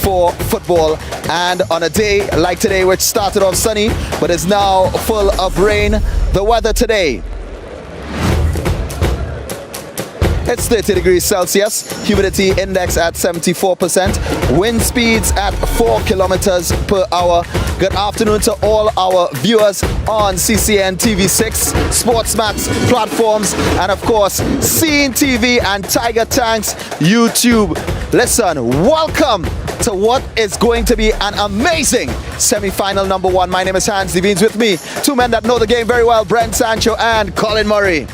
for football. And on a day like today, which started off sunny but is now full of rain, the weather today: it's 30 degrees Celsius, humidity index at 74%, wind speeds at 4 kilometers per hour. Good afternoon to all our viewers on CCN TV6, SportsMax platforms, and of course, Scene TV and Tiger Tanks YouTube. Listen, welcome to what is going to be an amazing semi-final number one. My name is Hans Devines. With me, two men that know the game very well, Brent Sancho and Colin Murray.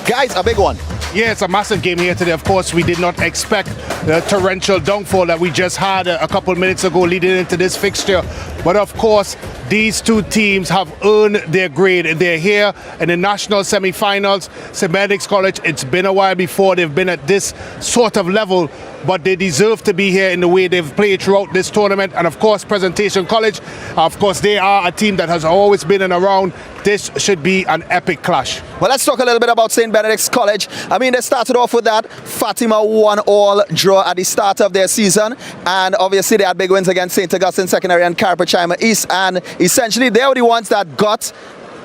Guys, a big one. Yeah, it's a massive game here today. Of course, we did not expect the torrential downfall that we just had a couple minutes ago leading into this fixture. But of course, these two teams have earned their grade. They're here in the national semi-finals. St. Benedict's College, it's been a while before they've been at this sort of level, but they deserve to be here in the way they've played throughout this tournament. And of course, Presentation College, of course, they are a team that has always been in and around. This should be an epic clash. Well, let's talk a little bit about St. Benedict's College. I mean, they started off with that Fatima 1-1 draw at the start of their season, and obviously they had big wins against St. Augustine Secondary and Carpachima East, and essentially they were the ones that got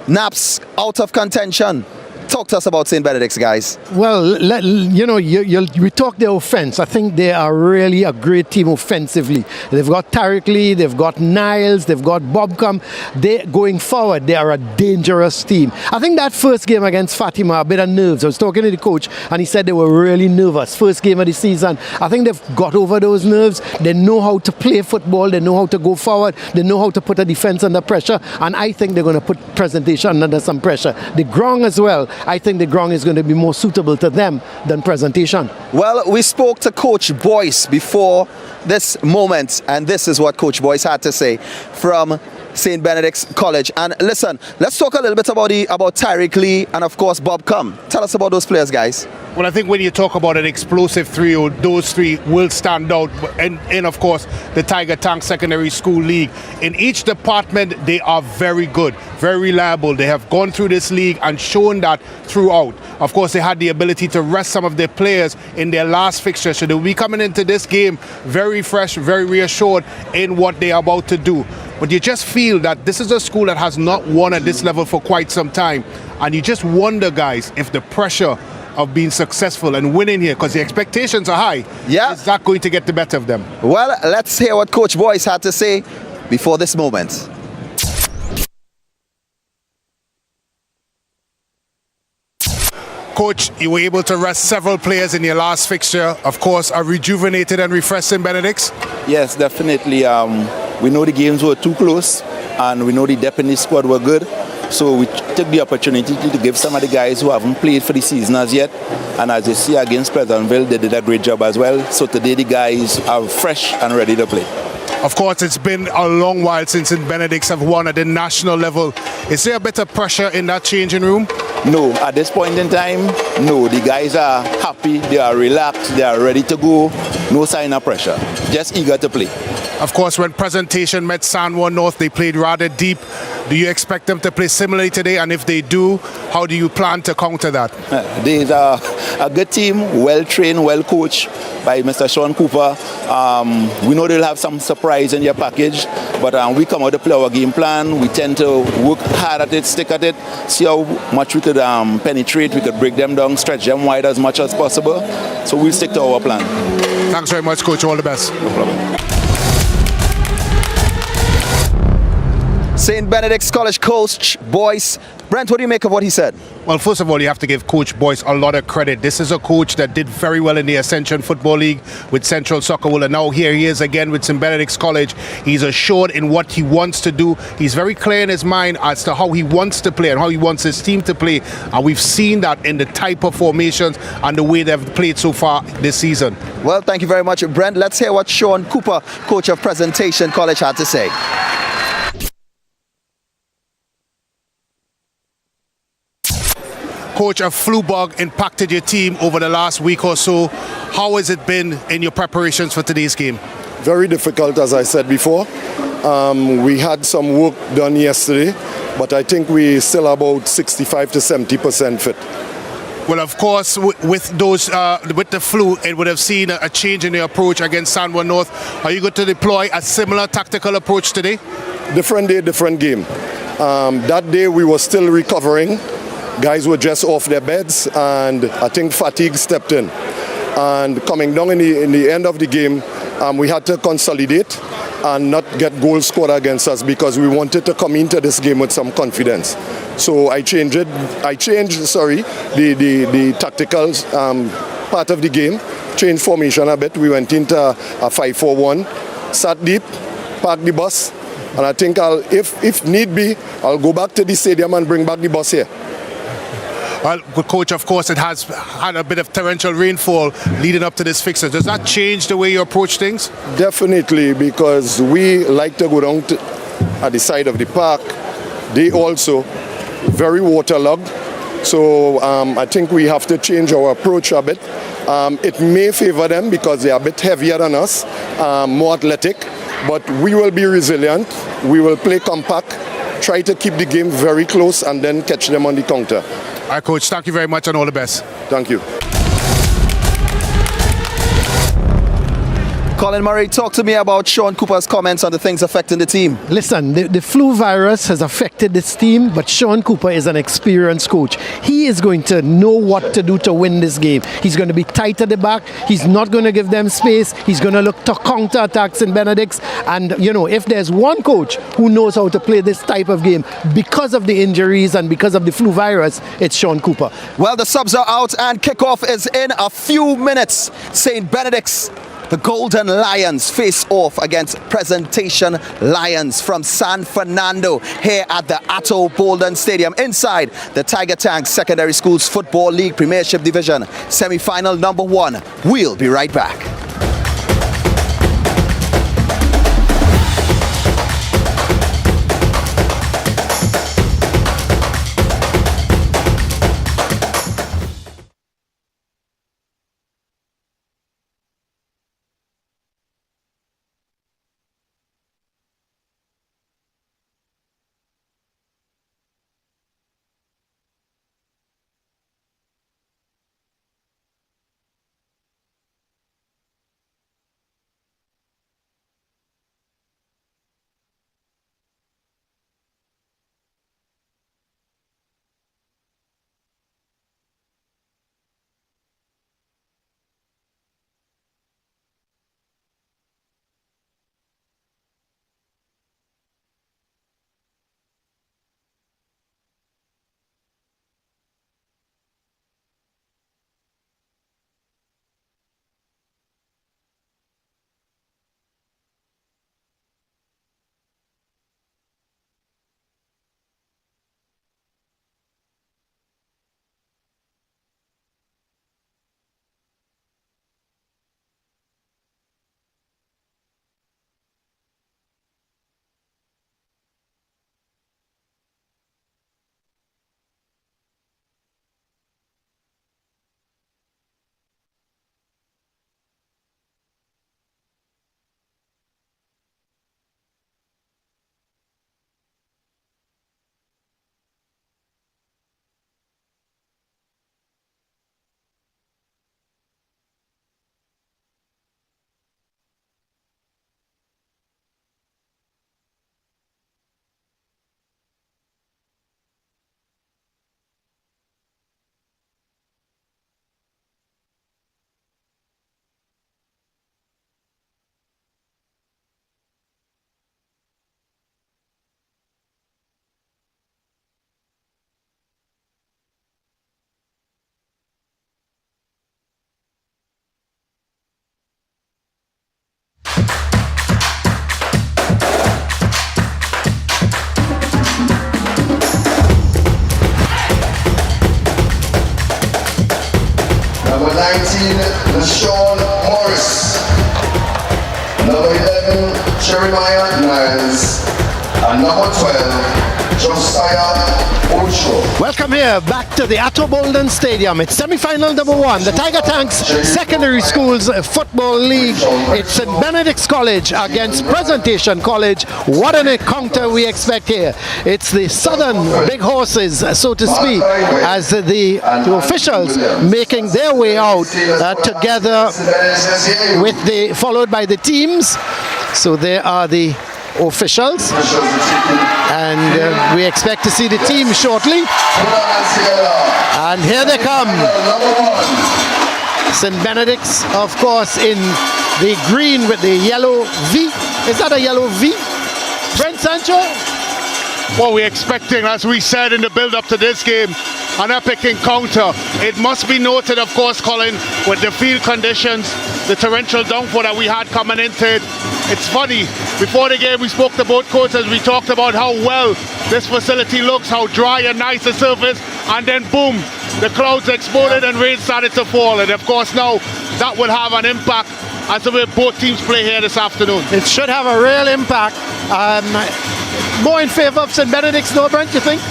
Naps out of contention. Talk to us about St. Benedict's, guys. Well, we talk their offense. I think they are really a great team offensively. They've got Tariq Lee, they've got Niles, they've got Bobcom. They going forward, they are a dangerous team. I think that first game against Fatima, a bit of nerves. I was talking to the coach and he said they were really nervous. First game of the season. I think they've got over those nerves. They know how to play football. They know how to go forward. They know how to put a defense under pressure. And I think they're going to put Presentation under some pressure. The ground as well. I think the ground is going to be more suitable to them than Presentation. Well, we spoke to Coach Boyce before this moment, and this is what Coach Boyce had to say from St. Benedict's College. And listen, let's talk a little bit about Tariq Lee and of course Bob Cum. Tell us about those players, guys. Well, I think when you talk about an explosive trio, those three will stand out in of course, the Tiger Tank Secondary School League. In each department, they are very good, very reliable. They have gone through this league and shown that throughout. Of course, they had the ability to rest some of their players in their last fixture. So they'll be coming into this game very fresh, very reassured in what they are about to do. But you just feel that this is a school that has not won at this level for quite some time. And you just wonder, guys, if the pressure of being successful and winning here, because the expectations are high, is that going to get the better of them? Well, let's hear what Coach Boyce had to say before this moment. Coach, you were able to rest several players in your last fixture. Of course, a rejuvenated and refreshed St. Benedict's? Yes, definitely. We know the games were too close, and we know the depth in the squad were good. So we took the opportunity to give some of the guys who haven't played for the season as yet. And as you see against Pleasantville, they did a great job as well. So today the guys are fresh and ready to play. Of course, it's been a long while since St. Benedict's have won at the national level. Is there a bit of pressure in that changing room? No, at this point in time, no. The guys are happy, they are relaxed, they are ready to go. No sign of pressure, just eager to play. Of course, when Presentation met San Juan North, they played rather deep. Do you expect them to play similarly today? And if they do, how do you plan to counter that? They are a good team, well trained, well coached by Mr. Sean Cooper. We know they'll have some surprise in their package, but we come out to play our game plan. We tend to work hard at it, stick at it, see how much we could penetrate, we could break them down, stretch them wide as much as possible. So we'll stick to our plan. Thanks very much, Coach. All the best. No problem. St. Benedict's College coach Boyce. Brent, what do you make of what he said? Well, first of all, you have to give Coach Boyce a lot of credit. This is a coach that did very well in the Ascension Football League with Central Soccerwool, and now here he is again with St. Benedict's College. He's assured in what he wants to do. He's very clear in his mind as to how he wants to play and how he wants his team to play. And we've seen that in the type of formations and the way they've played so far this season. Well, thank you very much, Brent. Let's hear what Sean Cooper, coach of Presentation College, had to say. Coach, a flu bug impacted your team over the last week or so. How has it been in your preparations for today's game? Very difficult, as I said before. We had some work done yesterday, but I think we still about 65 to 70% fit. Well, of course, with the flu, it would have seen a change in the approach against Sanborn North. Are you going to deploy a similar tactical approach today? Different day, different game. That day we were still recovering. Guys were just off their beds, and I think fatigue stepped in. And coming down in the end of the game, we had to consolidate and not get goals scored against us because we wanted to come into this game with some confidence. So I changed the tactical part of the game, changed formation a bit. We went into a 5-4-1, sat deep, parked the bus, and I think if need be, I'll go back to the stadium and bring back the bus here. Well, Coach, of course, it has had a bit of torrential rainfall leading up to this fixture. Does that change the way you approach things? Definitely, because we like to go down at the side of the park. They also very waterlogged. So I think we have to change our approach a bit. It may favor them because they are a bit heavier than us, more athletic. But we will be resilient. We will play compact, try to keep the game very close, and then catch them on the counter. All right, Coach, thank you very much and all the best. Thank you. Colin Murray, talk to me about Sean Cooper's comments on the things affecting the team. Listen, the flu virus has affected this team, but Sean Cooper is an experienced coach. He is going to know what to do to win this game. He's going to be tight at the back. He's not going to give them space. He's going to look to counter attacks in Benedict's. And, you know, if there's one coach who knows how to play this type of game because of the injuries and because of the flu virus, it's Sean Cooper. Well, the subs are out and kickoff is in a few minutes. St. Benedict's, the Golden Lions, face off against Presentation Lions from San Fernando here at the Atto Bolden Stadium inside the Tiger Tank Secondary Schools Football League Premiership Division semi-final number 1. We'll be right back. Number 19, LaShawn Morris. Number 11, Jeremiah Niles. And number 12, Josiah Ocho. Welcome here back to the Atto Bolden Stadium. It's semi-final number 1, the Tiger Tanks Secondary Schools Football League. It's St. Benedict's College against Presentation College. What an encounter we expect here. It's the Southern Big Horses, so to speak, as the officials making their way out together followed by the teams. So there are the officials, and we expect to see the team shortly. And here they come. St. Benedict's, of course, in the green with the yellow V. Is that a yellow V? Brent Sancho? What we're expecting, as we said in the build-up to this game, an epic encounter. It must be noted, of course, Colin, with the field conditions, the torrential downpour that we had coming into it. It's funny, before the game we spoke to both coaches, we talked about how well this facility looks, how dry and nice the surface, and then boom, the clouds exploded and rain started to fall. And of course now, that will have an impact as the way both teams play here this afternoon. It should have a real impact. More in favour of St. Benedict's, no, Brent, you think?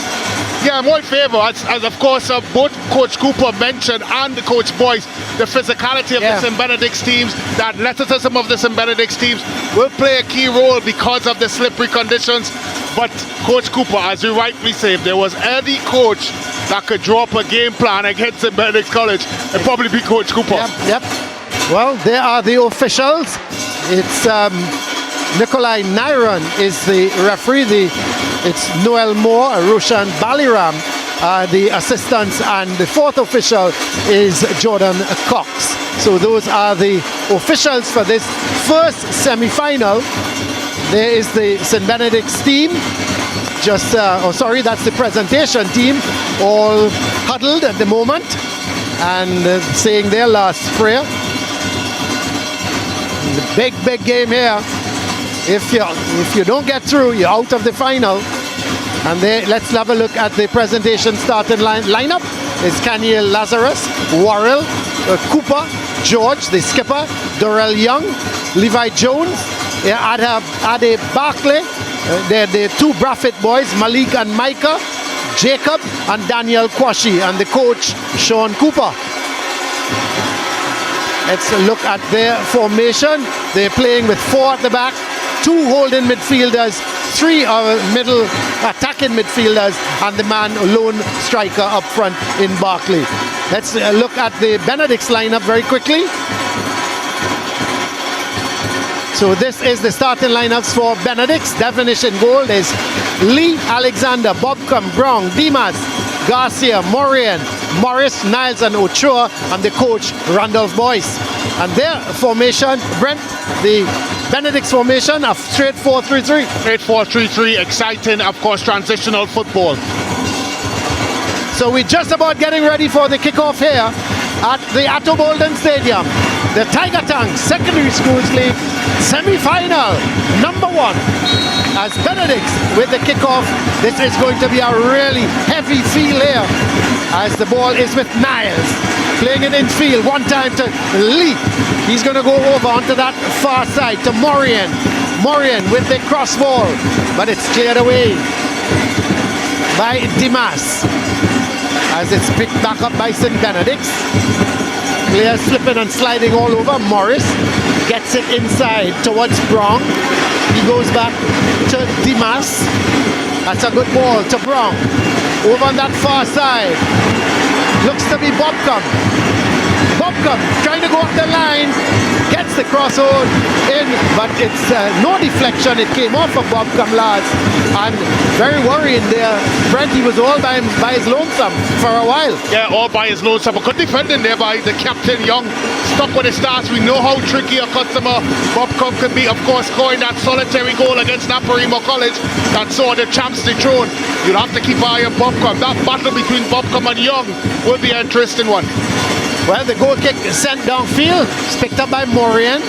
Yeah, more in favour, as of course both Coach Cooper mentioned and Coach Boyce, the physicality of the St. Benedict's teams, the athleticism of the St. Benedict's teams will play a key role because of the slippery conditions. But Coach Cooper, as you rightly say, if there was any coach that could draw up a game plan against St. Benedict's College, it'd probably be Coach Cooper. Yep. Well, there are the officials. It's Nikolai Nyron is the referee. It's Noel Moore, Roshan Baliram, the assistants, and the fourth official is Jordan Cox. So those are the officials for this first semi-final. There is the St. Benedict's team. That's the presentation team, all huddled at the moment and saying their last prayer. The big game here. If you don't get through, you're out of the final. And let's have a look at the presentation starting lineup. It's Kanye Lazarus, Warrell, Cooper, George, the skipper, Dorrell Young, Levi Jones, Ade Barclay, the two Braffett boys, Malik and Micah, Jacob and Daniel Kwashi, and the coach, Sean Cooper. Let's look at their formation. They're playing with 4 at the back, 2 holding midfielders, 3 middle attacking midfielders, and the lone striker up front in Barclay. Let's look at the Benedict's lineup very quickly. So this is the starting lineups for Benedict's. Definition goal is Lee, Alexander, Bobcom, Brown, Dimas, Garcia, Morian, Morris, Niles and Ochoa, and the coach Randolph Boyce. And their formation, Brent, the Benedict's formation of straight 4-3-3. Straight 4-3-3, exciting, of course, transitional football. So we're just about getting ready for the kickoff here at the Atto Bolden Stadium. The Tiger Tanks Secondary Schools League semi-final number 1. As Benedict's with the kickoff, this is going to be a really heavy feel here as the ball is with Niles. Playing it in field, one time to Lee. He's going to go over onto that far side to Morian. Morian with the cross ball, but it's cleared away by Dimas as it's picked back up by St. Benedict's. Player slipping and sliding all over. Morris gets it inside towards Brown. He goes back to Dimas. That's a good ball to Brown. Over on that far side. Looks to be Bobcom. Bobcom trying to go up the line. Gets the crossroad in, but it's no deflection. It came off of Bobcom last. And very worrying there. Brent, he was all by his lonesome for a while. Yeah, all by his lonesome. But good defending there by the captain, Young. Stuck with the stars. We know how tricky a customer Bobcom could be. Of course, scoring that solitary goal against Naparimo College that saw the champs dethroned. You'll have to keep an eye on Bobcom. That battle between Bobcom and Young will be an interesting one. Well, the goal kick is sent downfield. It's picked up by Morian.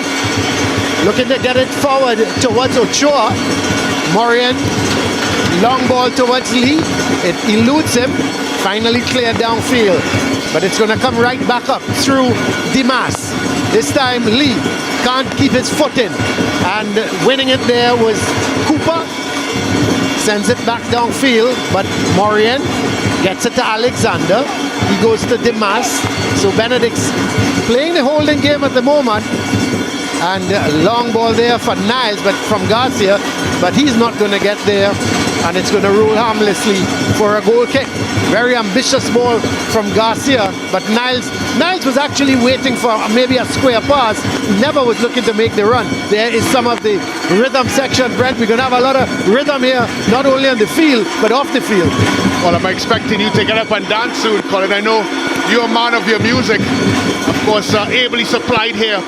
Looking to get it forward towards Ochoa. Morian, long ball towards Lee. It eludes him. Finally cleared downfield. But it's going to come right back up through Dimas. This time Lee can't keep his foot in. And winning it there was Cooper. Sends it back downfield, but Morian gets it to Alexander. He goes to Dimas. So Benedict's playing the holding game at the moment. And long ball there for Niles, but from Garcia. But he's not going to get there. And it's going to roll harmlessly for a goal kick. Very ambitious ball from Garcia. But Niles was actually waiting for maybe a square pass. Never was looking to make the run. There is some of the rhythm section, Brent. We're going to have a lot of rhythm here, not only on the field, but off the field. Well, I'm expecting you to get up and dance soon, Colin. I know you're a man of your music. Of course, ably supplied here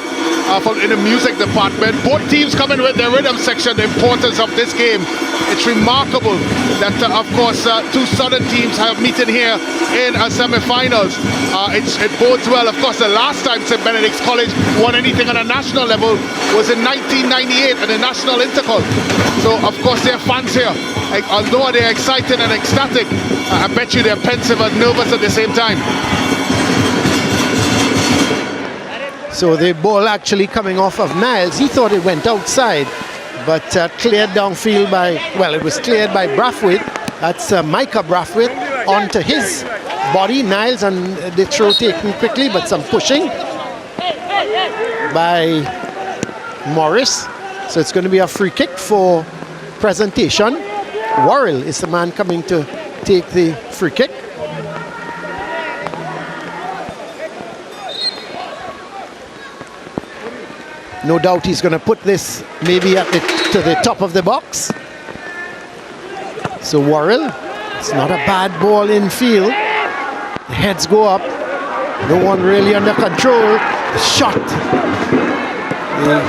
in the music department. Both teams coming with their rhythm section, the importance of this game. It's remarkable that, of course, two southern teams have meeting here in semi-finals. It bodes well. Of course, the last time St. Benedict's College won anything on a national level was in 1998 at the National Intercol. So, of course, they're fans here. Although they're excited and ecstatic, I bet you they're pensive and nervous at the same time. So the ball actually coming off of Niles. He thought it went outside, but cleared downfield by, well, it was cleared by Brathwaite. That's Micah Brathwaite onto his body. Niles, and the throw taken quickly, but some pushing by Morris. So it's going to be a free kick for Presentation. Worrell is the man coming to take the free kick. No doubt he's going to put this maybe at to the top of the box. So Worrell, it's not a bad ball in field. The heads go up. No one really under control. The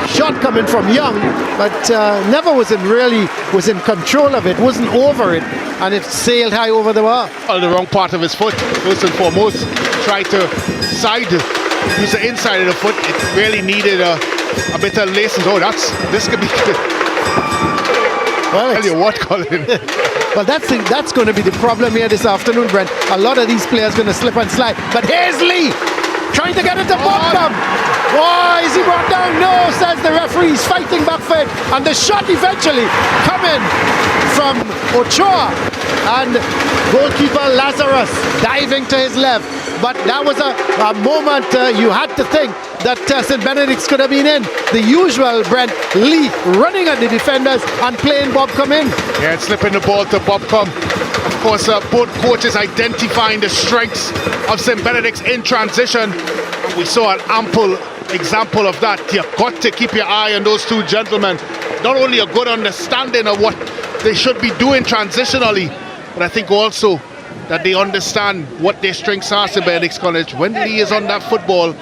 shot coming from Young, but never was in control of it, wasn't over it, and it sailed high over the bar. On the wrong part of his foot, first and foremost. Tried to use the inside of the foot. It really needed a bit of laces. Oh, this could be good. Well, tell you what, Colin. Well, that's going to be the problem here this afternoon, Brent. A lot of these players going to slip and slide. But here's Lee trying to get it to bottom. Oh, is he brought down? No, says the referee. He's fighting back for it. And the shot eventually coming from Ochoa. And goalkeeper Lazarus diving to his left. But that was a moment you had to think that St. Benedict's could have been in. The usual, Brent, Lee running at the defenders and playing Bobcom in. Yeah, slipping the ball to Bobcom. Of course, both coaches identifying the strengths of St. Benedict's in transition. We saw an ample example of that. You've got to keep your eye on those two gentlemen. Not only a good understanding of what they should be doing transitionally, but I think also that they understand what their strengths are, St. Benedict's College. When Lee is on that football,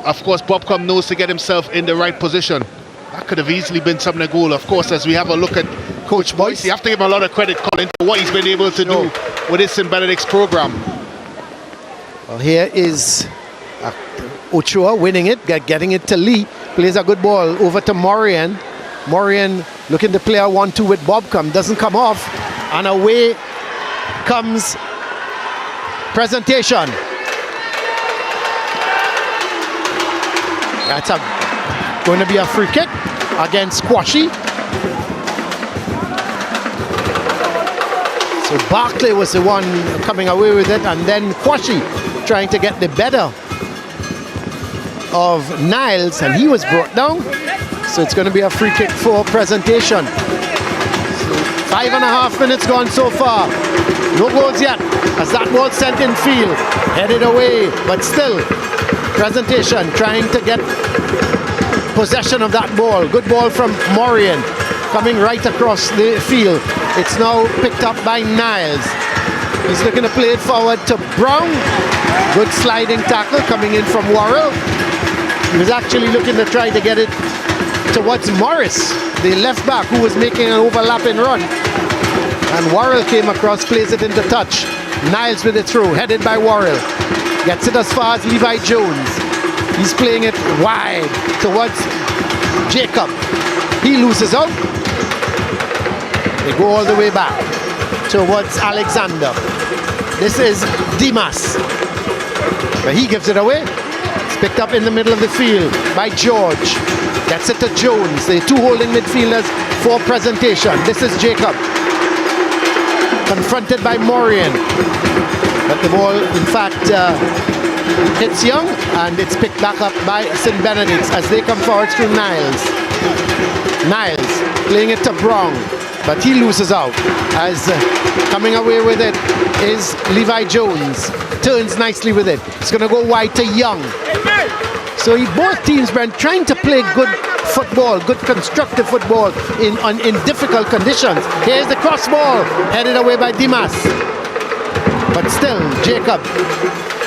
of course, Bobcom knows to get himself in the right position. That could have easily been something to goal. Of course, as we have a look at Coach Boyce, you have to give him a lot of credit, Colin, for what he's been able to do with this St. Benedict's program. Well, here is Ochoa winning it, getting it to Lee. Plays a good ball over to Morian. Morian looking to play a 1-2 with Bobcom. Doesn't come off. And away comes Presentation. That's going to be a free kick against Quashie. So Barclay was the one coming away with it, and then Quashie trying to get the better of Niles, and he was brought down. So it's going to be a free kick for Presentation. So 5.5 minutes gone so far. No goals yet, as that ball sent in field, headed away, but still Presentation trying to get possession of that ball. Good ball from Morian, coming right across the field. It's now picked up by Niles. He's looking to play it forward to Brown. Good sliding tackle coming in from Worrell. He was actually looking to try to get it towards Morris, the left back, who was making an overlapping run. And Worrell came across, plays it into touch. Niles with the throw, headed by Worrell. Gets it as far as Levi Jones. He's playing it wide towards Jacob. He loses out. They go all the way back towards Alexander. This is Dimas. But he gives it away. It's picked up in the middle of the field by George. Gets it to Jones. The two holding midfielders for Presentation. This is Jacob. confronted by Morian. But the ball, in fact, hits Young, and it's picked back up by St. Benedict's as they come forward through Niles. Niles playing it to Brown, but he loses out as coming away with it is Levi Jones. Turns nicely with it. It's going to go wide to Young. So both teams, Brent, trying to play good football, good constructive football in difficult conditions. Here's the cross ball, headed away by Dimas. But still, Jacob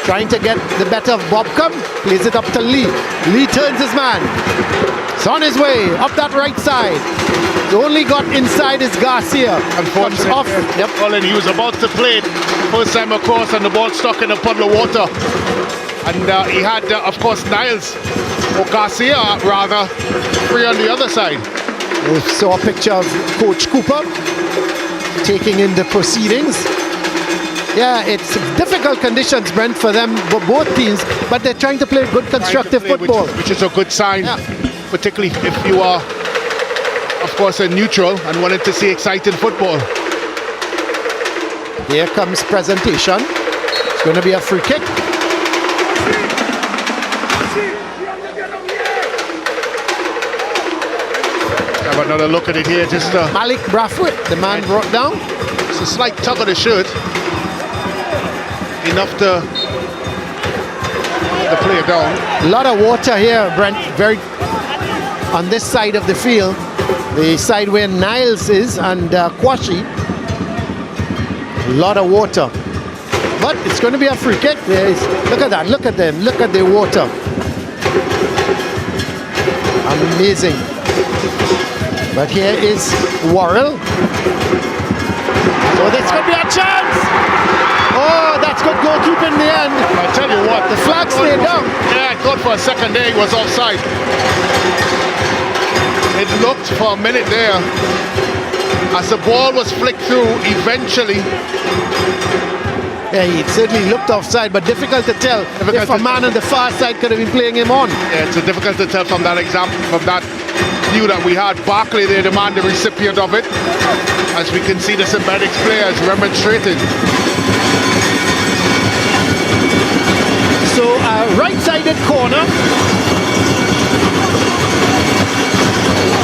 trying to get the better of Bobcom, plays it up to Lee. Lee turns his man. It's on his way, up that right side. The only got inside is Garcia. Unfortunately, off. Yep. Colin, he was about to play it. First time across, and the ball stuck in a puddle of water. And he had, of course, Niles, or Garcia rather, free on the other side. We saw a picture of Coach Cooper taking in the proceedings. Yeah, it's difficult conditions, Brent, for them, for both teams, but they're trying to play good constructive football. Which is a good sign, particularly if you are, of course, a neutral and wanted to see exciting football. Here comes presentation. It's going to be a free kick. Have another look at it here. Just Malik Brathwaite, the man brought down. It's a slight tug of the shirt. Enough to play it down. A lot of water here, Brent, very on this side of the field. The side where Niles is and Kwashi. A lot of water. But it's going to be a free kick. Look at that, look at them, look at the water. Amazing. But here is Worrell. So this could be a chance. Oh, that's good goalkeeping in the end. I tell you what, the flag stayed down. Yeah, I thought for a second there he was offside. It looked for a minute there as the ball was flicked through eventually. Yeah, he certainly looked offside, but difficult to tell if a man on the far side could have been playing him on. Yeah, it's difficult to tell from that example, from that view that we had. Barkley there, the man, the recipient of it. As we can see the St. Benedict's players remonstrating. So, right-sided corner.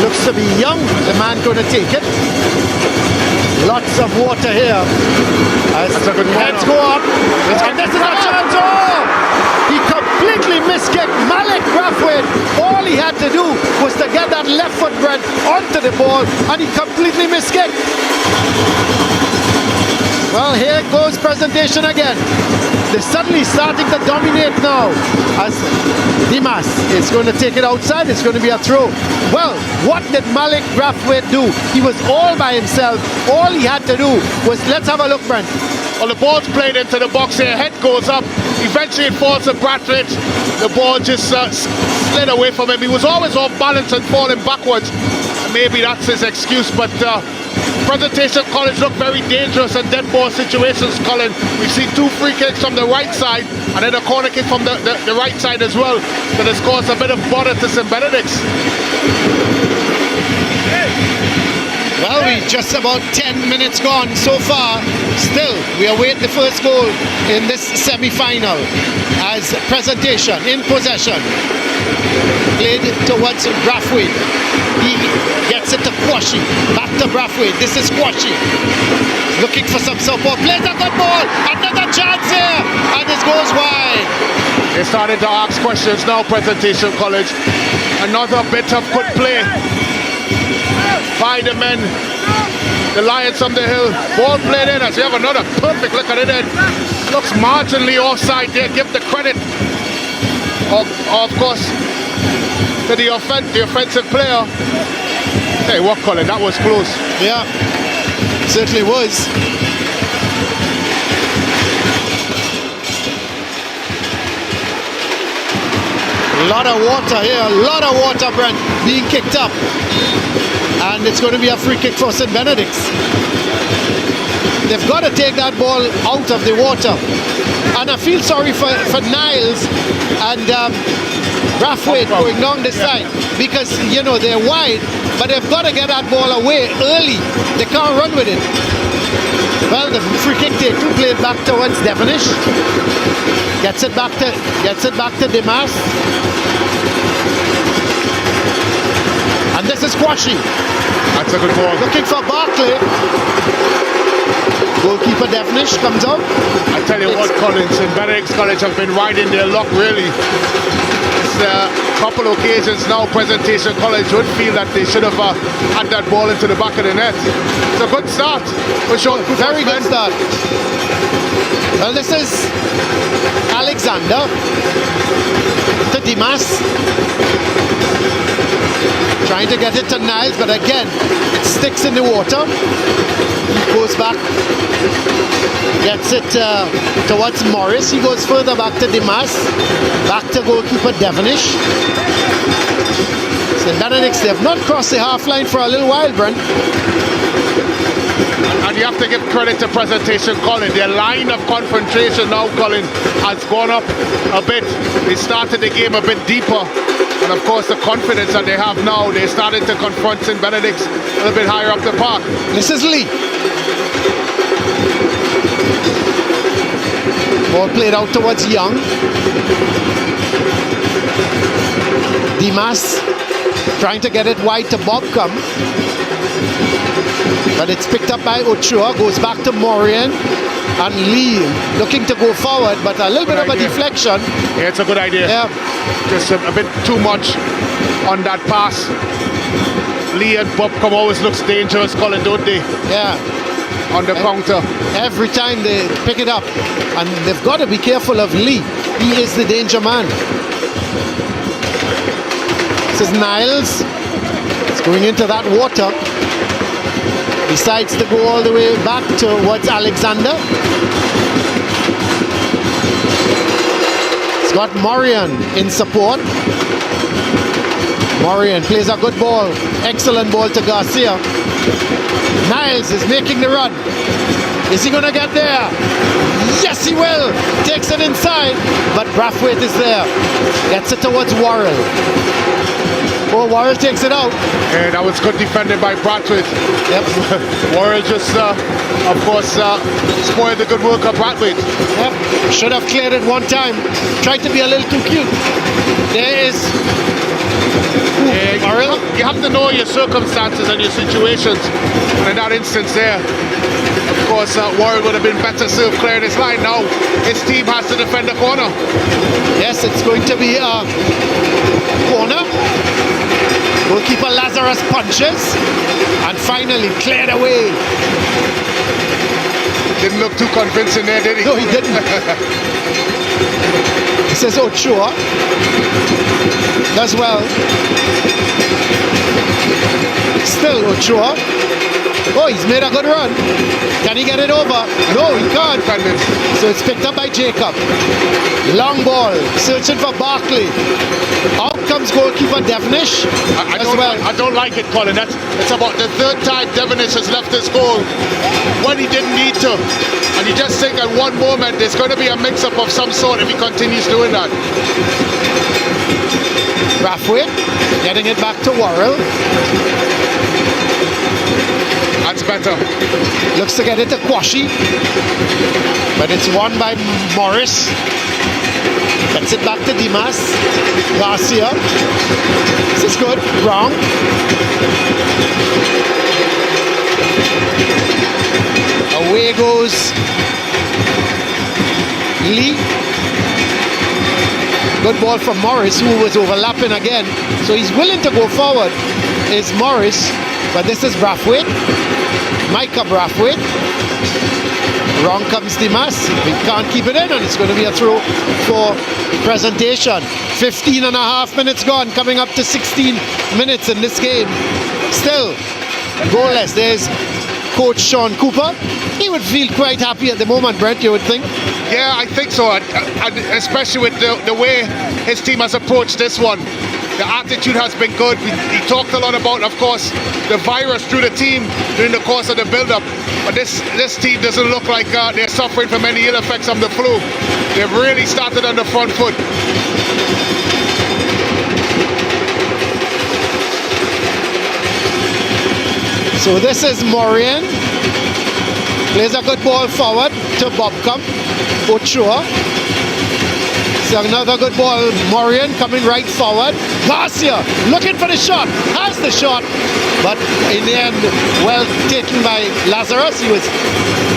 Looks to be Young, the man going to take it. Lots of water here. As heads go up. And this is a chance. Oh! He completely miskicked Malik Brathwaite. All he had to do was to get that left foot Brent onto the ball, and he completely miskicked. Well, here goes presentation again. They're suddenly starting to dominate now as Dimas is going to take it outside. It's going to be a throw. Well, what did Malik Brathwaite do? He was all by himself. All he had to do was, let's have a look, Brent. Well, the ball's played into the box here. Head goes up. Eventually it falls to Brathwaite. The ball just slid away from him. He was always off balance and falling backwards. Maybe that's his excuse, but presentation, College looked very dangerous in dead ball situations, Colin. We've seen 2 free kicks from the right side and then a corner kick from the right side as well that has caused a bit of bother to St. Benedict's. Well, we just about 10 minutes gone so far. Still, we await the first goal in this semi-final as presentation in possession. Played towards Brathwaite. He gets it to Kwashi. Back to Brathwaite. This is Kwashi. Looking for some support. Plays a good ball. Another chance here. And this goes wide. They're starting to ask questions now, presentation, College. Another bit of good play by the men, the Lions from the Hill. Ball played in as we have another perfect look at it. Looks marginally offside there. Give the credit, of course, to the offensive player. Hey, what, Colin? That was close. Yeah, certainly was. A lot of water here, a lot of water, Brent, being kicked up. And it's going to be a free kick for St. Benedict's. They've got to take that ball out of the water. And I feel sorry for Niles and Brathwaite going down the side. Because, you know, they're wide, but they've got to get that ball away early. They can't run with it. Well, the free kick take two, played back towards Devonish. Gets it back to Dimas. And this is Kwashi. That's a good ball. Looking for Barclay. Goalkeeper Devonish comes out. I tell you what, Collins and Benedict's College have been riding their luck, really. It's a couple of occasions now, Presentation College would feel that they should have had that ball into the back of the net. It's a good start for Sean. Very good start. Well, this is Alexander to Dimas. Trying to get it to Niles, but again, it sticks in the water. He goes back, gets it towards Morris. He goes further back to Dimas, back to goalkeeper Devonish. St. Benedict's, they have not crossed the half line for a little while, Brent. And you have to give credit to Presentation Colin. Their line of confrontation now, Colin, has gone up a bit. They started the game a bit deeper. And of course, the confidence that they have now, they started to confront St. Benedict's a little bit higher up the park. This is Lee. Ball played out towards Young. Dimas trying to get it wide to Bobcom. But it's picked up by Ochoa, goes back to Morian. And Lee looking to go forward, but a little bit of a deflection. Yeah, it's a good idea. Yeah. Just a bit too much on that pass. Lee and Bobcom always looks dangerous, Colin, don't they? Yeah. On the counter. Every time they pick it up. And they've got to be careful of Lee. He is the danger man. This is Niles. It's going into that water. Decides to go all the way back towards Alexander. It's got Morian in support. Morian plays a good ball. Excellent ball to Garcia. Niles is making the run. Is he going to get there? Yes, he will. Takes it inside, but Brathwaite is there. Gets it towards Worrell. Oh, Worrell takes it out. Yeah, that was good defended by Brathwaite. Yep. Worrell just, of course, spoiled the good work of Brathwaite. Yep. Should have cleared it one time. Tried to be a little too cute. There is Worrell. You have to know your circumstances and your situations. And in that instance there, of course, Worrell would have been better served clearing his line. Now, his team has to defend the corner. Yes, it's going to be a corner. Goalkeeper Lazarus punches and finally cleared away. Didn't look too convincing there, did he? No, he didn't. This is Ochoa. Does well. Still Ochoa. Oh, he's made a good run. Can he get it over? No, he can't. So it's picked up by Jacob. Long ball, searching for Barclay. Out comes goalkeeper Devonish. I don't like it, Colin. It's about the third time Devonish has left his goal when he didn't need to. And you just think at one moment there's going to be a mix-up of some sort if he continues doing that. Brathwaite getting it back to Worrell. That's better. Looks to get it to Kwashi. But it's won by Morris. Gets it back to Dimas. Garcia. This is good. Wrong. Away goes Lee. Good ball from Morris, who was overlapping again. So he's willing to go forward. Is Morris. But this is Brathwaite. Micah Brathwaite. Wrong comes Dimas. We can't keep it in, and it's going to be a throw for Presentation. 15 and a half minutes gone, coming up to 16 minutes in this game. Still goalless. There's Coach Sean Cooper. He would feel quite happy at the moment, Brent, you would think. Yeah, I think so. And especially with the way his team has approached this one. The attitude has been good. He talked a lot about, of course, the virus through the team during the course of the build-up. But this team doesn't look like they're suffering from any ill effects of the flu. They've really started on the front foot. So this is Morian. Plays a good ball forward to Bobcom. Ochoa. So another good ball. Morian coming right forward. Garcia looking for the shot. Has the shot. But in the end, well taken by Lazarus. He was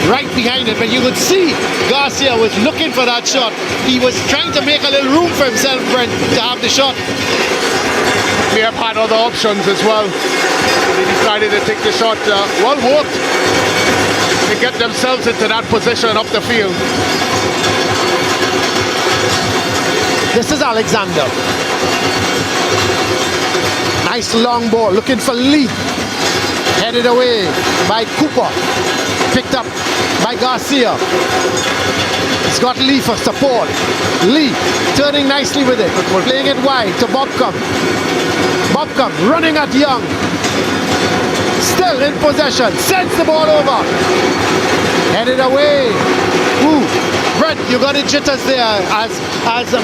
right behind it. But you could see Garcia was looking for that shot. He was trying to make a little room for himself, Brent, to have the shot. They have had other options as well. They decided to take the shot. Well worked. They get themselves into that position up the field. This is Alexander. Nice long ball, looking for Lee. Headed away by Cooper. Picked up by Garcia. He's got Lee for support. Lee turning nicely with it. Playing it wide to Bobcom. Bobcom running at Young. Still in possession. Sends the ball over. Headed away. Ooh. Brent, you got the jitters there as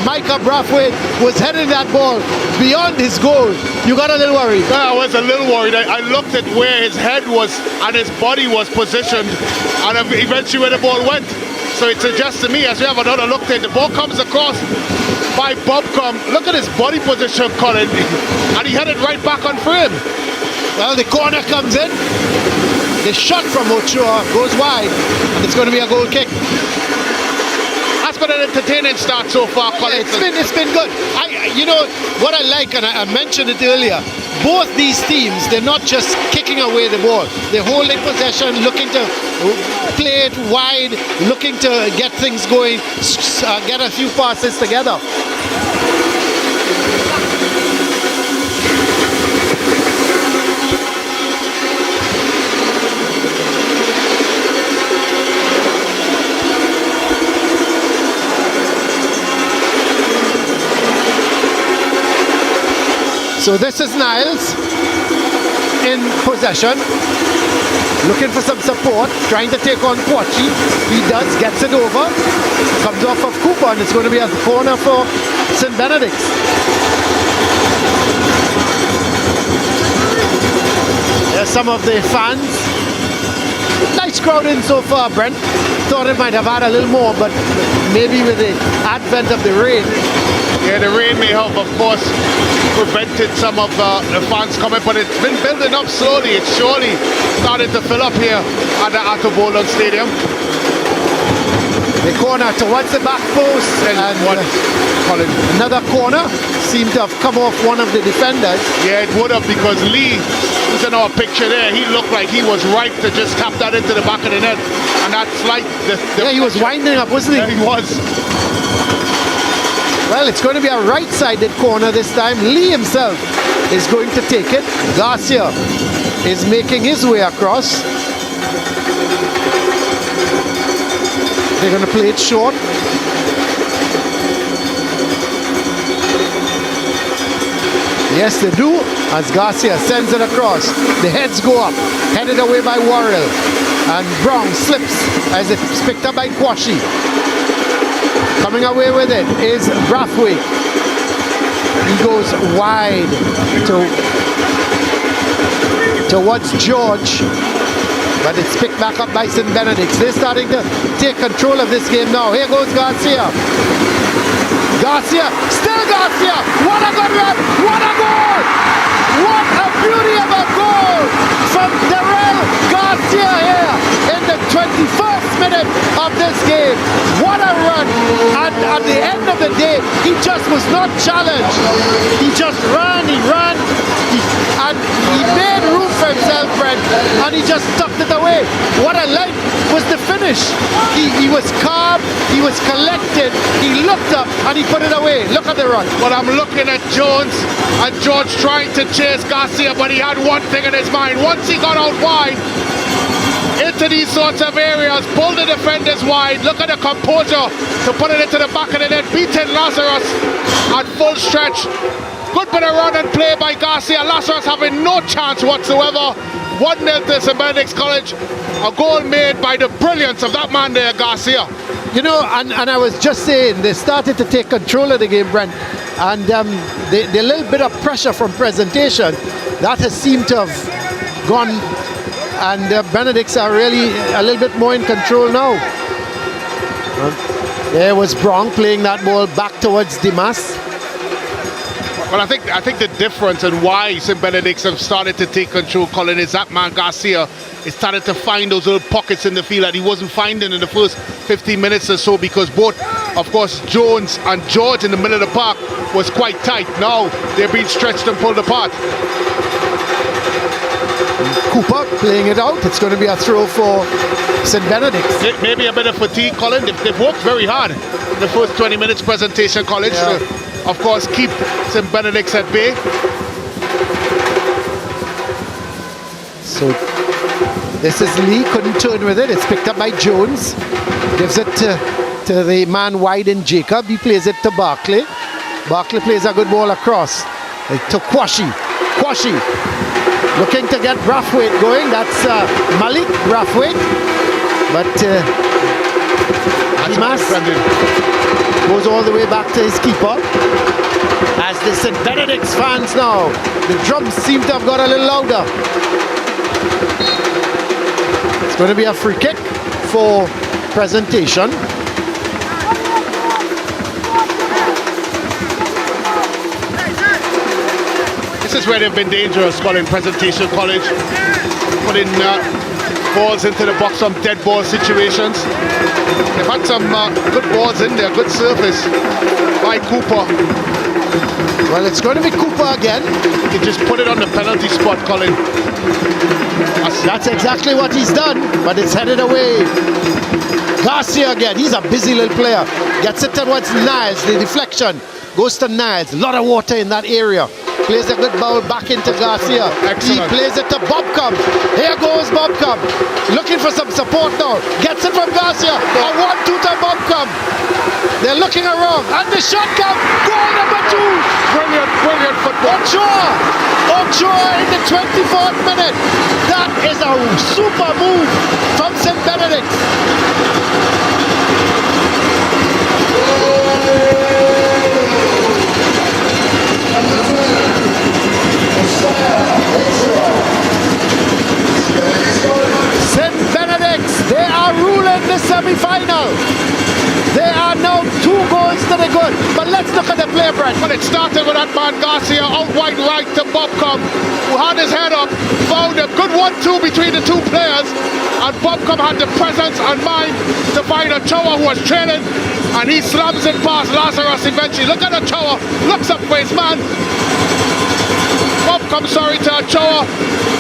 Micah Brathwaite was heading that ball beyond his goal. You got a little worried. Yeah, I was a little worried. I looked at where his head was and his body was positioned, and eventually where the ball went. So it suggests to me, as we have another look there, the ball comes across by Bobcom. Look at his body position, Colin, and he headed right back on frame. Well, the corner comes in. The shot from Ochoa goes wide, and it's going to be a goal kick. That's been an entertaining start so far, Colin. It's been good. You know what I like, and I mentioned it earlier. Both these teams, they're not just kicking away the ball. They're holding possession, looking to play it wide, looking to get things going, get a few passes together. So this is Niles in possession, looking for some support, trying to take on Quachi. He does, gets it over, comes off of Cooper, and it's going to be a corner for St. Benedict. There's some of the fans. Nice crowd in so far, Brent. Thought it might have had a little more, but maybe with the advent of the rain. Yeah, the rain may have, of course, prevented some of the fans coming, but it's been building up slowly. It's surely starting to fill up here at the Atto Boland Stadium. The corner towards the back post, and Colin, another corner seemed to have come off one of the defenders. Yeah, it would have, because Lee, who's in our picture there, he looked like he was right to just tap that into the back of the net, and that's like yeah, he was winding up, wasn't he? Yeah, he was. Well, it's going to be a right-sided corner this time. Lee himself is going to take it. Garcia is making his way across. They're going to play it short. Yes, they do, as Garcia sends it across. The heads go up, headed away by Worrell. And Brown slips as it's picked up by Quashi. Coming away with it is Brathwaite. He goes wide towards George, but it's picked back up by St. Benedict. They're starting to take control of this game now. Here goes Garcia. Garcia, still Garcia. What a good run! What a goal! What a beauty of a goal from Darrell Garcia here in the 21st minute of this game. What a run! And at the end of the day, he just was not challenged. He just ran, and he made room for himself, Brent, and he just tucked it away. What I liked was the finish. He was calm, he was collected, he looked up and he put it away. Look at the run. Well, I'm looking at Jones, and George trying to chase Garcia, but he had one thing in his mind. Once he got out wide into these sorts of areas, pull the defenders wide, look at the composure to put it into the back of the net, beating Lazarus at full stretch. Good bit of run and play by Garcia. Lazarus having no chance whatsoever. 1-0 to St. Benedict's College. A goal made by the brilliance of that man there, Garcia. You know, and I was just saying, they started to take control of the game, Brent, and the little bit of pressure from presentation, that has seemed to have gone And Benedicts are really a little bit more in control now. There was Bronk playing that ball back towards Dimas. Well, I think the difference and why St. Benedict's have started to take control, Colin, is that man Garcia is starting to find those little pockets in the field that he wasn't finding in the first 15 minutes or so, because both, of course, Jones and George in the middle of the park was quite tight. Now they're being stretched and pulled apart. Cooper playing it out. It's going to be a throw for St. Benedict's. Maybe a bit of fatigue, Colin. They've worked very hard in the first 20 minutes presentation, College, to, of course, keep St. Benedict's at bay. So this is Lee, couldn't turn with it. It's picked up by Jones. Gives it to the man wide in Jacob. He plays it to Barkley. Barkley plays a good ball across to Kwashi. Kwashi looking to get Brathwaite going. That's Malik Brathwaite. But Dimas goes all the way back to his keeper. As the St. Benedict's fans now, the drums seem to have got a little louder. It's going to be a free kick for presentation. This is where they've been dangerous, Colin, presentation, College. Putting balls into the box, some dead ball situations. They've had some good balls in there, good surface by Cooper. Well, it's going to be Cooper again. He just put it on the penalty spot, Colin. That's exactly what he's done, but it's headed away. Garcia again, he's a busy little player. Gets it towards Niles, the deflection goes to Niles. A lot of water in that area. Plays a good ball back into Garcia. Excellent. He plays it to Bobcom. Here goes Bobcom. Looking for some support now. Gets it from Garcia. A 1-2 to Bobcom. They're looking around. And the shot comes. Goal number 2. Brilliant football. Ochoa in the 24th minute. That is a super move from St. Benedict. St. Benedict's, they are ruling the semi-final. They are now 2 goals to the good. But let's look at the play, Brent. Well, it started with that man Garcia out wide right to Bobcom, who had his head up, found a good 1-2 between the two players, and Bobcom had the presence and mind to find Ochoa, who was trailing, and he slams it past Lazarus eventually. Look at Ochoa, looks up for his man. Bobcom, sorry, to Ochoa.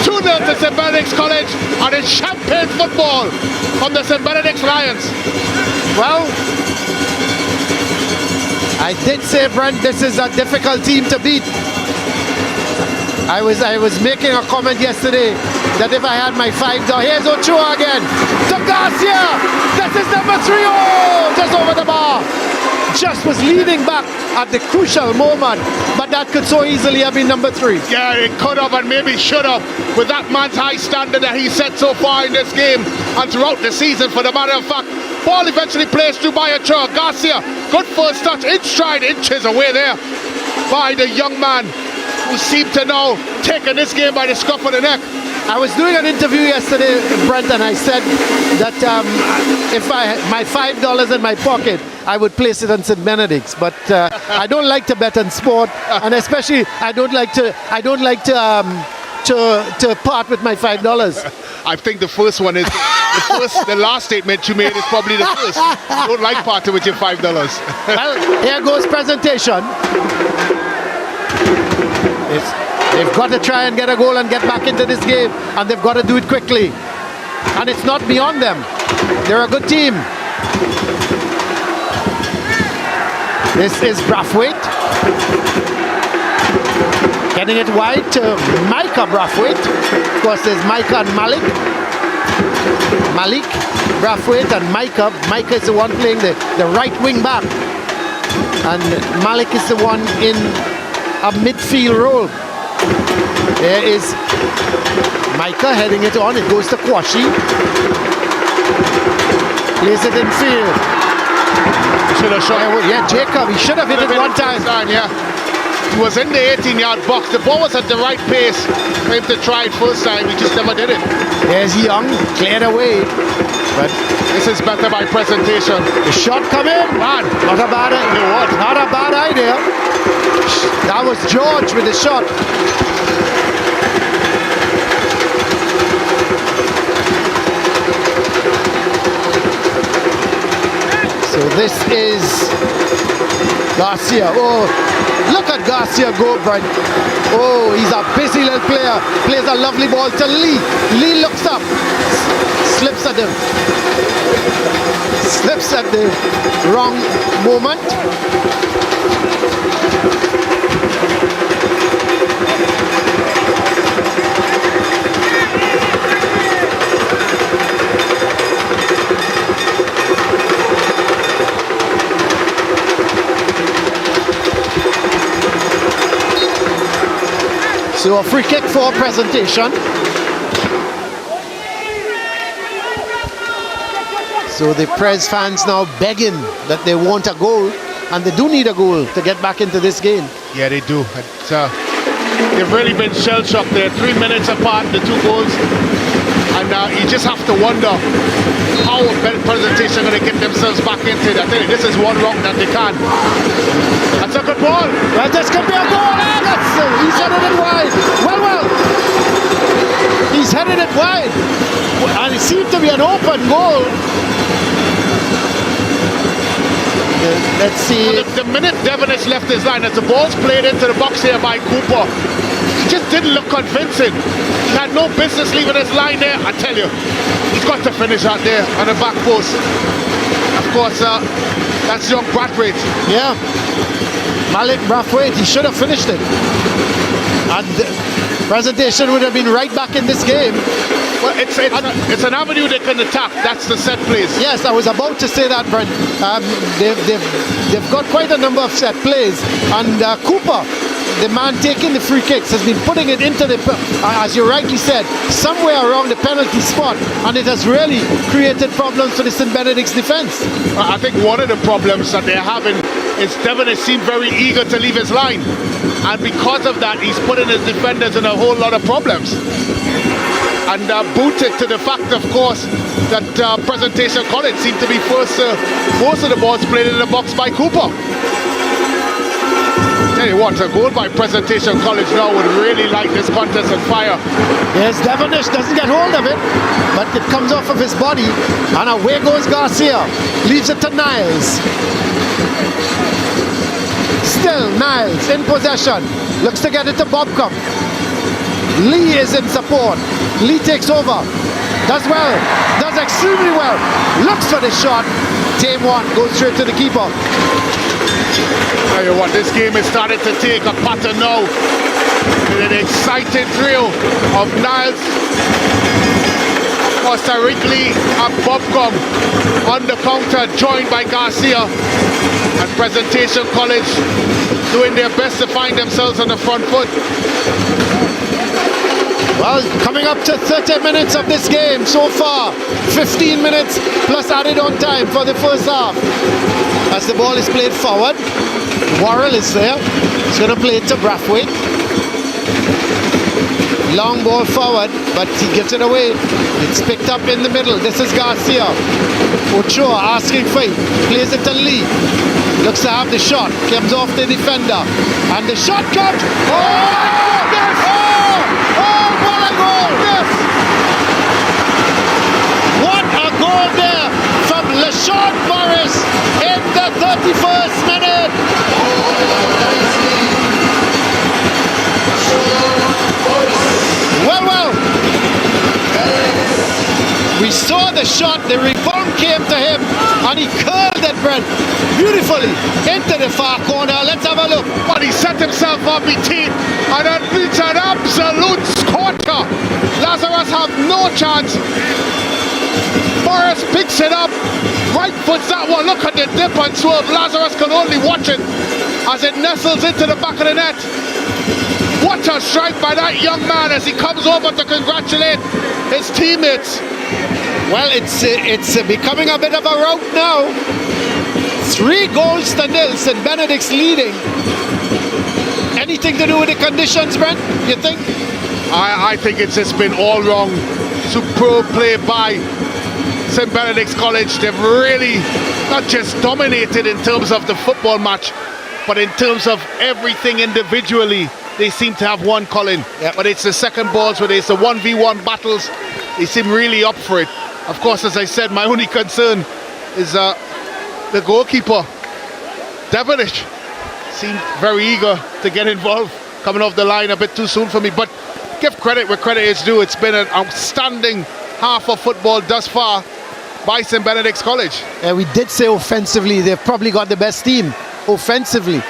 2-0 to St. Benedict's College, and it's champagne football from the St. Benedict's Lions. Well, I did say, Brent, this is a difficult team to beat. I was making a comment yesterday that if I had my $5, here's Ochoa again. To Garcia! This is number 3. Oh, just over the bar. Just was leading back at the crucial moment, but that could so easily have been number 3. Yeah, it could have and maybe should have, with that man's high standard that he set so far in this game and throughout the season, for the matter of fact. Ball eventually plays through by Ochoa. Garcia, good first touch, in stride, inches away there by the young man who seemed to now taking this game by the scruff of the neck. I was doing an interview yesterday, Brent, and I said that if I had my $5 in my pocket, I would place it on St. Benedict's. But I don't like to bet on sport, and especially I don't like to part with my $5. I think the first one is the last statement you made is probably the first. You don't like parting with your $5. Well, here goes presentation. They've got to try and get a goal and get back into this game, and they've got to do it quickly. And it's not beyond them. They're a good team. This is Brathwaite. Getting it wide to Micah Brathwaite. Of course, there's Micah and Malik. Malik, Brathwaite, and Micah. Micah is the one playing the right wing back. And Malik is the one in a midfield role. There is Micah heading it on. It goes to Kwashi. Plays it in field. Should have shot. Yeah, Jacob. He should have hit it one time. Yeah. He was in the 18-yard box. The ball was at the right pace for him to try it first time. He just never did it. There's Young, cleared away. But This is better by presentation. the shot come in. Man, Not a bad idea. You what? Not a bad idea. That was George with the shot. So this is Garcia. Oh, look at Garcia go, Brent. Oh, he's a busy little player. Plays a lovely ball to Lee. Lee looks up. Slips at him. Slips at the wrong moment. So a free kick for presentation. So the Prez fans now begging that they want a goal, and they do need a goal to get back into this game. yeah, they do. They've really been shell-shocked there. 3 minutes apart, the two goals. And you just have to wonder how presentation going to get themselves back into it. I tell you, this is one rock that they can. That's a good ball. Well, this could be a goal. He's headed it wide. Well. He's headed it wide. And it seemed to be an open goal. Let's see. Well, the minute Devonish left his line, as the ball's played into the box here by Cooper, he just didn't look convincing. He had no business leaving his line there. I tell you, he's got to finish out there on the back post. Of course, that's young Brathwaite. Yeah. Malik Brathwaite, he should have finished it. And presentation would have been right back in this game. Well, it's an avenue they can attack. That's the set plays. Yes, I was about to say that, Brent. They've got quite a number of set plays, and Cooper, the man taking the free kicks, has been putting it into the, as you rightly said, somewhere around the penalty spot, and it has really created problems for the St. Benedict's defence. I think one of the problems that they're having is Devonish seemed very eager to leave his line, and because of that, he's putting his defenders in a whole lot of problems. And booted to the fact, of course, that Presentation College seemed to be first. Most of the balls played in the box by Cooper. Tell you what, a goal by Presentation College now would really light this contest on fire. Yes, Devonish doesn't get hold of it, but it comes off of his body, and away goes Garcia. Leaves it to Niles. Still Niles in possession. Looks to get it to Bobcom. Lee is in support. Lee takes over. Does well. Does extremely well. Looks for the shot. Tame one. Goes straight to the keeper. Tell you what, this game is starting to take a pattern now. With an exciting thrill of Niles, Costa Rica and Bobcom on the counter, joined by Garcia. And Presentation College doing their best to find themselves on the front foot. Well, coming up to 30 minutes of this game so far. 15 minutes plus added on time for the first half. As the ball is played forward, Worrell is there. He's going to play it to Brathwaite. Long ball forward, but he gives it away. It's picked up in the middle. This is Garcia. Ochoa asking for it. Plays it to Lee. Looks to have the shot. Comes off the defender. And the shot comes. Oh! Yes! Oh, what a goal! Yes! What a goal there from LaShawn Morris in the 31st minute. Well. We saw the shot, the rebound came to him, and he curled it, Brent, beautifully into the far corner. Let's have a look. But he set himself up between, and then it's an absolute scorcher. Lazarus have no chance. Morris picks it up, right foots that one. Look at the dip and swerve. Lazarus can only watch it as it nestles into the back of the net. What a strike by that young man as he comes over to congratulate his teammates. Well, it's becoming a bit of a rout now. 3 goals to nil. St. Benedict's leading. Anything to do with the conditions, Brent, you think? I think it's just been all wrong. Superb play by St. Benedict's College. They've really not just dominated in terms of the football match, but in terms of everything individually. They seem to have won, Colin. Yep. But it's the second balls where it's the 1v1 battles. They seem really up for it. Of course, as I said, my only concern is the goalkeeper, Benedict. Seemed very eager to get involved, coming off the line a bit too soon for me. But give credit where credit is due. It's been an outstanding half of football thus far by St. Benedict's College. We did say offensively, they've probably got the best team offensively.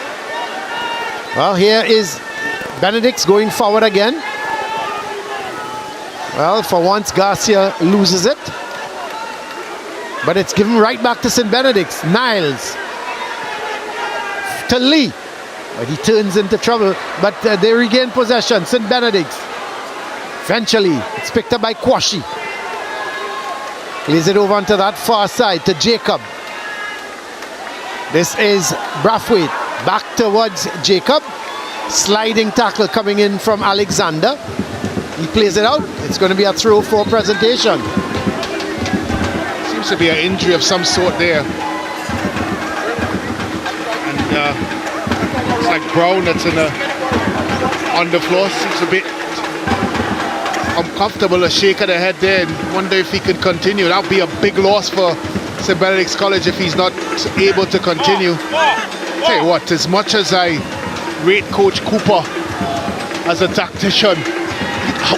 Well, here is Benedict's going forward again. Well, for once, Garcia loses it. But it's given right back to St. Benedict's. Niles. To Lee. But he turns into trouble. But they regain possession. St. Benedict's. Eventually, it's picked up by Kwashi. Plays it over onto that far side to Jacob. This is Brathwaite. Back towards Jacob. Sliding tackle coming in from Alexander. He plays it out. It's going to be a throw for presentation. Seems to be an injury of some sort there. And it's like Brown that's on the floor. Seems a bit uncomfortable, a shake of the head there, and wonder if he could continue. That would be a big loss for St. Benedict's College if he's not able to continue. Tell you what, as much as I rate Coach Cooper as a tactician,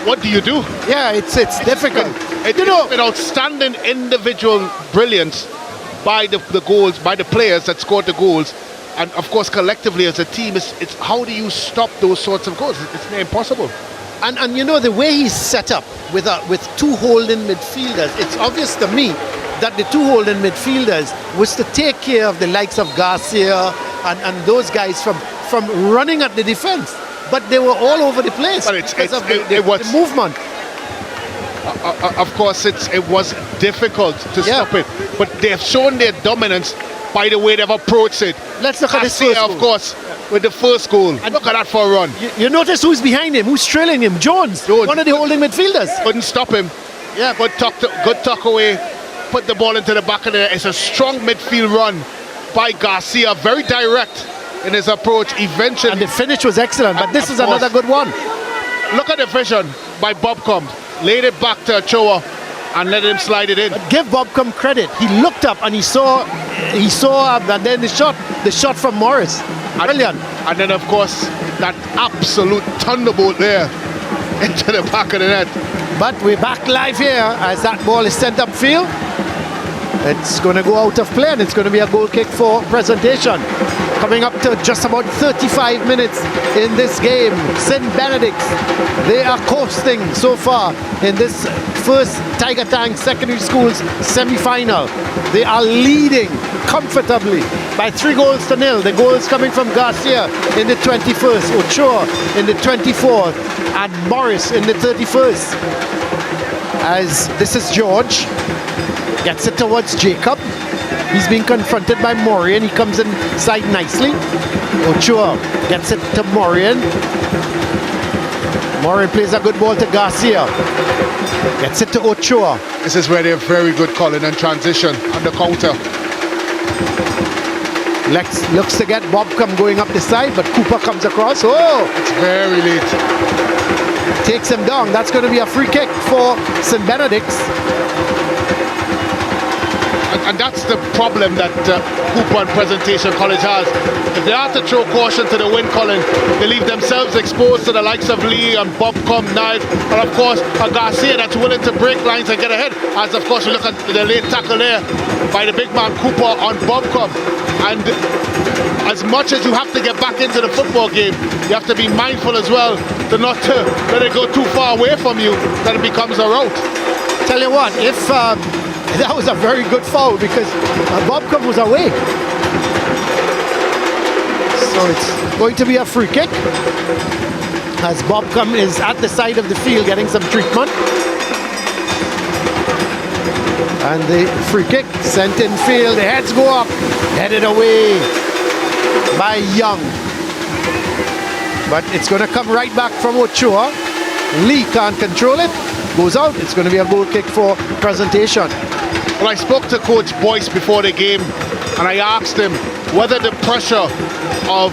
what do you do? Yeah, it's difficult. It's been outstanding individual brilliance by the goals, by the players that scored the goals, and of course collectively as a team, it's how do you stop those sorts of goals? It's near impossible. And you know, the way he's set up with two holding midfielders, it's obvious to me that the two holding midfielders was to take care of the likes of Garcia and those guys from running at the defense. But they were all over the place because of the movement. Of course, it was difficult to stop it, but they have shown their dominance by the way they've approached it. Let's look at this first goal. Of course, with the first goal. And look at that for a run. You notice who's behind him, who's trailing him? Jones, one of the holding midfielders. Couldn't stop him. Yeah, good tuck away, put the ball into the back of the net. It's a strong midfield run by Garcia, very direct in his approach. Eventually, and the finish was excellent, but this is another good one. Look at the vision by Bobcom. Laid it back to Ochoa and let him slide it in. But give Bobcom credit. He looked up and he saw, and then the shot from Morris. Brilliant. And then, of course, that absolute thunderbolt there into the back of the net. But we're back live here as that ball is sent upfield. It's going to go out of play and it's going to be a goal kick for presentation. Coming up to just about 35 minutes in this game. St. Benedict's, they are coasting so far in this first Tiger Tank Secondary Schools semi-final. They are leading comfortably by 3-0. The goals coming from Garcia in the 21st, Ochoa in the 24th, and Morris in the 31st. As this is George, gets it towards Jacob. He's being confronted by Morian. He comes inside nicely. Ochoa gets it to Morian. Morian plays a good ball to Garcia. Gets it to Ochoa. This is where they're very good, Colin, and transition on the counter. Lex looks to get Bobcom going up the side, but Cooper comes across. Oh! It's very late. Takes him down. That's going to be a free kick for St. Benedict's. And that's the problem that Cooper and Presentation College has. If they have to throw caution to the wind, Colin, they leave themselves exposed to the likes of Lee and Bobcom, Knight, and of course a Garcia that's willing to break lines and get ahead. As of course we look at the late tackle there by the big man Cooper on Bobcom. And as much as you have to get back into the football game, you have to be mindful as well to not let it go too far away from you that it becomes a rout. Tell you what, if that was a very good foul because Bobcom was away. So it's going to be a free kick as Bobcom is at the side of the field getting some treatment. And the free kick sent in field. The heads go up, headed away by Young. but it's going to come right back from Ochoa. Lee can't control it, goes out. It's going to be a goal kick for Presentation. Well, I spoke to Coach Boyce before the game, and I asked him whether the pressure of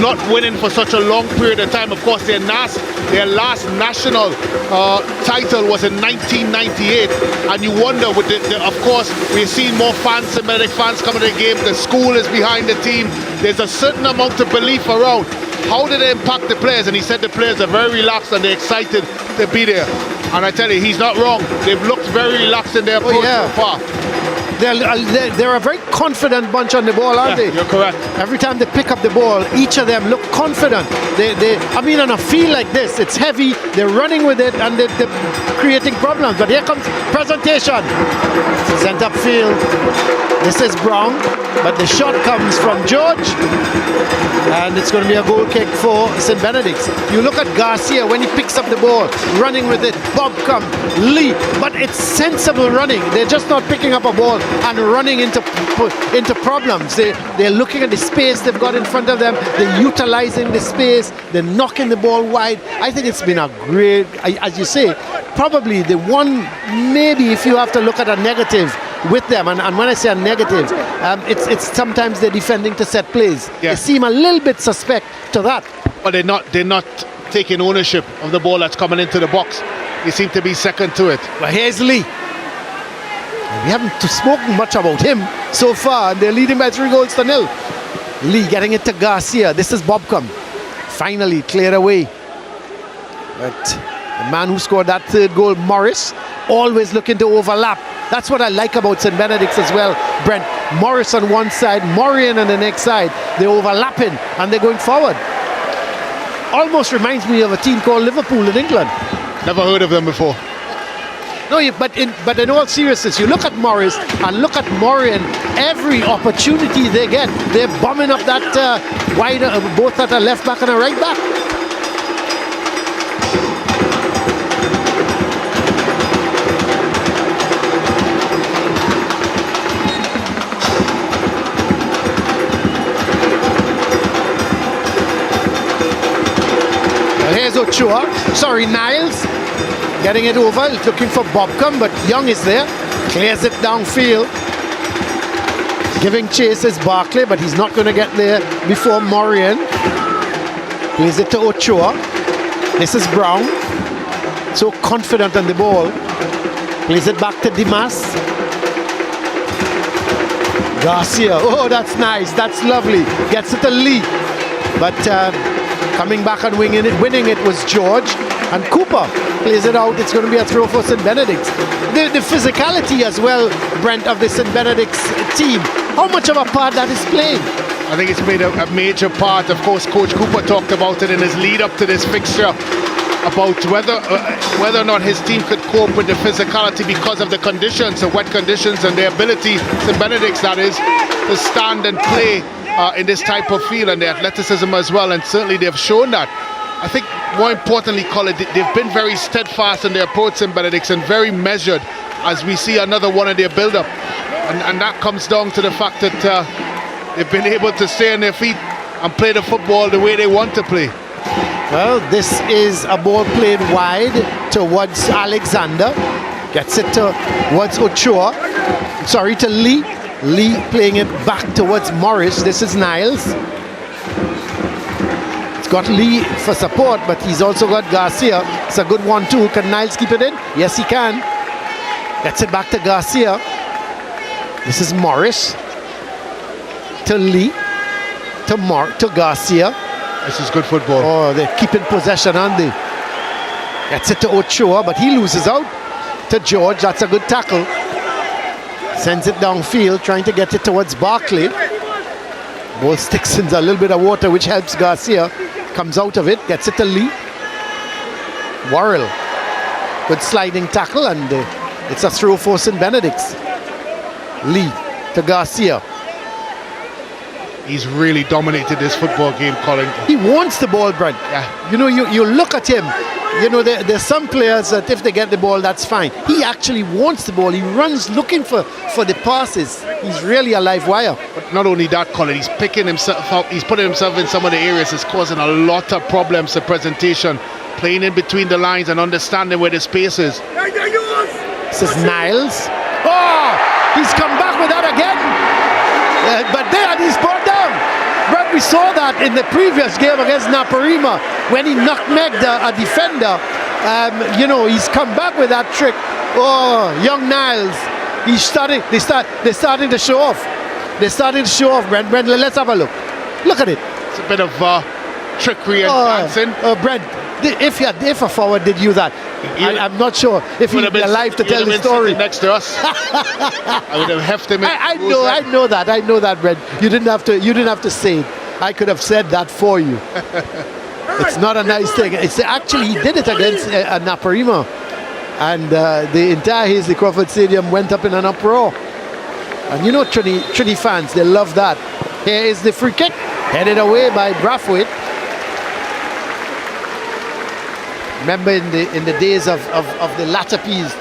not winning for such a long period of time, of course their last national title was in 1998, and you wonder with of course we're seeing more fans, St. Benedict fans coming to the game, the school is behind the team, there's a certain amount of belief around. How did it impact the players? And he said the players are very relaxed and they're excited to be there. And I tell you, he's not wrong. They've looked very relaxed in their approach so far. They're a very confident bunch on the ball, aren't they? You're correct. Every time they pick up the ball, each of them look confident. I mean, on a field like this, it's heavy, they're running with it, and they're creating problems. But here comes Presentation. Sent up field. This is Brown, but the shot comes from George, and it's going to be a goal kick for St. Benedict's. You look at Garcia when he picks up the ball, running with it, Bob come, Lee, but it's sensible running. They're just not picking up a ball and running into problems. They're looking at the space they've got in front of them, they're utilizing the space, they're knocking the ball wide. I think it's been a great, as you say, probably the one, maybe if you have to look at a negative with them, and when I say a negative, it's sometimes they're defending to set plays. They seem a little bit suspect to that. But they're not taking ownership of the ball that's coming into the box. They seem to be second to it. But here's Lee. We haven't spoken much about him so far, and they're leading by 3-0. Lee getting it to Garcia. This is Bobcom. Finally cleared away. But the man who scored that third goal, Morris, always looking to overlap. That's what I like about St. Benedict's as well, Brent. Morris on one side, Morian on the next side. They're overlapping and they're going forward. Almost reminds me of a team called Liverpool in England. Never heard of them before. No, but in all seriousness, you look at Morris and look at Morian. Every opportunity they get, they're bombing up that wider, both at a left back and a right back. Here's Ochoa, Niles, getting it over, looking for Bobcom, but Young is there, clears it downfield. Giving chase is Barclay, but he's not going to get there before Morian. Plays it to Ochoa. This is Brown, so confident on the ball. Plays it back to Dimas. Garcia, oh that's nice, that's lovely. Gets it to Lee, but coming back and winning it was George, and Cooper plays it out. It's going to be a throw for St. Benedict's. The physicality as well, Brent, of the St. Benedict's team, how much of a part that is playing? I think it's played a major part. Of course, Coach Cooper talked about it in his lead up to this fixture, about whether or not his team could cope with the physicality because of the conditions, the wet conditions, and the ability, St. Benedict's that is, to stand and play in this type of field, and the athleticism as well, and certainly they've shown that. I think more importantly, Colin, they've been very steadfast in their approach, St. Benedict's, and very measured as we see another one of their build-up, and that comes down to the fact that they've been able to stay on their feet and play the football the way they want to play. Well, this is a ball played wide towards Alexander, gets it towards Ochoa, to Lee. Lee playing it back towards Morris. This is Niles. It's got Lee for support, but he's also got Garcia. It's a good 1-2. Can Niles keep it in? Yes, he can. Gets it back to Garcia. This is Morris. To Lee. To Garcia. This is good football. Oh, they're keeping possession, aren't they? Gets it to Ochoa, but he loses out. To George. That's a good tackle. Sends it downfield, trying to get it towards Barclay. Ball sticks in a little bit of water, which helps Garcia. Comes out of it, gets it to Lee. Worrell. Good sliding tackle, and it's a throw for St. Benedict's. Lee to Garcia. He's really dominated this football game, Colin. He wants the ball, Brent. Yeah. You know, you look at him, you know, there's some players that if they get the ball, that's fine. He actually wants the ball. He runs looking for the passes. He's really a live wire. But not only that, Colin, he's picking himself up. He's putting himself in some of the areas. It's causing a lot of problems to presentation. Playing in between the lines and understanding where the space is. This is Niles. Oh, he's come back with that again. But there, he's brought down. But we saw that in the previous game against Naparima when he nutmegged a defender. You know, he's come back with that trick. Oh, young Niles. They're starting to show off. They're starting to show off, Brent. Brent, let's have a look. Look at it. It's a bit of trickery and dancing. Brent, if a forward did you that, I'm not sure if he'd be alive to tell the story. Next to us, I would have hefted him. I know that, Brent. You didn't have to say it. I could have said that for you. It's not a nice thing. It's actually he did it against Naparima, and the entire Hazley Crawford Stadium went up in an uproar. And you know, Trini fans, they love that. Here is the free kick, headed away by Brathwaite. Remember in the days of the Latapis,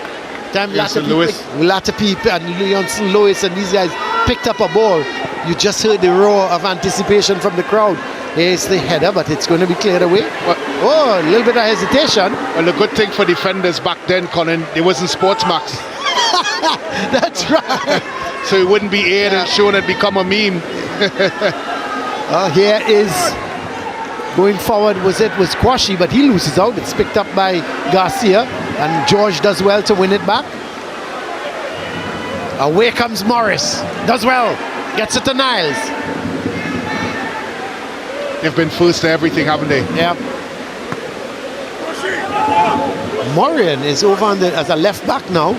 Latapie and Leonson Lewis and these guys picked up a ball. You just heard the roar of anticipation from the crowd. Here's the header, but it's going to be cleared away. Oh, a little bit of hesitation. Well, the good thing for defenders back then, Colin, there wasn't SportsMax. That's right. So it wouldn't be aired and shown and become a meme. Here is going forward was Kwashi, but he loses out. It's picked up by Garcia, and George does well to win it back. Away comes Morris. Does well. Gets it to Niles. They've been first to everything, haven't they? Yeah. Morian is over on as a left back now.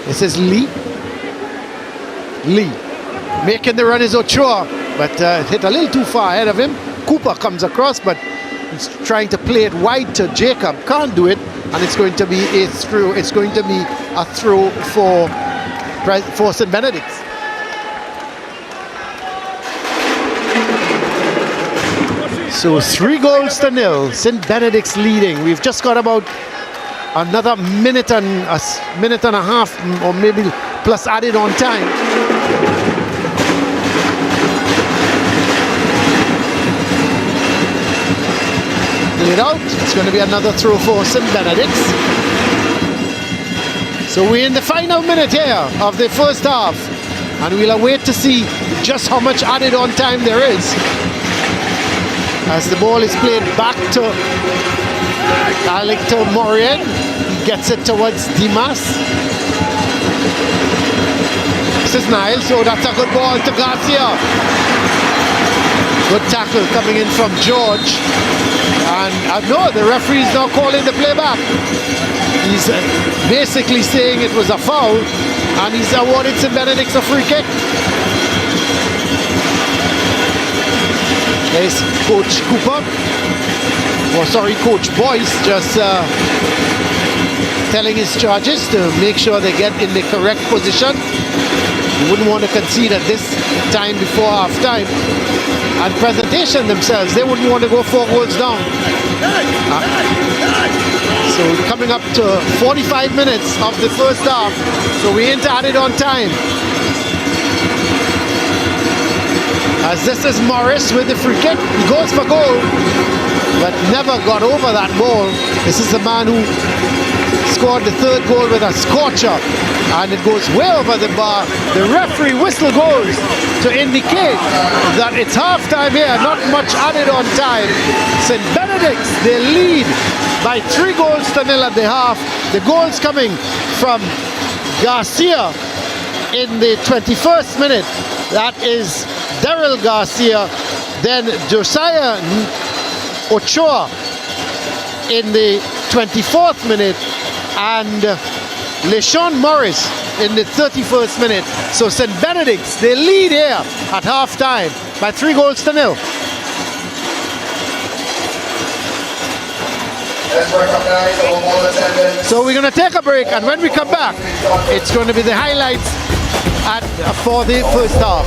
This is Lee. Making the run is Ochoa, but hit a little too far ahead of him. Cooper comes across, but he's trying to play it wide to Jacob. Can't do it, and it's going to be a throw. It's going to be a throw for St. Benedict's. So 3-0. St. Benedict's leading. We've just got about another minute and a half, or maybe plus added on time. It out. It's going to be another throw for St. Benedict's. So we're in the final minute here of the first half, and we'll await to see just how much added on time there is as the ball is played back to Morian. He gets it towards Dimas. This is Niles. So that's a good ball to Garcia. Good tackle coming in from George. And no, the referee is now calling the play back. He's basically saying it was a foul, and he's awarded St. Benedict's a free kick. There's Coach Cooper. Coach Boyce just telling his charges to make sure they get in the correct position. You wouldn't want to concede at this time before half time. And presentation themselves, they wouldn't want to go 4 goals down. So coming up to 45 minutes of the first half. So we ain't added on time. As this is Morris with the free kick. He goes for goal, but never got over that ball. This is the man who scored the 3rd goal with a scorcher, and it goes way over the bar. The referee whistle goes to indicate that it's half time here, not much added on time. St. Benedict's, they lead by 3-0 at the half. The goals coming from Garcia in the 21st minute. That is Daryl Garcia. Then Josiah Ochoa in the 24th minute, and LeSean Morris in the 31st minute. So St. Benedict's, they lead here at half time by 3-0. So we're going to take a break, and when we come back, it's going to be the highlights for the first half.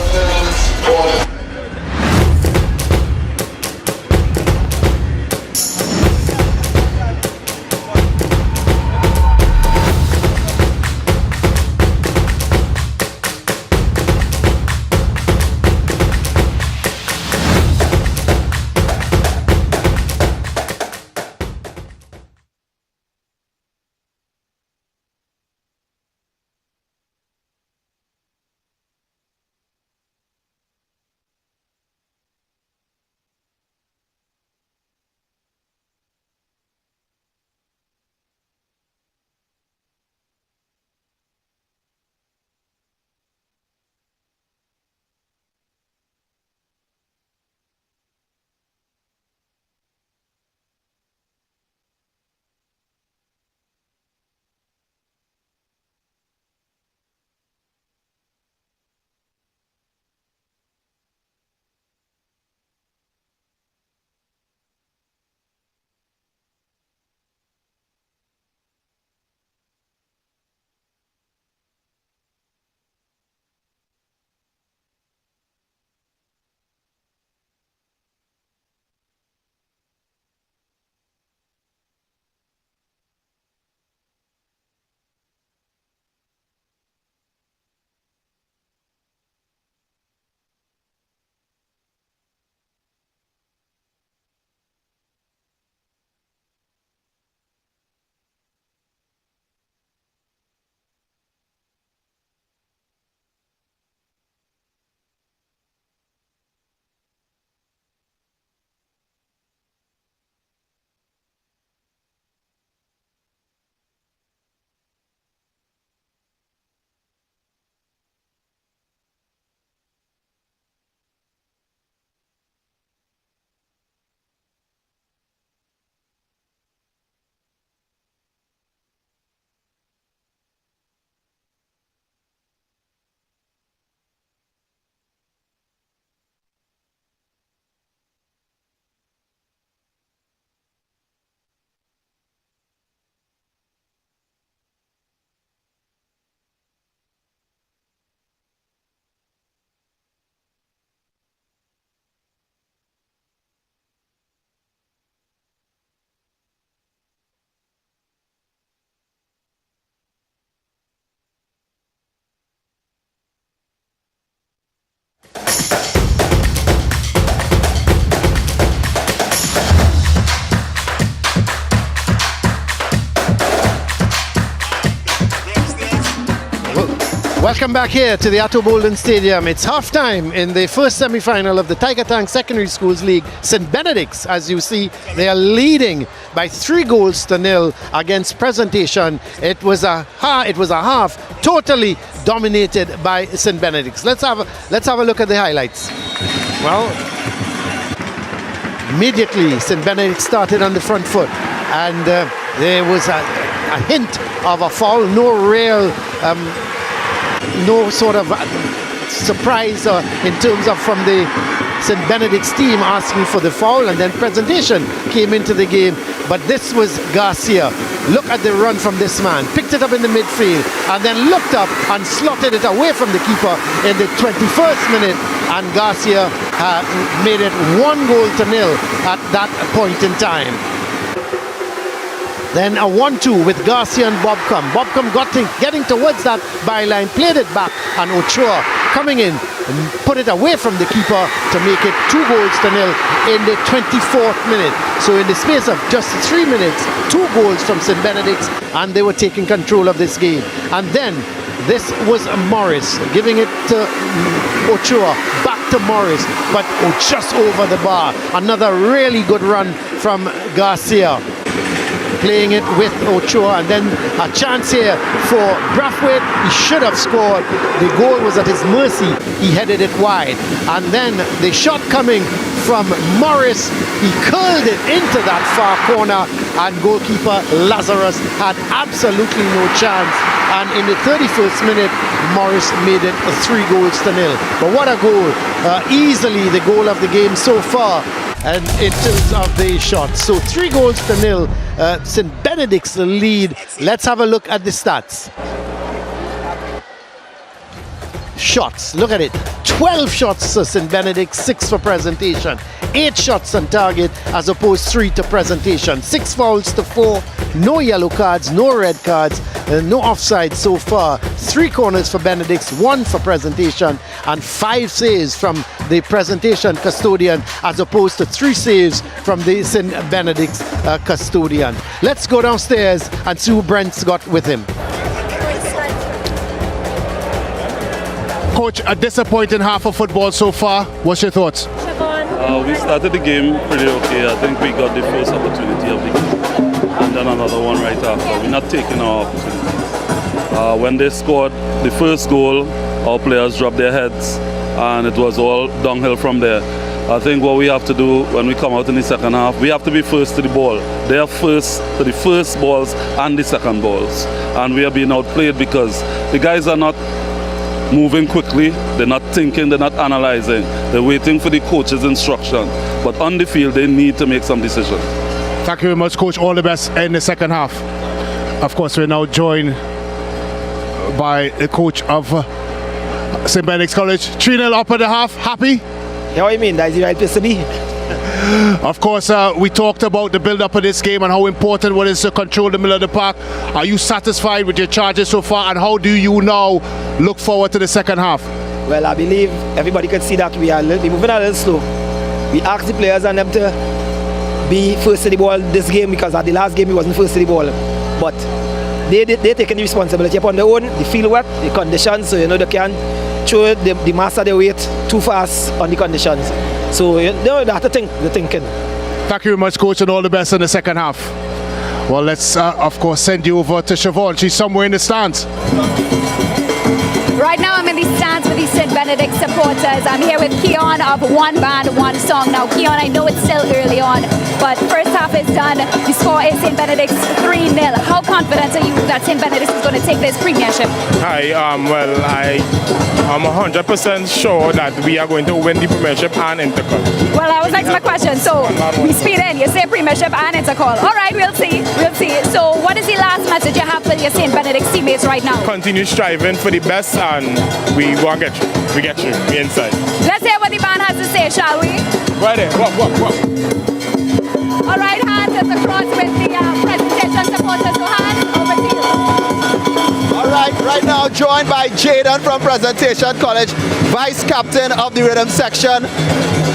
Welcome back here to the Atto Bolden Stadium. It's half-time in the first semi-final of the Tiger Tank Secondary Schools League. St. Benedict's, as you see, they are leading by 3-0 against Presentation. It was a half totally dominated by St. Benedict's. Let's have a look at the highlights. Well, immediately St. Benedict started on the front foot, and there was a hint of a foul. No sort of surprise in terms of from the St. Benedict's team asking for the foul, and then Presentation came into the game. But this was Garcia. Look at the run from this man. Picked it up in the midfield and then looked up and slotted it away from the keeper in the 21st minute, and Garcia made it 1-0 at that point in time. Then a 1-2 with Garcia and Bobcom. Bobcom getting towards that byline, played it back, and Ochoa coming in and put it away from the keeper to make it 2-0 in the 24th minute. So in the space of just 3 minutes, 2 goals from St. Benedict's, and they were taking control of this game. And then this was Morris giving it to Ochoa, back to Morris, but just over the bar. Another really good run from Garcia, playing it with Ochoa, and then a chance here for Brathwaite. He should have scored. The goal was at his mercy. He headed it wide, and then the shot coming from Morris, he curled it into that far corner, and goalkeeper Lazarus had absolutely no chance. And in the 31st minute, Morris made it 3-0. But what a goal. Easily the goal of the game so far, and in terms of the shots. So 3-0, St. Benedict's the lead. Let's have a look at the stats. Shots, look at it. 12 shots to St. Benedict, 6 for Presentation. 8 shots on target as opposed 3 to Presentation. 6 fouls to 4. No yellow cards, no red cards, no offside so far. 3 corners for Benedict's, 1 for Presentation, and 5 saves from the Presentation custodian as opposed to 3 saves from the St. Benedict's custodian. Let's go downstairs and see who Brent's got with him. Coach, a disappointing half of football so far. What's your thoughts? We started the game pretty okay. I think we got the first opportunity of the game, and then another one right after. We're not taking our opportunities. When they scored the first goal, our players dropped their heads, and it was all downhill from there. I think what we have to do when we come out in the second half, we have to be first to the ball. They are first to the first balls and the second balls, and we are being outplayed because the guys are not moving quickly, they're not thinking, they're not analyzing, they're waiting for the coach's instruction. But on the field, they need to make some decisions. Thank you very much, Coach. All the best in the second half. Of course, we're now joined by the coach of St. Benedict's College. 3-0 up at the half. Happy? Yeah, what you mean? That's the right place to be. Of course, we talked about the build-up of this game and how important it is to control the middle of the park. Are you satisfied with your charges so far, and how do you now look forward to the second half? Well, I believe everybody can see that we are moving a little slow. We asked the players and them to be first to the ball this game, because at the last game we wasn't first to the ball. But they're taking the responsibility upon their own. The field wet, the conditions, so they can throw the master their weight too fast on the conditions. So they have to think, they're thinking. Thank you very much, Coach, and all the best in the second half. Well, let's, of course, send you over to Siobhan. She's somewhere in the stands. Right now I'm in the stands with the St. Benedict supporters. I'm here with Keon of One Band, One Song. Now, Keon, I know it's still early on, but first half is done. The score is St. Benedict's 3-0. How confident are you that St. Benedict is going to take this premiership? Hi, well, I'm 100% sure that we are going to win the Premiership and Intercall. Well, that was next my question. So we speed in. You say Premiership and Intercall. All right, we'll see. We'll see. So what is the last message you have for your St. Benedict teammates right now? Continue striving for the best, and we will get you. We get you. We inside. Let's hear what the band has to say, shall we? Right there. Walk. All right, hands at the cross with the presentation supporters. So hands over to you. All Right now joined by Jaden from Presentation College, Vice Captain of the Rhythm Section.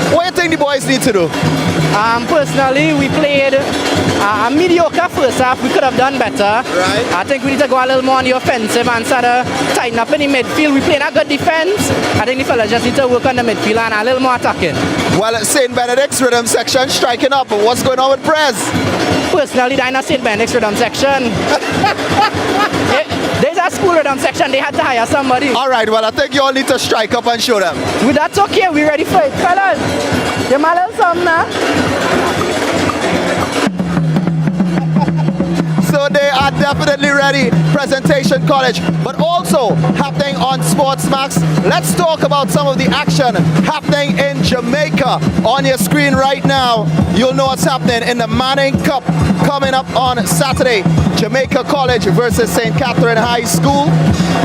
What do you think the boys need to do? Personally, we played a mediocre first half. We could have done better. Right. I think we need to go a little more on the offensive and sort of tighten up in the midfield. We played a good defense. I think the fellas just need to work on the midfield and a little more attacking. Well, St. Benedict's Rhythm Section striking up. What's going on with Prez? Personally, I'm not St. Benedict's Rhythm Section. There's a school rhythm section. They had to hire somebody. All right, well, I think you all need to strike up and show them. Well, that's okay. We're ready for it. Fellas, give me a little something now. So they are definitely ready. Presentation College, but also happening on SportsMax. Let's talk about some of the action happening in Jamaica. On your screen right now, you'll know what's happening in the Manning Cup coming up on Saturday. Jamaica College versus St. Catherine High School.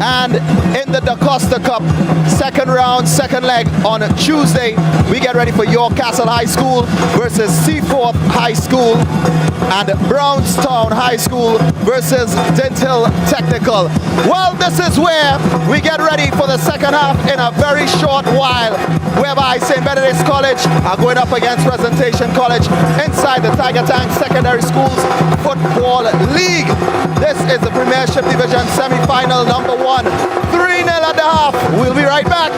And in the Da Costa Cup, second round, second leg on Tuesday, we get ready for York Castle High School versus Seaforth High School, and Brownstown High School versus Dental Technical. Well, this is where we get ready for the second half in a very short while, whereby St. Benedict's College are going up against Presentation College inside the Tiger Tank Secondary Schools Football League. This is the Premiership Division semi-final number 1. 3-0 at the half. We'll be right back.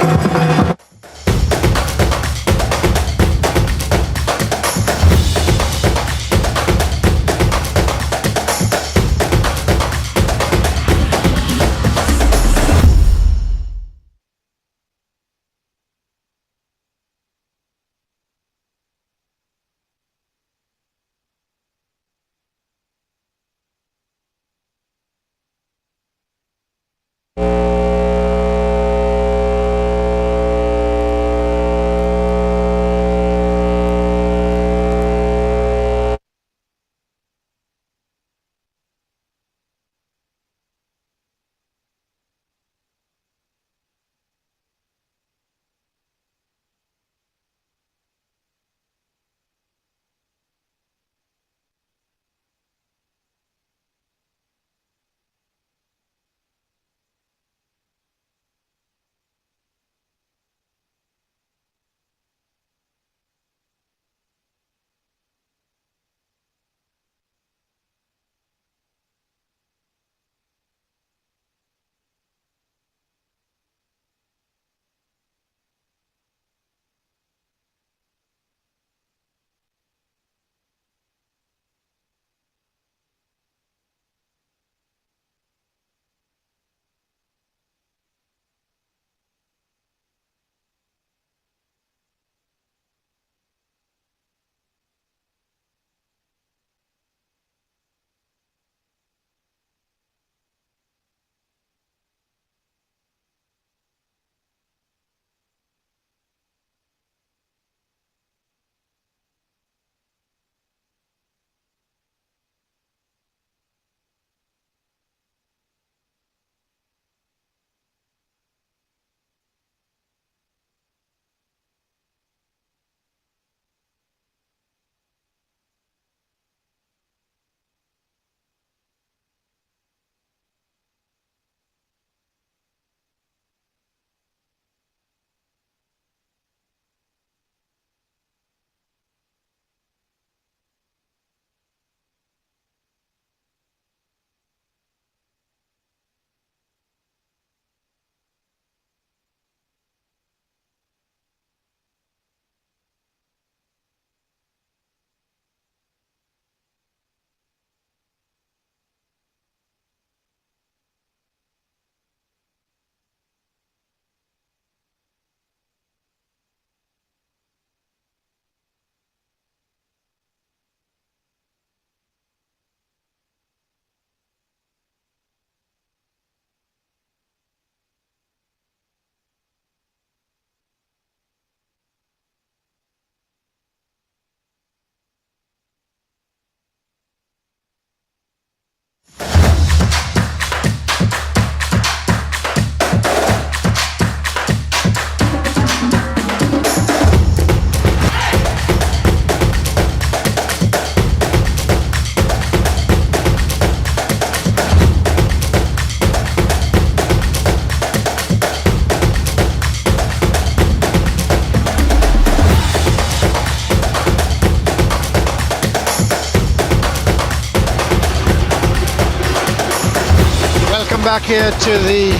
back here to the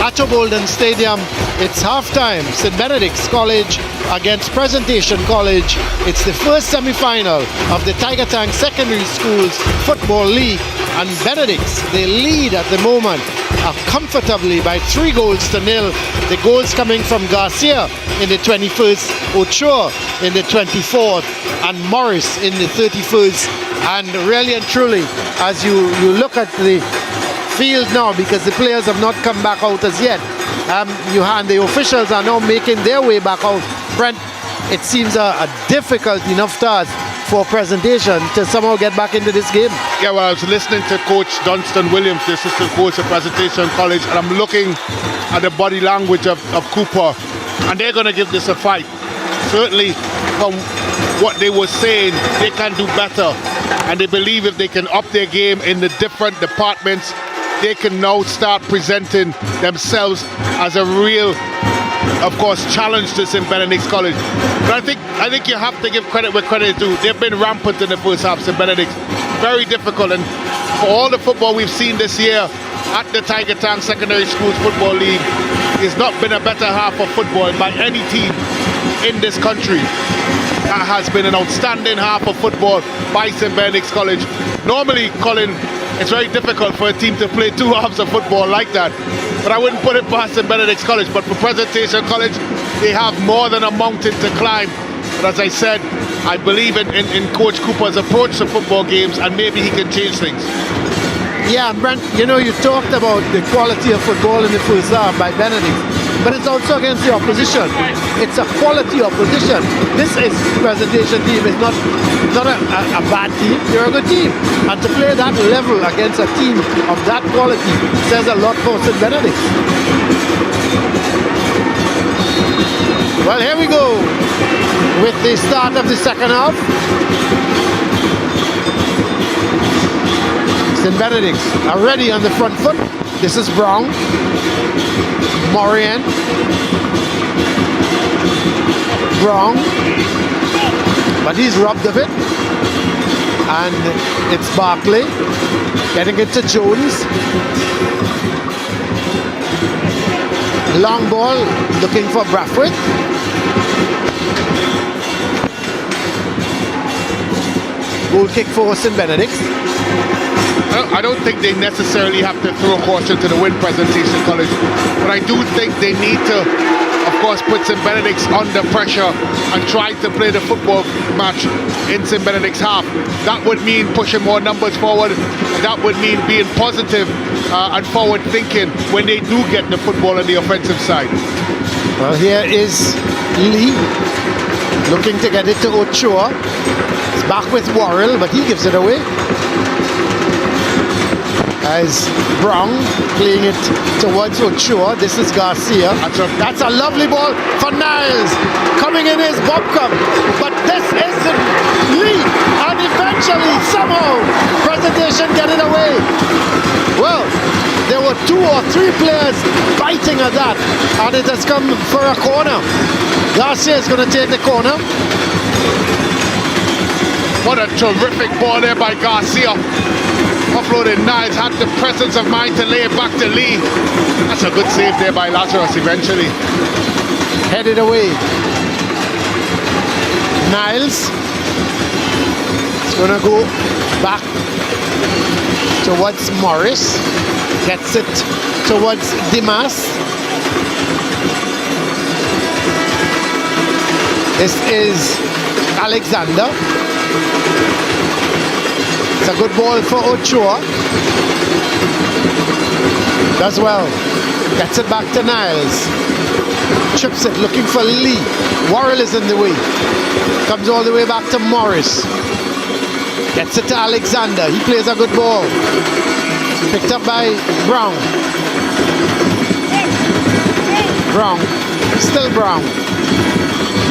Atto Bolden Stadium. It's halftime. St. Benedict's College against Presentation College. It's the first semi-final of the Tiger Tank Secondary Schools Football League. And Benedict's, they lead at the moment comfortably by 3-0. The goals coming from Garcia in the 21st, Ochoa in the 24th, and Morris in the 31st. And really and truly, as you look at the field now, because the players have not come back out as yet, the officials are now making their way back out. Brent, it seems a difficult enough task for Presentation to somehow get back into this game. Yeah, well, I was listening to Coach Dunstan Williams, the assistant coach at Presentation College, and I'm looking at the body language of Cooper, and they're going to give this a fight. Certainly, from what they were saying, they can do better, and they believe if they can up their game in the different departments, they can now start presenting themselves as a real, of course, challenge to St. Benedict's College. But I think you have to give credit where credit is due. They've been rampant in the first half, St. Benedict's. Very difficult, and for all the football we've seen this year at the Tiger Tank Secondary Schools Football League, it's not been a better half of football by any team in this country. That has been an outstanding half of football by St. Benedict's College. Normally, Colin, it's very difficult for a team to play two halves of football like that. But I wouldn't put it past St. Benedict's College. But for Presentation College, they have more than a mountain to climb. But as I said, I believe in Coach Cooper's approach to football games, and maybe he can change things. Yeah, Brent, you talked about the quality of football in the first half by Benedict, but it's also against the opposition. It's a quality opposition. This is Presentation team. It's not a bad team. They're a good team. And to play that level against a team of that quality says a lot for St. Benedict. Well, here we go with the start of the second half. St. Benedict's are ready on the front foot. This is Brown. Morian. Brown. But he's robbed of it. And it's Barkley. Getting it to Jones. Long ball. Looking for Brathwaite. Goal kick for St. Benedict's. I don't think they necessarily have to throw caution to the wind, Presentation College, but I do think they need to, of course, put St. Benedict's under pressure and try to play the football match in St. Benedict's half. That would mean pushing more numbers forward. That would mean being positive and forward thinking when they do get the football on the offensive side. Well, here is Lee looking to get it to Ochoa. It's back with Worrell, but he gives it away. As Brown playing it towards Ochoa. This is Garcia. That's a lovely ball for Niles. Coming in is Bobcom. But this isn't Lee. And eventually, somehow, Presentation get it away. Well, there were 2 or 3 players biting at that. And it has come for a corner. Garcia is going to take the corner. What a terrific ball there by Garcia. Offloaded Niles, had the presence of mind to lay it back to Lee. That's a good save there by Lazarus eventually. Headed away. Niles. It's going to go back towards Morris. Gets it towards Dimas. This is Alexander. It's a good ball for Ochoa. Does well. Gets it back to Niles. Chips it, looking for Lee. Worrell is in the way. Comes all the way back to Morris. Gets it to Alexander. He plays a good ball. Picked up by Brown. Brown. Still Brown.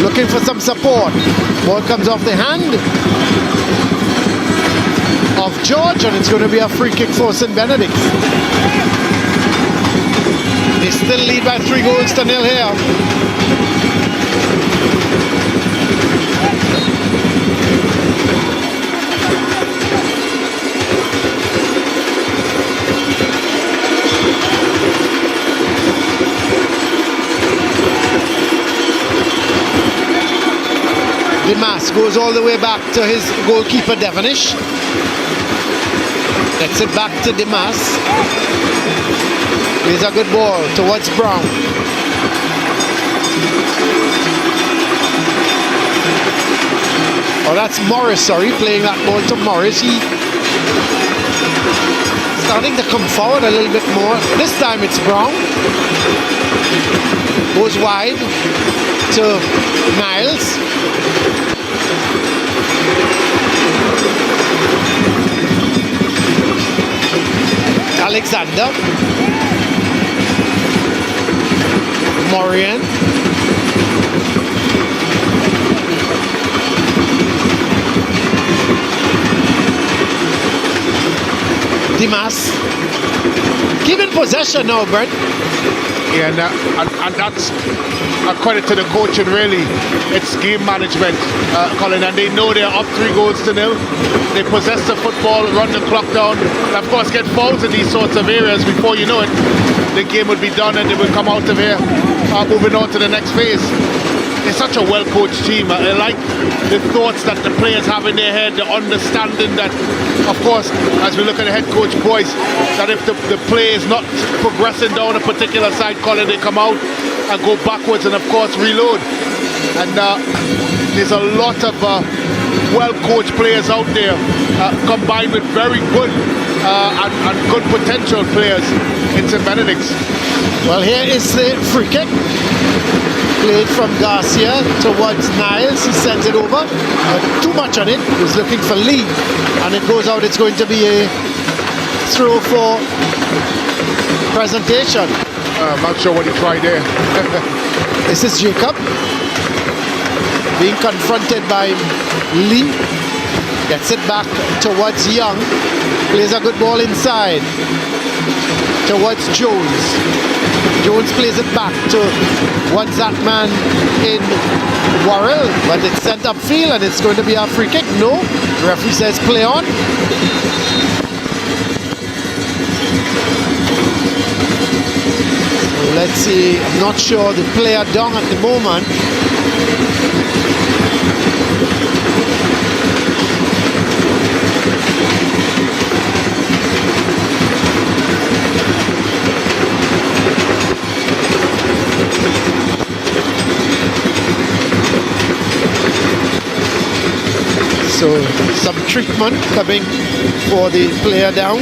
Looking for some support. Ball comes off the hand of George, and it's going to be a free kick for St. Benedict. They still lead by 3-0 here. Dimas goes all the way back to his goalkeeper Devonish. Gets it back to Dimas. Plays a good ball towards Brown. Oh, that's Morris, sorry, playing that ball to Morris. He starting to come forward a little bit more. This time it's Brown. Goes wide to Niles. Alexander. Morian. Dimas. Keep in possession now, Brent. Yeah, and that's a credit to the coaching, really. It's game management, Colin, and they know they're up 3-0. They possess the football, run the clock down, and of course get fouls in these sorts of areas. Before you know it, the game would be done and they will come out of here moving on to the next phase. It's such a well-coached team. I like the thoughts that the players have in their head, the understanding that, of course, as we look at the head coach Boyce, that if the play is not progressing down a particular side, Colin, they come out and go backwards and, of course, reload. And there's a lot of well-coached players out there, combined with very good and good potential players in St. Benedict's. Well, here is the free kick. Played from Garcia towards Niles. He sends it over. Too much on it. He's looking for Lee. And it goes out. It's going to be a throw for presentation. I'm not sure what he tried there. This is Jacob being confronted by Lee. Gets it back towards Young. Plays a good ball inside towards Jones. Jones plays it back towards that man in Worrell, but it's sent upfield and it's going to be a free kick. No, the referee says play on. So let's see, I'm not sure the player down at the moment. So some treatment coming for the player down.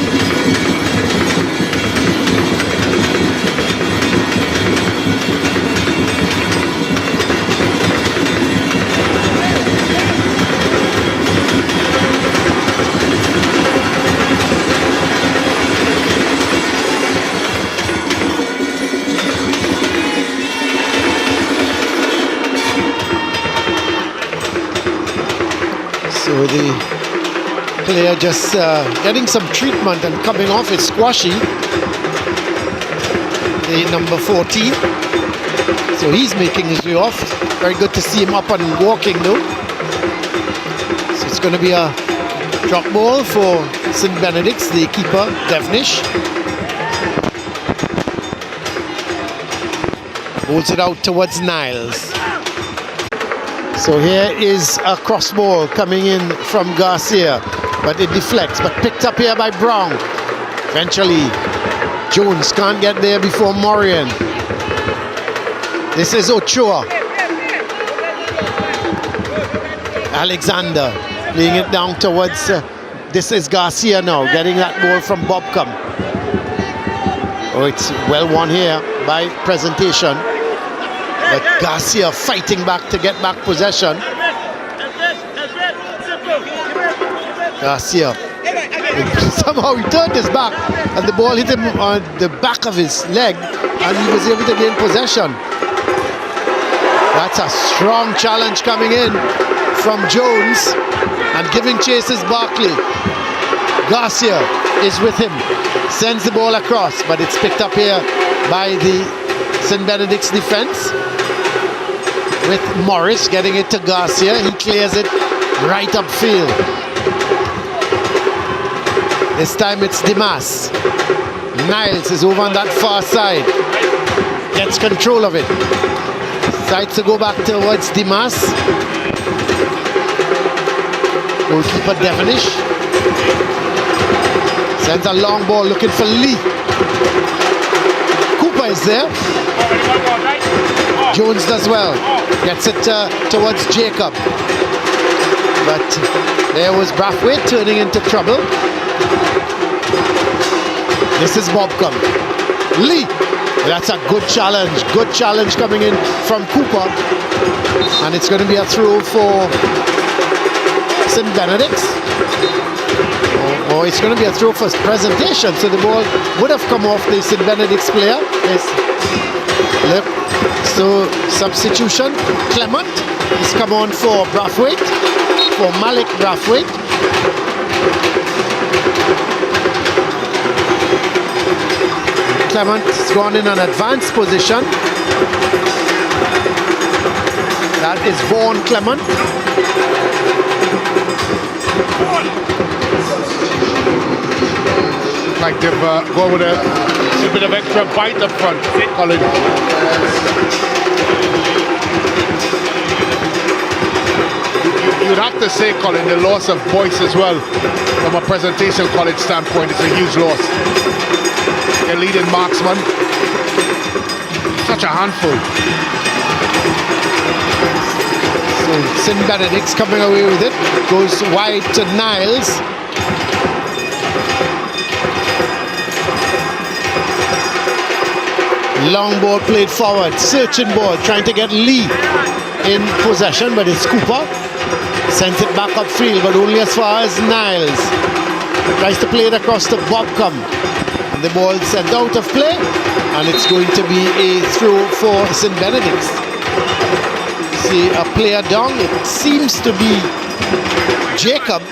So the player just getting some treatment and coming off is Squashy, the number 14. So he's making his way off. Very good to see him up and walking though. So it's going to be a drop ball for St. Benedict's, the keeper, Devonish. Holds it out towards Niles. So here is a cross ball coming in from Garcia, but it deflects, but picked up here by Brown. Eventually, Jones can't get there before Morian. This is Ochoa. Alexander laying it down towards, this is Garcia now, getting that ball from Bobcom. Oh, it's well won here by presentation. But Garcia fighting back to get back possession. Garcia somehow he turned his back and the ball hit him on the back of his leg and he was able to gain possession. That's a strong challenge coming in from Jones and giving chase is Barkley. Garcia is with him, sends the ball across, but it's picked up here by the St. Benedict's defense. With Morris getting it to Garcia. He clears it right upfield. This time it's Dimas. Niles is over on that far side. Gets control of it. Decides to go back towards Dimas. Goalkeeper Devonish sends a long ball looking for Lee. Cooper is there. Jones does well. Gets it towards Jacob. But there was Brathwaite turning into trouble. This is Bobcom. Lee. That's a good challenge. Good challenge coming in from Cooper. And it's going to be a throw for St. Benedict's. Or it's going to be a throw for presentation. So the ball would have come off the St. Benedict's player. Yes. Look. So substitution. Clement is come on for Brathwaite. For Malik Brathwaite. Clement has gone in an advanced position. That is Vaughan Clement. Like they've gone with a little bit of extra bite up front, Colin. You'd have to say, Colin, the loss of Boyce as well, from a presentation college standpoint, it's a huge loss. Their leading marksman, such a handful. So St. Benedict's coming away with it, goes wide to Niles. Long ball played forward, searching ball, trying to get Lee in possession, but it's Cooper. Sends it back upfield, but only as far as Niles. Tries to play it across to Bobcom. And the ball sent out of play, and it's going to be a throw for St. Benedict's. See a player down. It seems to be Jacob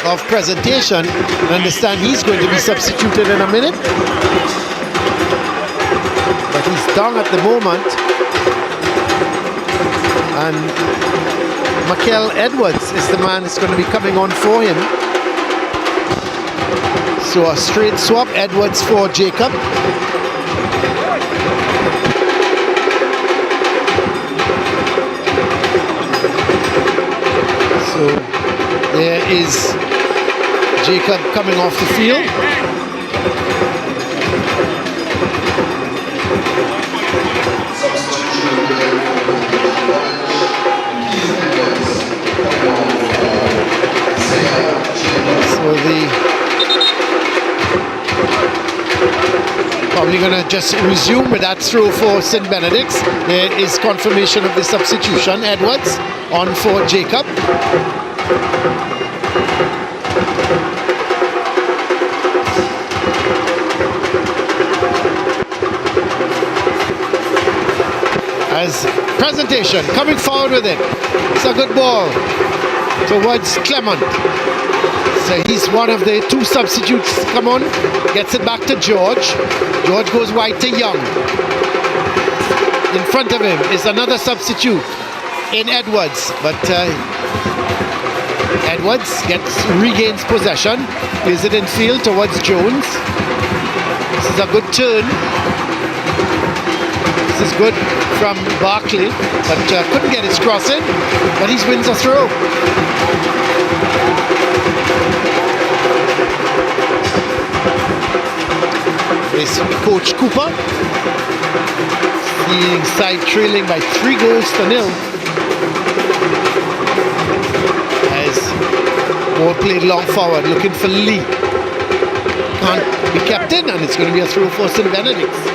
of presentation. I understand he's going to be substituted in a minute. But he's down at the moment. And Michael Edwards is the man that's going to be coming on for him. So a straight swap, Edwards for Jacob. So there is Jacob coming off the field. So probably going to just resume with that throw for St. Benedict's. There is confirmation of the substitution. Edwards on for Jacob. As presentation coming forward with it. It's a good ball towards Clement. So he's one of the two substitutes. Come on, gets it back to George. George goes wide to Young. In front of him is another substitute in Edwards, but Edwards regains possession, plays it in field towards Jones. This is a good turn. This is good from Barkley, but couldn't get his cross in, but he wins a throw. Is Coach Cooper leading side, trailing by 3-0. As ball played long forward, looking for Lee. Can't be kept in, and it's going to be a throw for St. Benedict's.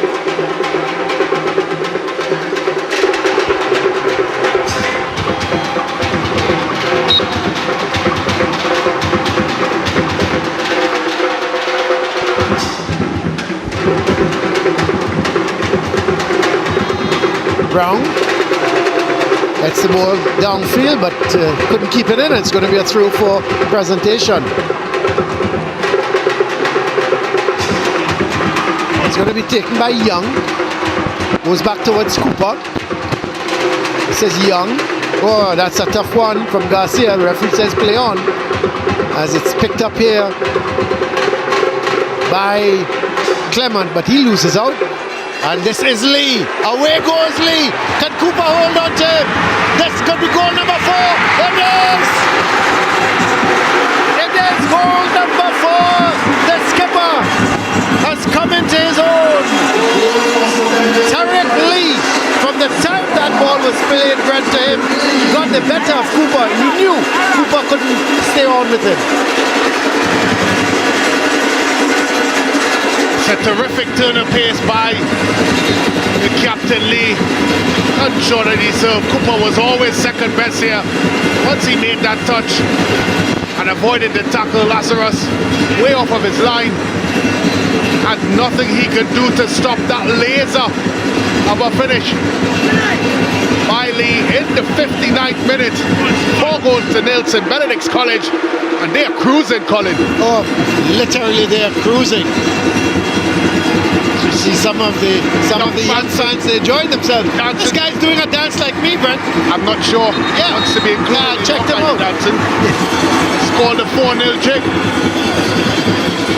Brown gets the ball downfield, but couldn't keep it in. It's going to be a throw for presentation. It's going to be taken by Young. Goes back towards Cooper. It says Young. Oh, that's a tough one from Garcia. The referee says play on. As it's picked up here by Clement, but he loses out. And this is Lee. Away goes Lee. Can Cooper hold on to him? This could be goal number 4. It is! It is goal number 4. The skipper has come into his own. Tarek Lee, from the time that ball was played, Brent, to him, got the better of Cooper. He knew Cooper couldn't stay on with him. It's a terrific turn of pace by the captain Lee. Not sure that he served. Cooper was always second best here. Once he made that touch and avoided the tackle, Lazarus way off of his line. And nothing he could do to stop that laser of a finish by Lee in the 59th minute. 4 goals to St. Benedict's College, and they're cruising, Colin. Oh, literally they're cruising. You see some of the young fans, they enjoying themselves. Dancing. This guy's doing a dance like me, Brent. I'm not sure. Yeah. Wants to be included. Check them out. Dancing. Scored a 4-0 jig.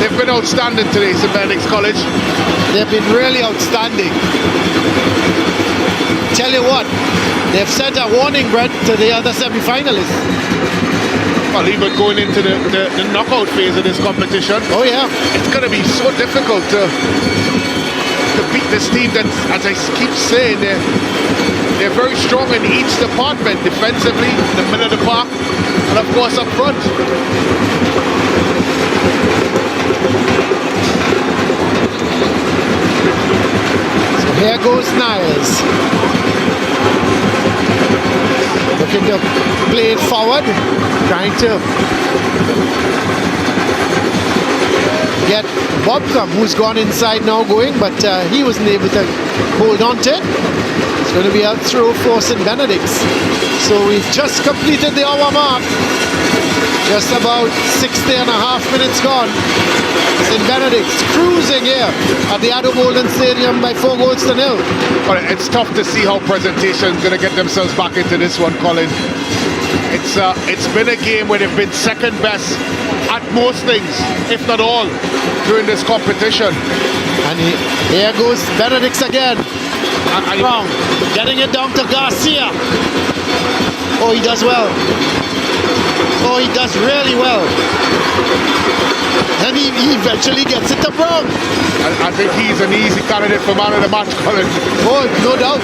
They've been outstanding today, St. Benedict's College. They've been really outstanding. Tell you what, they've sent a warning, Brent, to the other semi-finalists. Well, even going into the knockout phase of this competition. Oh yeah. It's going to be so difficult to beat this team that, as I keep saying, they're very strong in each department, defensively, in the middle of the park, and of course up front. So here goes Niles. Looking to play it forward, trying to get Bobcom, who's gone inside now going, but he wasn't able to hold on to it. It's going to be a throw for St. Benedict's. So we've just completed the hour mark. Just about 60.5 minutes gone. St. Benedict's cruising here at the Adam Holden Stadium by 4 goals to 0. But it's tough to see how presentation is going to get themselves back into this one, Colin. It's been a game where they've been second best at most things, if not all, during this competition. And here goes Benedict's again. Wrong. Getting it down to Garcia. Oh, he does well. Oh, he does really well. And he eventually gets it to Brown. I think he's an easy candidate for man of the match, Colin. Oh, no doubt.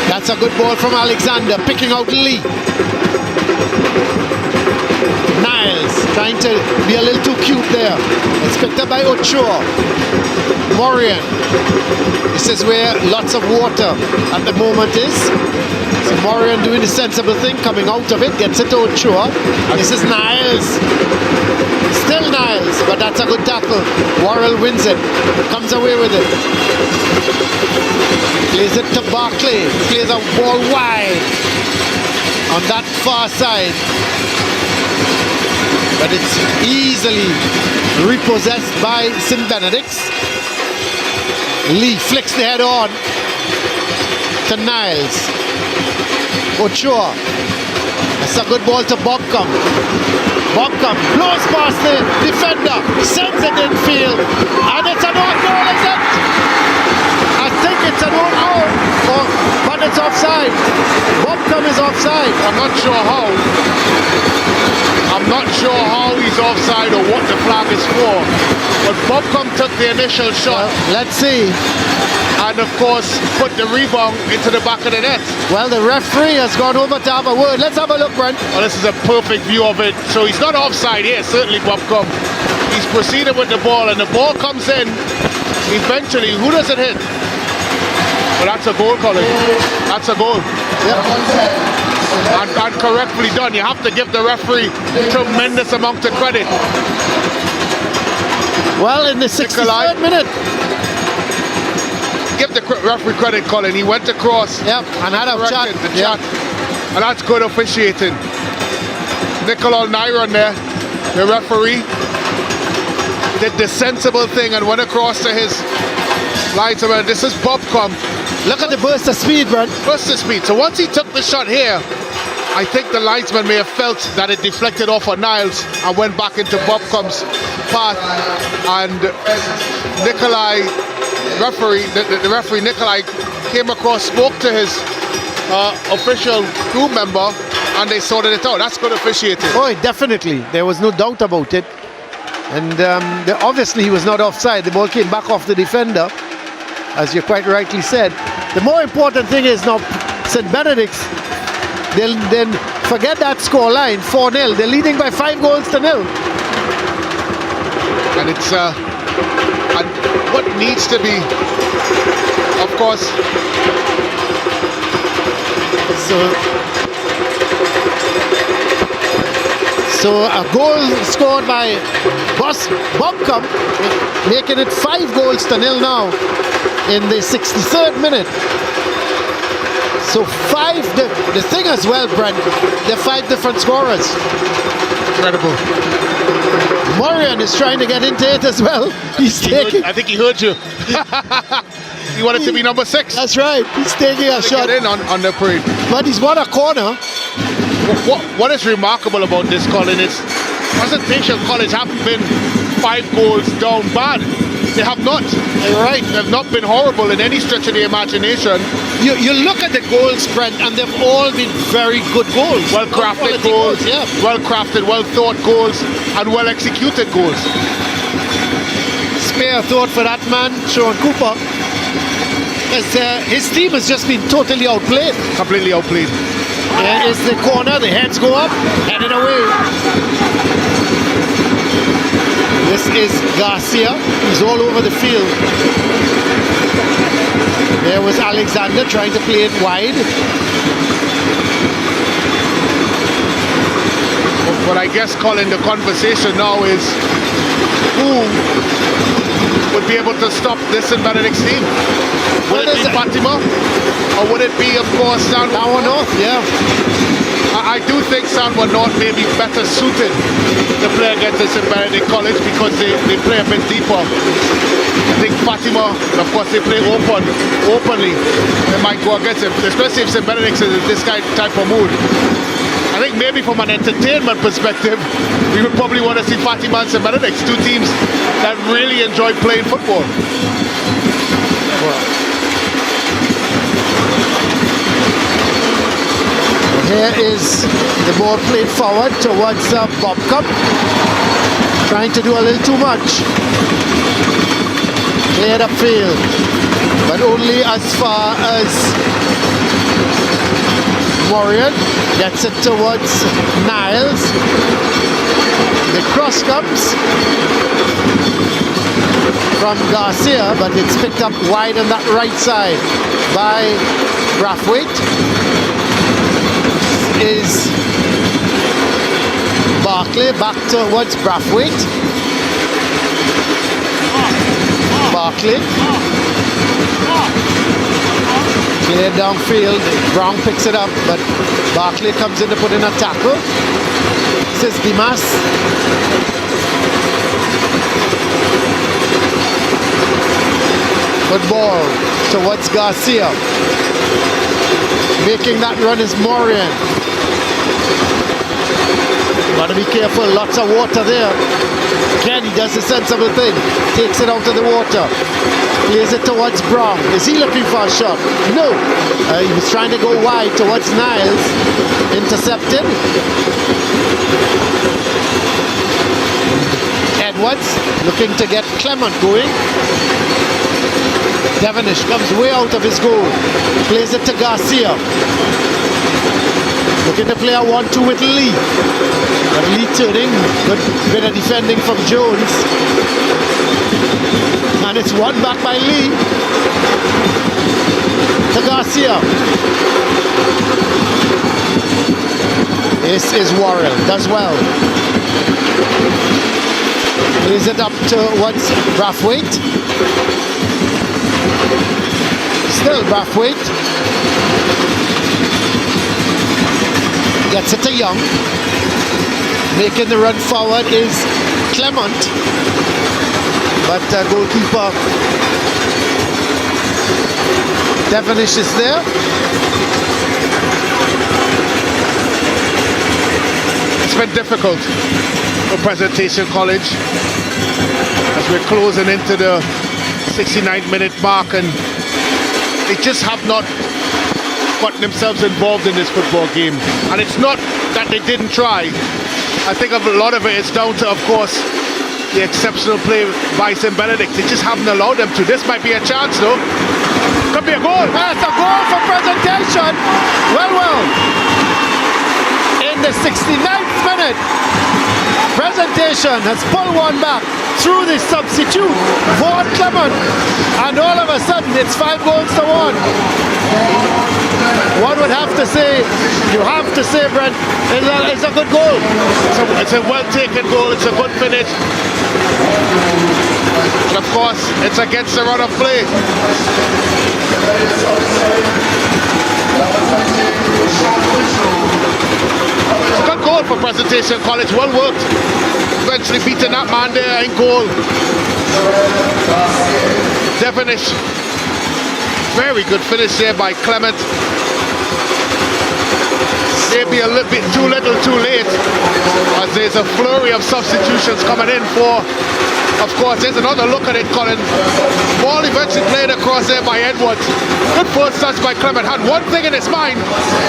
That's a good ball from Alexander, picking out Lee. Niles trying to be a little too cute there. It's picked up by Ochoa. Morian. This is where lots of water at the moment is. So Morian doing the sensible thing, coming out of it, gets it to Ochoa. This is Niles. Still Niles, but that's a good tackle. Worrell wins it, comes away with it. Plays it to Barclay. Plays a ball wide on that far side. But it's easily repossessed by St. Benedict's. Lee flicks the head on to Niles. Ochoa. That's a good ball to Bobcom. Bobcom blows past the defender, sends it infield, and it's an own goal, is it? I think it's an own goal, but it's offside. Bobcom is offside. I'm not sure how. I'm not sure how he's offside or what the flag is for. But Bobcom took the initial shot. Well, let's see. And of course, put the rebound into the back of the net. Well, the referee has gone over to have a word. Let's have a look, Brent. Well, this is a perfect view of it. So he's not offside here, certainly Bobcom. He's proceeded with the ball, and the ball comes in. Eventually, who does it hit? Well, that's a goal, Colin. That's a goal. Yep. And correctly done. You have to give the referee tremendous amount of credit. Well, in the 63rd minute. Give the referee credit, Colin. He went across. Yep, and had a chat. Chat. And that's good officiating. Nicolai Nyron there, the referee, did the sensible thing and went across to his line. This is Bobcom. Look at the burst of speed, Brent. Burst of speed. So once he took the shot here, I think the linesman may have felt that it deflected off of Niles and went back into Bobcom's path. And Nicolai the referee Nikolai came across, spoke to his official crew member, and they sorted it out. That's good officiating. Oh, definitely. There was no doubt about it. And obviously he was not offside. The ball came back off the defender, as you quite rightly said. The more important thing is now St. Benedict's, they'll then forget that score line, 4-0. They're leading by 5 goals to 0. And it's and what needs to be, of course. So a goal scored by Bobcom, making it 5 goals to 0 now in the 63rd minute. So 5, the thing as well, Brent, there are 5 different scorers. Incredible. Morian is trying to get into it as well. I think he heard you. He wanted to be number 6. That's right. He's taking a shot. Get in on the parade. But he's won a corner. What is remarkable about this, Colin, is Presentation College haven't been 5 goals down bad. They have not. You're right. They've not been horrible in any stretch of the imagination. You look at the goals, Brent, and they've all been very good goals. Well-crafted goals, yeah. Well-crafted, well-thought goals, and well-executed goals. Spare thought for that man, Sean Cooper. His team has just been totally outplayed. Completely outplayed. There is the corner, the heads go up, headed away. This is Garcia. He's all over the field. There was Alexander trying to play it wide. But I guess, Colin, the conversation now is who would be able to stop this in Benedict's team? Would it be Fatima? Or would it be, of course, Sanwa North? Yeah. I do think Sanwa North may be better suited to play against this in Benedict College because they play a bit deeper. I think Fatima, of course, they play openly. They might go against him, especially if St. Benedict's is in this type of mood. I think maybe from an entertainment perspective, we would probably want to see Fatima and St. Benedict's, 2 teams that really enjoy playing football. Here is the ball played forward towards Bobcom. Trying to do a little too much. Cleared upfield, but only as far as Morian gets it towards Niles. The cross comes from Garcia, but it's picked up wide on that right side by Brathwaite. Is Barclay back towards Brathwaite. Barclay cleared downfield. Brown picks it up, but Barclay comes in to put in a tackle. This is Dimas. Good ball towards Garcia. Making that run is Morian. Got to be careful, lots of water there. Kenny does the sensible thing, takes it out of the water, plays it towards Brown. Is he looking for a shot? No. He was trying to go wide towards Niles. Intercepted. Edwards looking to get Clement going. Devonish comes way out of his goal. Plays it to Garcia. Looking to play a 1-2 with Lee. But Lee turning. Good bit of defending from Jones. And it's won back by Lee. To Garcia. This is Warrell. Does well. Plays it up towards Brathwaite. Still Brathwaite. Gets it to Young. Making the run forward is Clement. But goalkeeper Devonish is there. It's been difficult for Presentation College as we're closing into the 69th minute mark, and they just have not gotten themselves involved in this football game. And it's not that they didn't try. I think a lot of it is down to, of course, the exceptional play by St. Benedict. They just haven't allowed them to. This might be a chance, though. Could be a goal. That's a goal for Presentation. Well. In the 69th minute, Presentation has pulled one back through the substitute, Vaughan Clement, and all of a sudden it's 5 goals to 1. One would have to say, Brent, it's a good goal. It's a well-taken goal. It's a good finish. And of course, it's against the run of play. Good goal for Presentation College. Well worked. Eventually beating that man there in goal. Devonish. Very good finish there by Clement. Maybe a little bit too little, too late, as there's a flurry of substitutions coming in for, of course, there's another look at it, Colin. Ball eventually played across there by Edwards. Good first touch by Clement. Had one thing in his mind,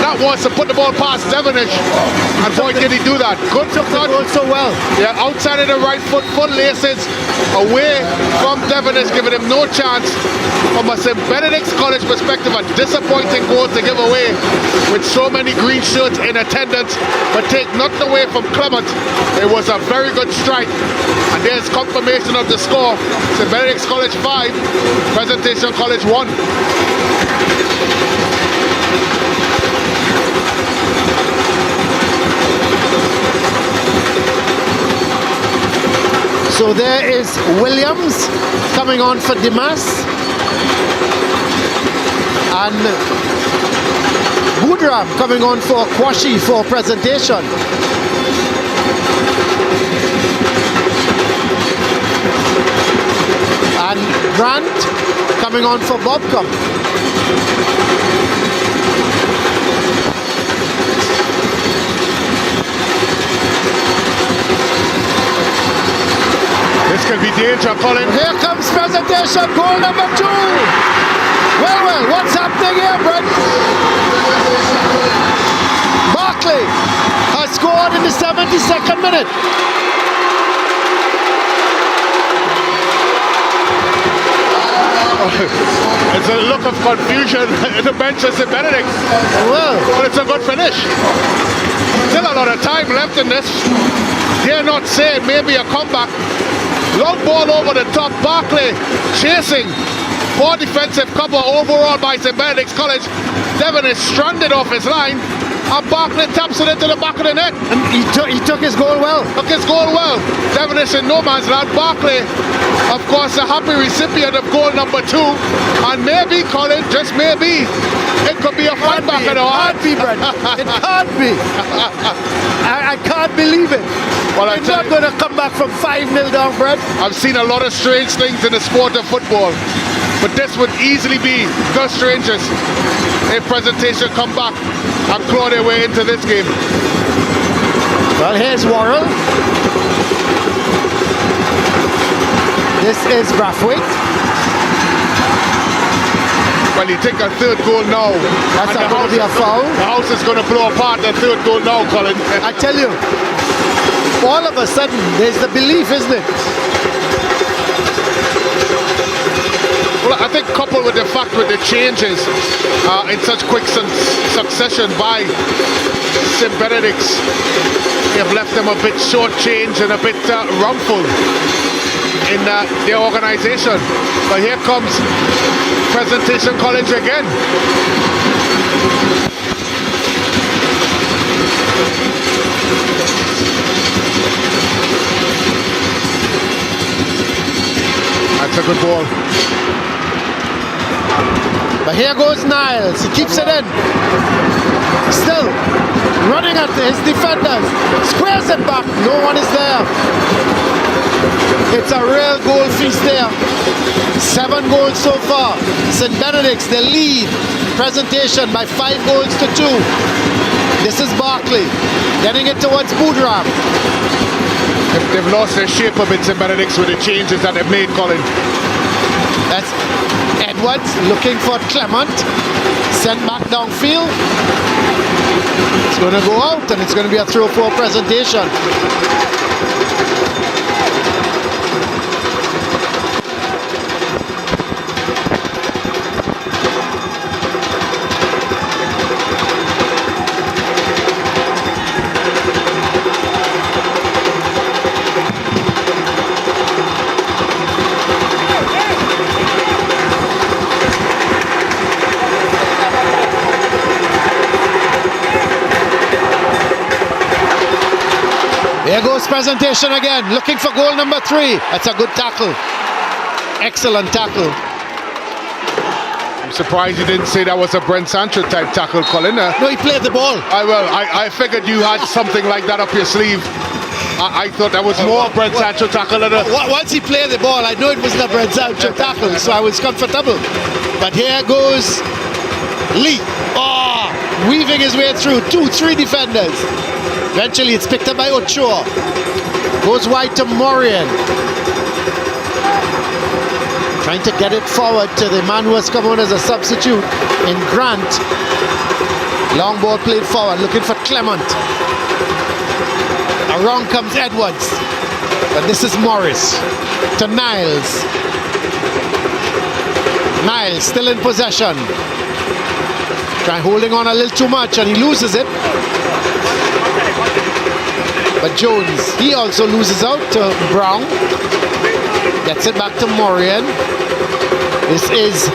that was to put the ball past Devonish, and boy did he do that. Good touch. So well. Yeah, outside of the right foot, full laces, away from Devonish, giving him no chance. From a St. Benedict's College perspective, a disappointing goal to give away with so many green shirts in attendance, but take nothing away from Clement. It was a very good strike, and there's confirmation of the score. St. Benedict's College 5, Presentation College 1. So there is Williams coming on for Dimas, and Boudram coming on for Kwashi for Presentation. And Grant coming on for Bobcom. This could be danger, Colin. Here comes Presentation, goal number 2. Well, what's happening here, Brent? Barkley has scored in the 72nd minute. It's a look of confusion in the bench of St. Benedict. Well, but it's a good finish. Still a lot of time left in this. Dare not say it may be a comeback. Long ball over the top. Barkley chasing. Poor defensive cover overall by St. Benedict's College. Devon is stranded off his line, and Barkley taps it into the back of the net. And he took his goal well. Took his goal well. Devon is in no man's land. Barkley, of course, a happy recipient of goal number 2. And maybe, Colin, just maybe, it could be a fight back in the heart. It can't be, Brent. It can't be. I can't believe it. Well, I'm not going to come back from 5-0 down, Brent. I've seen a lot of strange things in the sport of football, but this would easily be the strangest if Presentation come back and claw their way into this game. Well, here's Worrell. This is Brathwaite. Well, you take a third goal now. That's going to be a foul. The house is going to blow apart the third goal now, Colin. I tell you, all of a sudden, there's the belief, isn't it? Well, I think coupled with the fact with the changes in such quick succession by St. Benedict's, they have left them a bit short-changed and a bit rumpled in their organisation. But here comes Presentation College again. That's a good ball. But here goes Niles. He keeps it in. Still running at his defenders. Squares it back. No one is there. It's a real goal feast there. 7 goals so far. St. Benedict's, the lead. Presentation by 5 goals to 2. This is Barkley. Getting it towards Boudram. They've lost their shape a bit, St. Benedict's, with the changes that they've made, Colin. That's Edwards looking for Clement. Sent back downfield. It's going to go out and it's going to be a throw for Presentation. There goes Presentation again, looking for goal number 3. That's a good tackle. Excellent tackle. I'm surprised you didn't say that was a Brent Sancho type tackle, Colin. No, he played the ball. I figured you had something like that up your sleeve. I thought that was more Brent Sancho tackle than Once he played the ball, I know it wasn't a Brent Sancho tackle, so I was comfortable. But here goes Lee. Oh, weaving his way through 2-3 defenders. Eventually it's picked up by Ochoa. Goes wide to Morian. Trying to get it forward to the man who has come on as a substitute in Grant. Long ball played forward, looking for Clement. Around comes Edwards. But this is Morris to Niles. Niles still in possession. Holding on a little too much and he loses it. But Jones, he also loses out to Brown. Gets it back to Morian. This is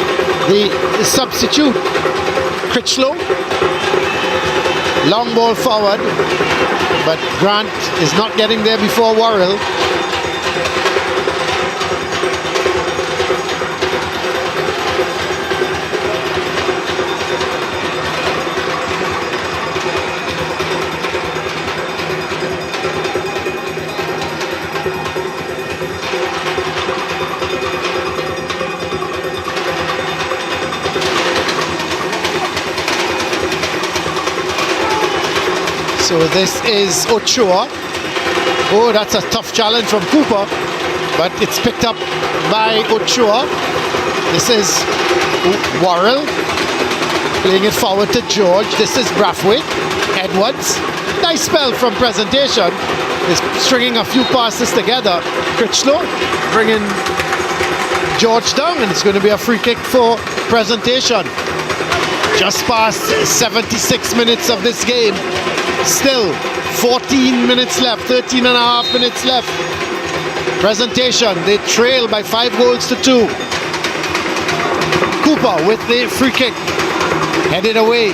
the substitute, Critchlow. Long ball forward, but Grant is not getting there before Worrell. So this is Ochoa. Oh, that's a tough challenge from Cooper, but it's picked up by Ochoa. This is Worrell playing it forward to George. This is Brathwaite. Edwards. Nice spell from Presentation. Is stringing a few passes together. Critchlow bringing George down, and it's going to be a free kick for Presentation. Just past 76 minutes of this game. Still 14 minutes left, 13 and a half minutes left. Presentation, they trail by 5 goals to 2. Cooper with the free kick, headed away.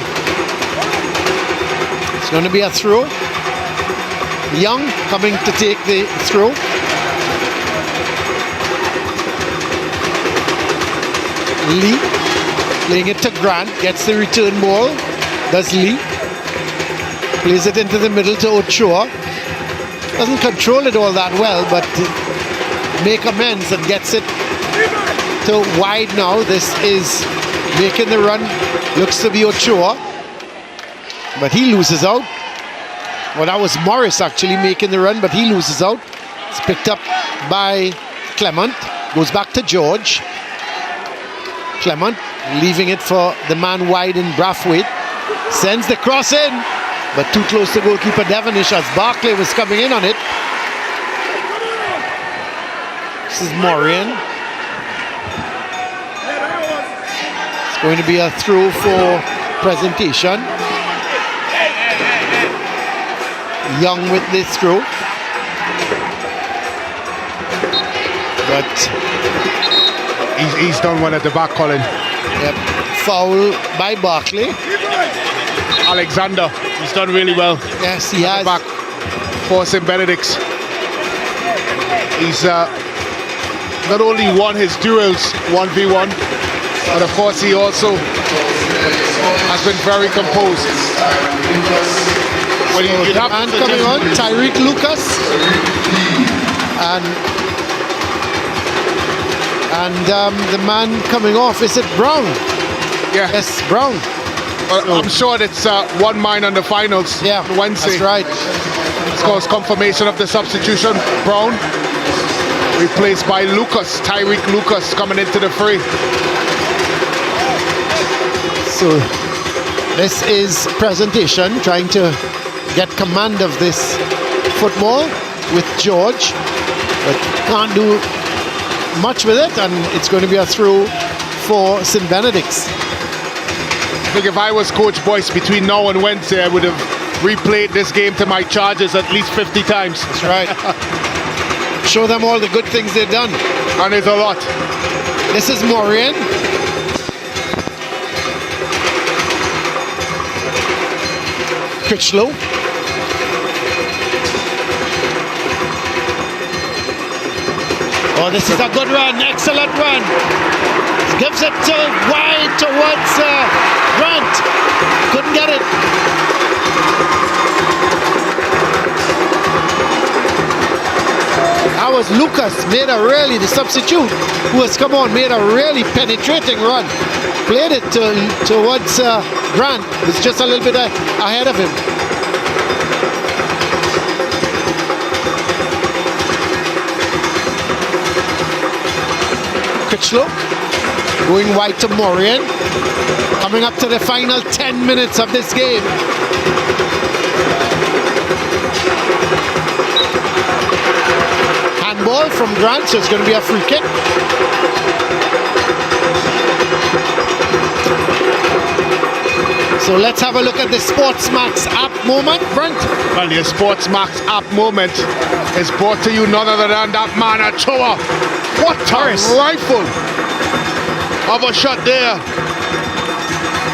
It's going to be a throw. Young coming to take the throw. Lee playing it to Grant, gets the return ball. Does Lee. Plays it into the middle to Ochoa. Doesn't control it all that well, but make amends and gets it to wide now. This is making the run. Looks to be Ochoa. But he loses out. Well, that was Morris actually making the run, but he loses out. It's picked up by Clement. Goes back to George. Clement leaving it for the man wide in Brathwaite. Sends the cross in. But too close to goalkeeper Devonish as Barclay was coming in on it. This is Morian. It's going to be a throw for Presentation. Young with this throw. But he's done one at the back, Colin. Yep. Foul by Barclay. Alexander, he's done really well. Yes, he has. Back, forcing Benedict. He's not only won his duels 1v1, but of course he also has been very composed. Well, you'd have man coming on, Tyreek Lucas, and the man coming off, is it Brown? Yeah. Yes, Brown. Well, I'm sure it's 1 mine on the finals. Yeah, Wednesday. that's right. Of course, confirmation of the substitution. Brown. replaced by Lucas, Tyreek Lucas coming into the fray. So this is Presentation trying to get command of this football with George, but can't do much with it, and it's going to be a throw for St. Benedict's. I think if I was Coach Boyce between now and Wednesday, I would have replayed this game to my charges at least 50 times. That's right. Show them all the good things they've done. And there's a lot. This is Maureen. Critchlow. Oh, this is a good run, excellent run. Gives it wide towards Grant. Couldn't get it. That was Lucas, the substitute who has come on, made a really penetrating run. Played it towards Grant, was just a little bit ahead of him. Critchlow going wide to Maureen. Coming up to the final 10 minutes of this game. Handball from Grant, so it's going to be a free kick. So let's have a look at the SportsMax app moment, Brent. Well, your SportsMax app moment is brought to you none other than that man at Choa. What a rifle of a shot there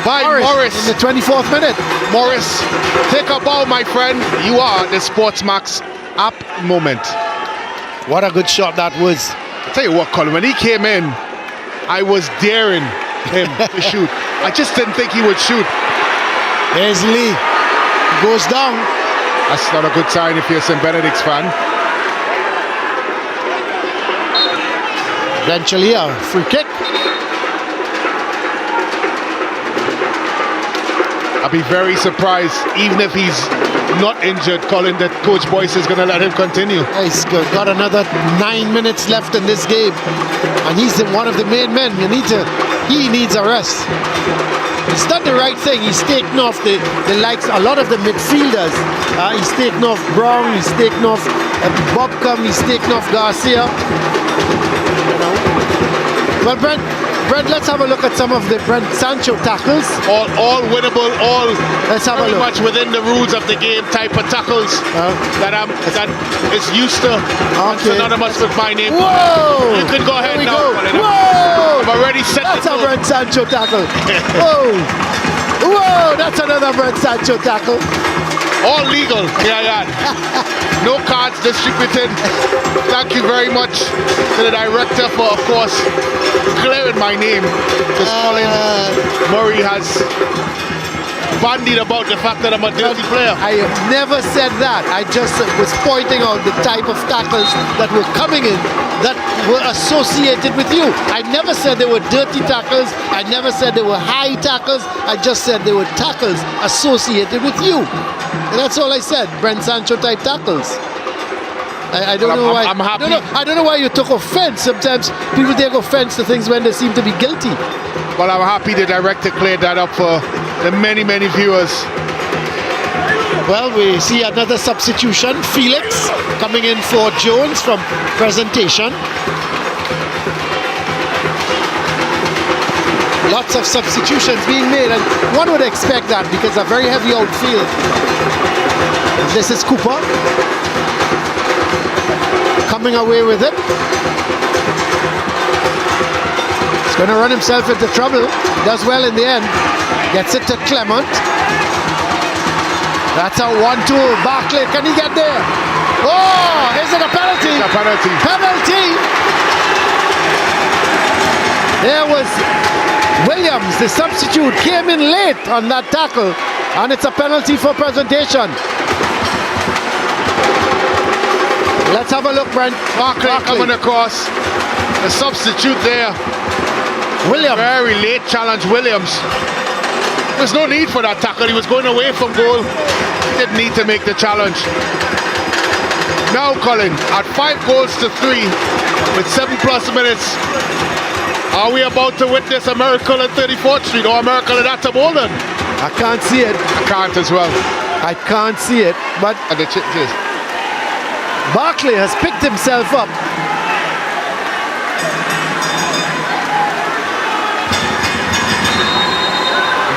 by Morris. In the 24th minute. Morris, take a bow, my friend. You are the SportsMax app moment. What a good shot that was. I'll tell you what, Colin, when he came in, I was daring him to shoot. I just didn't think he would shoot. There's Lee. He goes down. That's not a good sign if you're a St. Benedict's fan. Eventually a free kick. I'll be very surprised, even if he's not injured, Colin, that Coach Boyce is going to let him continue. He's got another 9 minutes left in this game, and he's one of the main men. He needs a rest. He's done the right thing. He's taken off the likes, a lot of the midfielders. He's taken off Brown, he's taken off Bobcom, he's taken off Garcia. Well, Brent, let's have a look at some of the Brent Sancho tackles. All winnable, let's have very a look. much within the rules of the game type of tackles that is used to. Okay. Synonymous with my name. Whoa! You can go ahead Here we now. go. Whoa! I'm already set. That's a Brent Sancho tackle. Whoa! Whoa! That's another Brent Sancho tackle. All legal. Yeah. No cards distributed. Thank you very much to the director for, of course, clearing my name. Because Colin Murray has bandied about the fact that I'm a dirty player. I have never said that. I just was pointing out the type of tackles that were coming in that were associated with you. I never said they were dirty tackles. I never said they were high tackles. I just said they were tackles associated with you. And that's all I said. Brent Sancho type tackles. I don't know why. I'm happy. I don't know why you took offense. Sometimes people take offense to things when they seem to be guilty. Well, I'm happy the director cleared that up for the many viewers. Well, we see another substitution. Felix coming in for Jones from Presentation. Lots of substitutions being made, and one would expect that because a very heavy outfield. This is Cooper coming away with it. He's going to run himself into trouble. Does well in the end. Gets it to Clement. That's a 1-2. Barclay, can he get there? Oh, is it a penalty? It's a penalty. Penalty! There was Williams, the substitute, came in late on that tackle, and it's a penalty for Presentation. Let's have a look, Brent. Barclay coming across. The substitute there. Williams. Very late challenge, Williams. There's no need for that tackle. He was going away from goal. He didn't need to make the challenge. Now, Colin, at 5 goals to 3, with 7+ minutes. Are we about to witness a miracle at 34th Street or a miracle at Atom Holden? I can't see it. I can't as well. I can't see it. But And the changes. Barkley has picked himself up.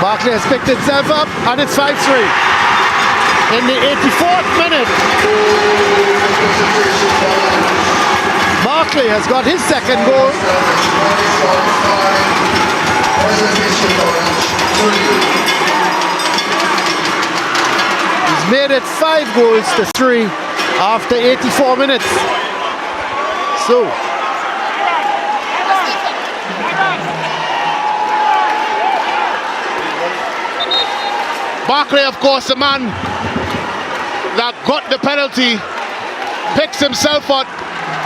Barkley has picked himself up, and it's 5-3. In the 84th minute, Barkley has got his second goal. He's made it 5-3 after 84 minutes. So, Barkley, of course, the man that got the penalty, picks himself up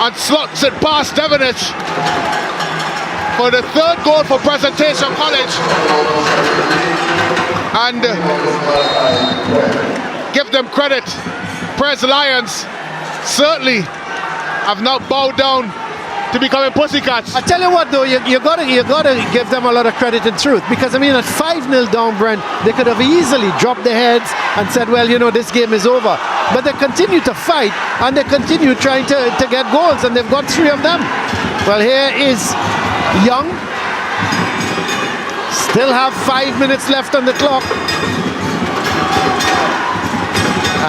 and slots it past Devonich for the third goal for Presentation College. And give them credit, Pres Lions certainly have now bowed down to becoming pussycats. I tell you what though, you gotta give them a lot of credit in truth, because I mean at 5-0 down, Brent, they could have easily dropped their heads and said, well, you know, this game is over. But they continue to fight and they continue trying to get goals, and they've got 3 of them. Well, here is Young. Still have 5 minutes left on the clock.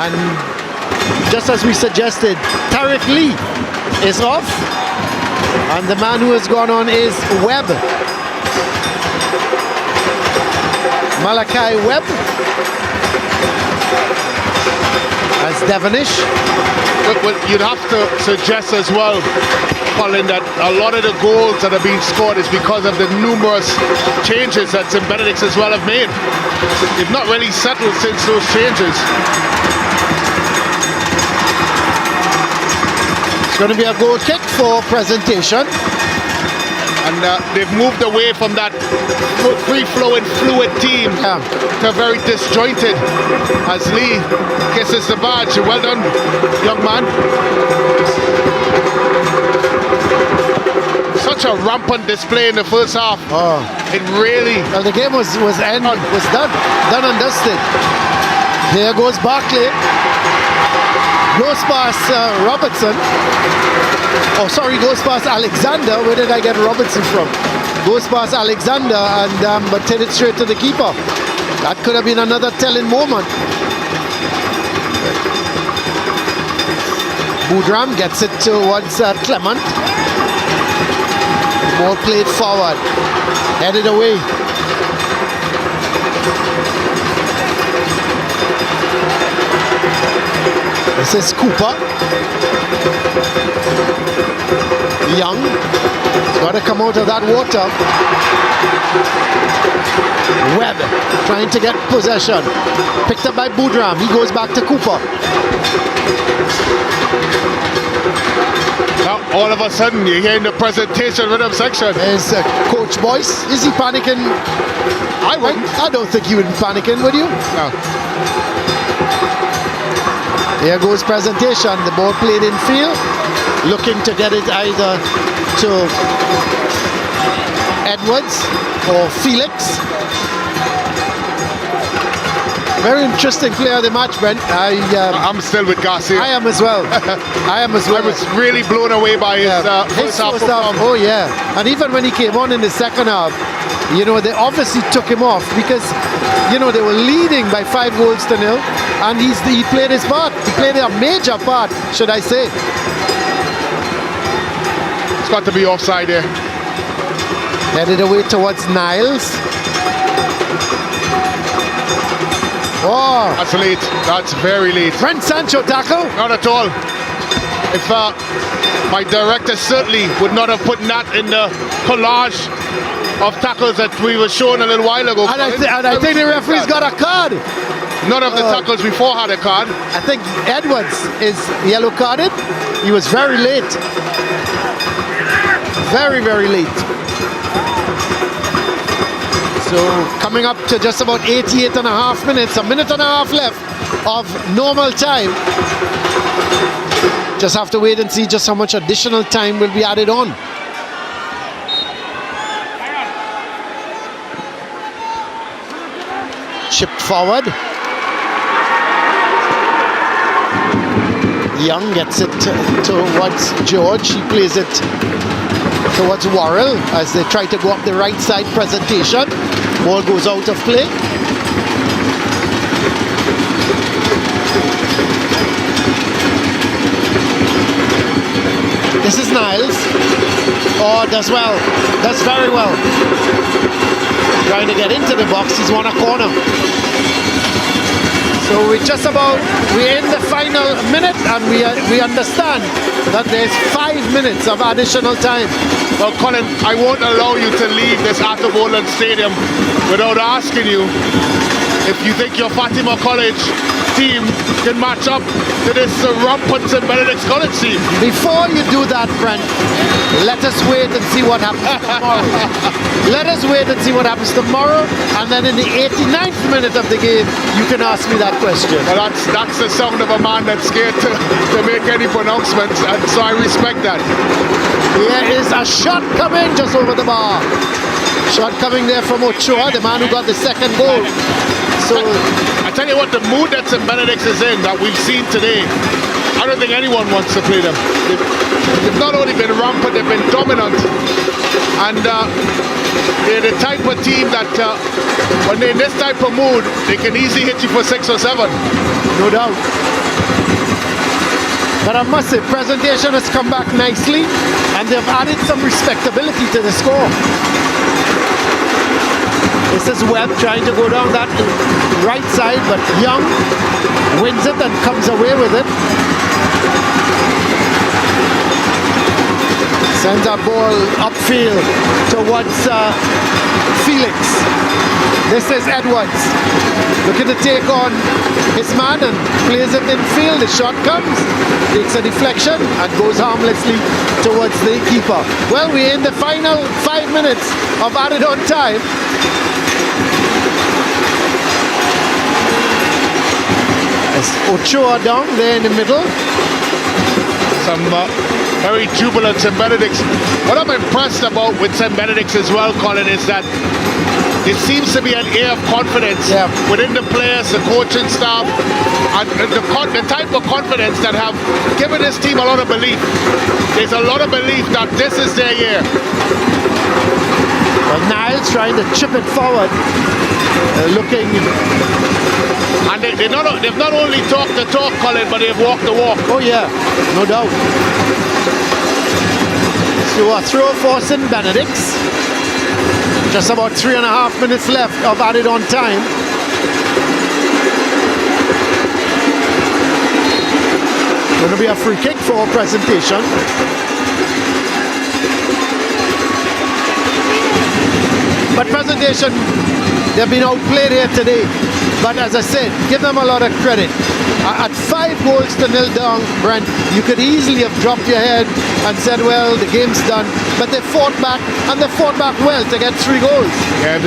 And just as we suggested, Tariq Lee is off. And the man who has gone on is Webb. Malachi Webb as Devonish. Well, you'd have to suggest as well, Colin, that a lot of the goals that are being scored is because of the numerous changes that St. Benedict's as well have made. They've not really settled since those changes. It's going to be a goal kick for Presentation. And they've moved away from that free-flowing, fluid team to very disjointed as Lee kisses the badge. Well done, young man. Such a rampant display in the first half. Oh. It really... Well, the game was done and dusted. There goes Barkley. Goes past Robertson. Oh, sorry, goes past Alexander. Where did I get Robertson from? Goes past Alexander and but hit it straight to the keeper. That could have been another telling moment. Boudram gets it towards Clement. The ball played forward. Headed away. This is Cooper. Young. He's got to come out of that water. Webb trying to get possession. Picked up by Boudram. He goes back to Cooper. Now, all of a sudden, you're hearing the presentation rhythm section. There's Coach Boyce. Is he panicking? I don't think he would be panicking, would you? No. Here goes Presentation. The ball played in field. Looking to get it either to Edwards or Felix. Very interesting player of the match, Brent. I'm still with Garcia. I am as well. I was really blown away by his first half performance. Oh yeah, and even when he came on in the second half, you know, they obviously took him off because, you know, they were leading by 5-0, and he played his part. He played a major part, should I say. It's got to be offside there. Headed away towards Niles. Oh, that's late. That's very late. Brent Sancho tackle? Not at all. If my director certainly would not have put that in the collage of tackles that we were showing a little while ago. And I think the referee's got a card. None of the tackles before had a card. I think Edwards is yellow carded. He was very late. Very, very late. So coming up to just about 88.5 minutes, a minute and a half left of normal time. Just have to wait and see just how much additional time will be added on. Chipped forward. Young gets it towards George. He plays it towards Worrell as they try to go up the right side presentation. Ball goes out of play. This is Niles. Oh, does well. Does very well. Trying to get into the box. He's won a corner. So we're in the final minute, and we understand that there's 5 minutes of additional time. Well, Colin, I won't allow you to leave this Arthur Boland Stadium without asking you if you think your Fatima College team can match up to this rampant St. Benedict's College team. Before you do that, Brent, let us wait and see what happens tomorrow. Let us wait and see what happens tomorrow, and then in the 89th minute of the game, you can ask me that question. Well, that's the sound of a man that's scared to make any pronouncements, and so I respect that. Here is a shot coming just over the bar. Shot coming there from Ochoa, the man who got the second goal. So I tell you what, the mood that St. Benedict's is in that we've seen today, I don't think anyone wants to play them. They've not only been rampant, they've been dominant. And they're the type of team that when they're in this type of mood, they can easily hit you for 6 or 7. No doubt. But I must say, presentation has come back nicely, and they've added some respectability to the score. This is Webb trying to go down that right side, but Young wins it and comes away with it. Sends a ball upfield towards Felix. This is Edwards looking to take on his man and plays it infield. The shot comes, takes a deflection and goes harmlessly towards the keeper. Well, we're in the final 5 minutes of added on time. Ochoa down there in the middle. Some very jubilant St. Benedict's. What I'm impressed about with St. Benedict's as well, Colin, is that there seems to be an air of confidence within the players, the coaching staff, and the type of confidence that have given this team a lot of belief. There's a lot of belief that this is their year. Well, Niles trying to chip it forward, looking. And they've not only talked the talk, Colin, but they've walked the walk. Oh yeah, no doubt. So a throw for St. Benedict's. Just about 3.5 minutes left of added on time. Going to be a free kick for presentation. But presentation, they've been outplayed here today. But as I said, give them a lot of credit. At 5 goals to 0 down, Brent, you could easily have dropped your head and said, well, the game's done. But they fought back, and they fought back well to get 3 goals. Yeah,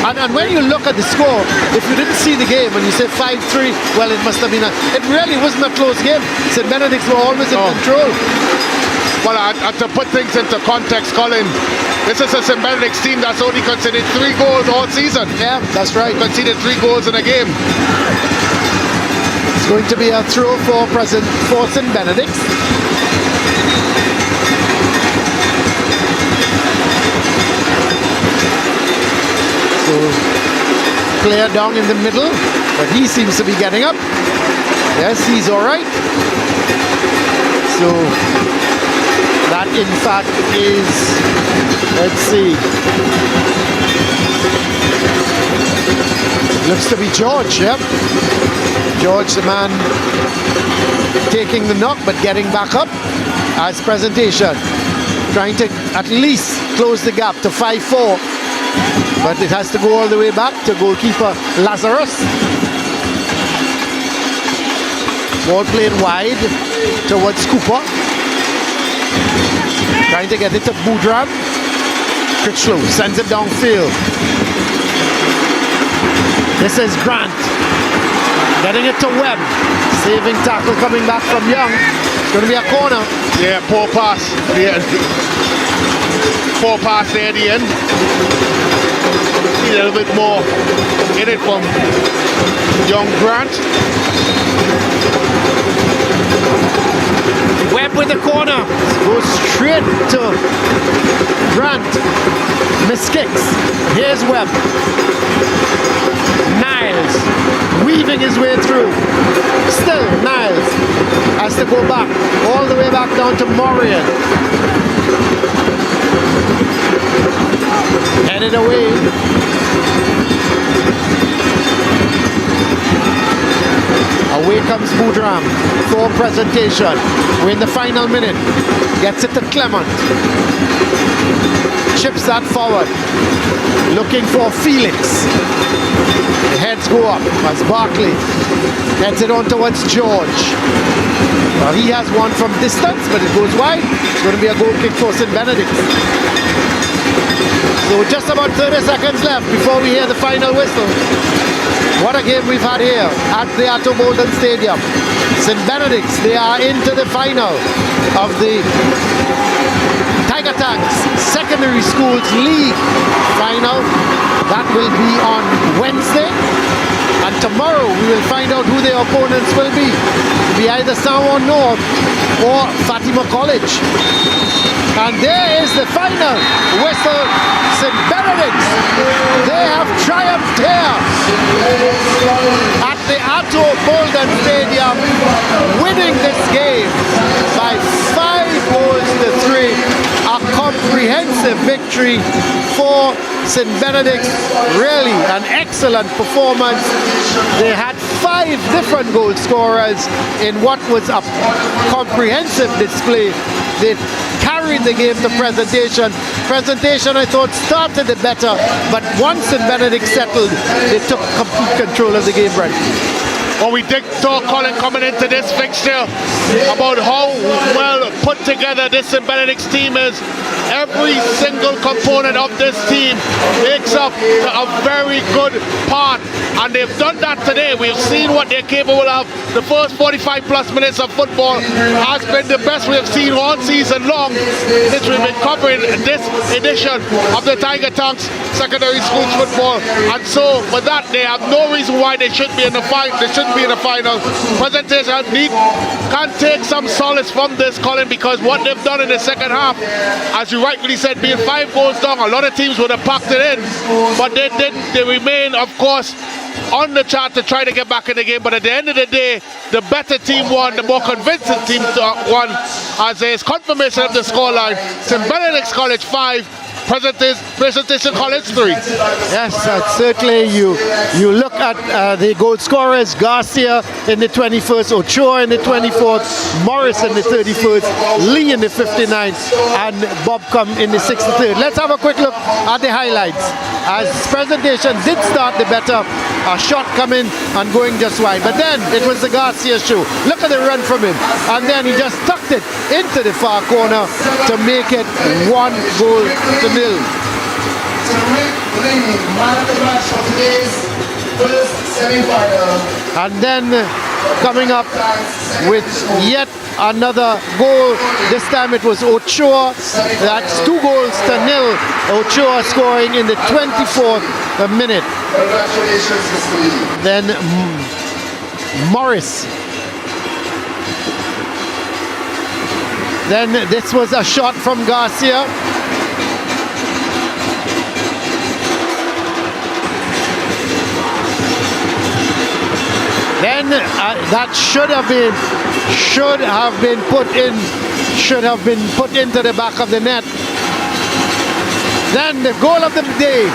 and when you look at the score, if you didn't see the game and you say 5-3, well, it must have been it really wasn't a close game. St. Benedict's were always in control. Well, and to put things into context, Colin, this is a St. Benedict's team that's only conceded 3 goals all season. Yeah, that's right. Conceded 3 goals in a game. It's going to be a throw for St. Benedict's. So, player down in the middle, but he seems to be getting up. Yes, he's all right. So, that in fact is, let's see, looks to be George, yep. George, the man taking the knock but getting back up as presentation. Trying to at least close the gap to 5-4. But it has to go all the way back to goalkeeper Lazarus. Ball played wide towards Cooper. Trying to get it to Boudram. Critchlow sends it downfield. This is Grant. Getting it to Webb. Saving tackle coming back from Young. It's going to be a corner. Yeah, poor pass. Yeah. Poor pass there at the end. Need a little bit more in it from young Grant. Webb with the corner. Goes straight to Grant. Miskicks. Here's Webb. Niles weaving his way through. Still Niles has to go back. All the way back down to Morian. Headed away. Away comes Boudram. Thor presentation. We're in the final minute. Gets it to Clement. Chips that forward. Looking for Felix. The heads go up as Barkley heads it on towards George. Well, he has one from distance, but it goes wide. It's going to be a goal kick for St. Benedict. So just about 30 seconds left before we hear the final whistle. What a game we've had here at the Atto Bolden Stadium. St. Benedict's, they are into the final of the Tiger Tanks Secondary Schools League final. That will be on Wednesday. And tomorrow we will find out who their opponents will be. It'll be either Sanwon North or Fatima College. And there is the final whistle. St. Benedict's, they have triumphed here at the Atto Bolden Stadium, winning this game by 5 goals to 3. A comprehensive victory for St. Benedict's. Really an excellent performance. They had 5 different goal scorers in what was a comprehensive display. They carried the game to presentation. Presentation, I thought, started it better, but once St. Benedict settled, they took complete control of the game, Brent. Well, we did talk, Colin, coming into this fixture about how well put together this St. Benedict's team is. Every single component of this team makes up a very good part, and they've done that today. We've seen what they're capable of. The first 45 plus minutes of football has been the best we've seen all season long since we've been covering this edition of the Tiger Tanks Secondary Schools football. And so with that, they have no reason why they shouldn't be in the final. Presentation can take some solace from this, Colin, because what they've done in the second half, as you rightfully said, being 5 goals down, a lot of teams would have packed it in, but they didn't. They remain, of course, on the chart to try to get back in the game. But at the end of the day, the better team won, the more convincing team won, as there is confirmation of the scoreline. St. Benedict's College 5, Presentation College 3. Yes, certainly you look at the goal scorers. Garcia in the 21st, Ochoa in the 24th, Morris in the 31st, Lee in the 59th, and Bobcom in the 63rd. Let's have a quick look at the highlights. As presentation did start the better, a shot coming and going just wide, but then it was the Garcia show. Look at the run from him, and then he just tucked it into the far corner to make it 1 goal to 0. And then coming up with yet another goal. This time it was Ochoa. That's 2 goals to 0. Ochoa scoring in the 24th minute. Then Morris. Then this was a shot from Garcia. Then that should have been put into the back of the net. Then the goal of the day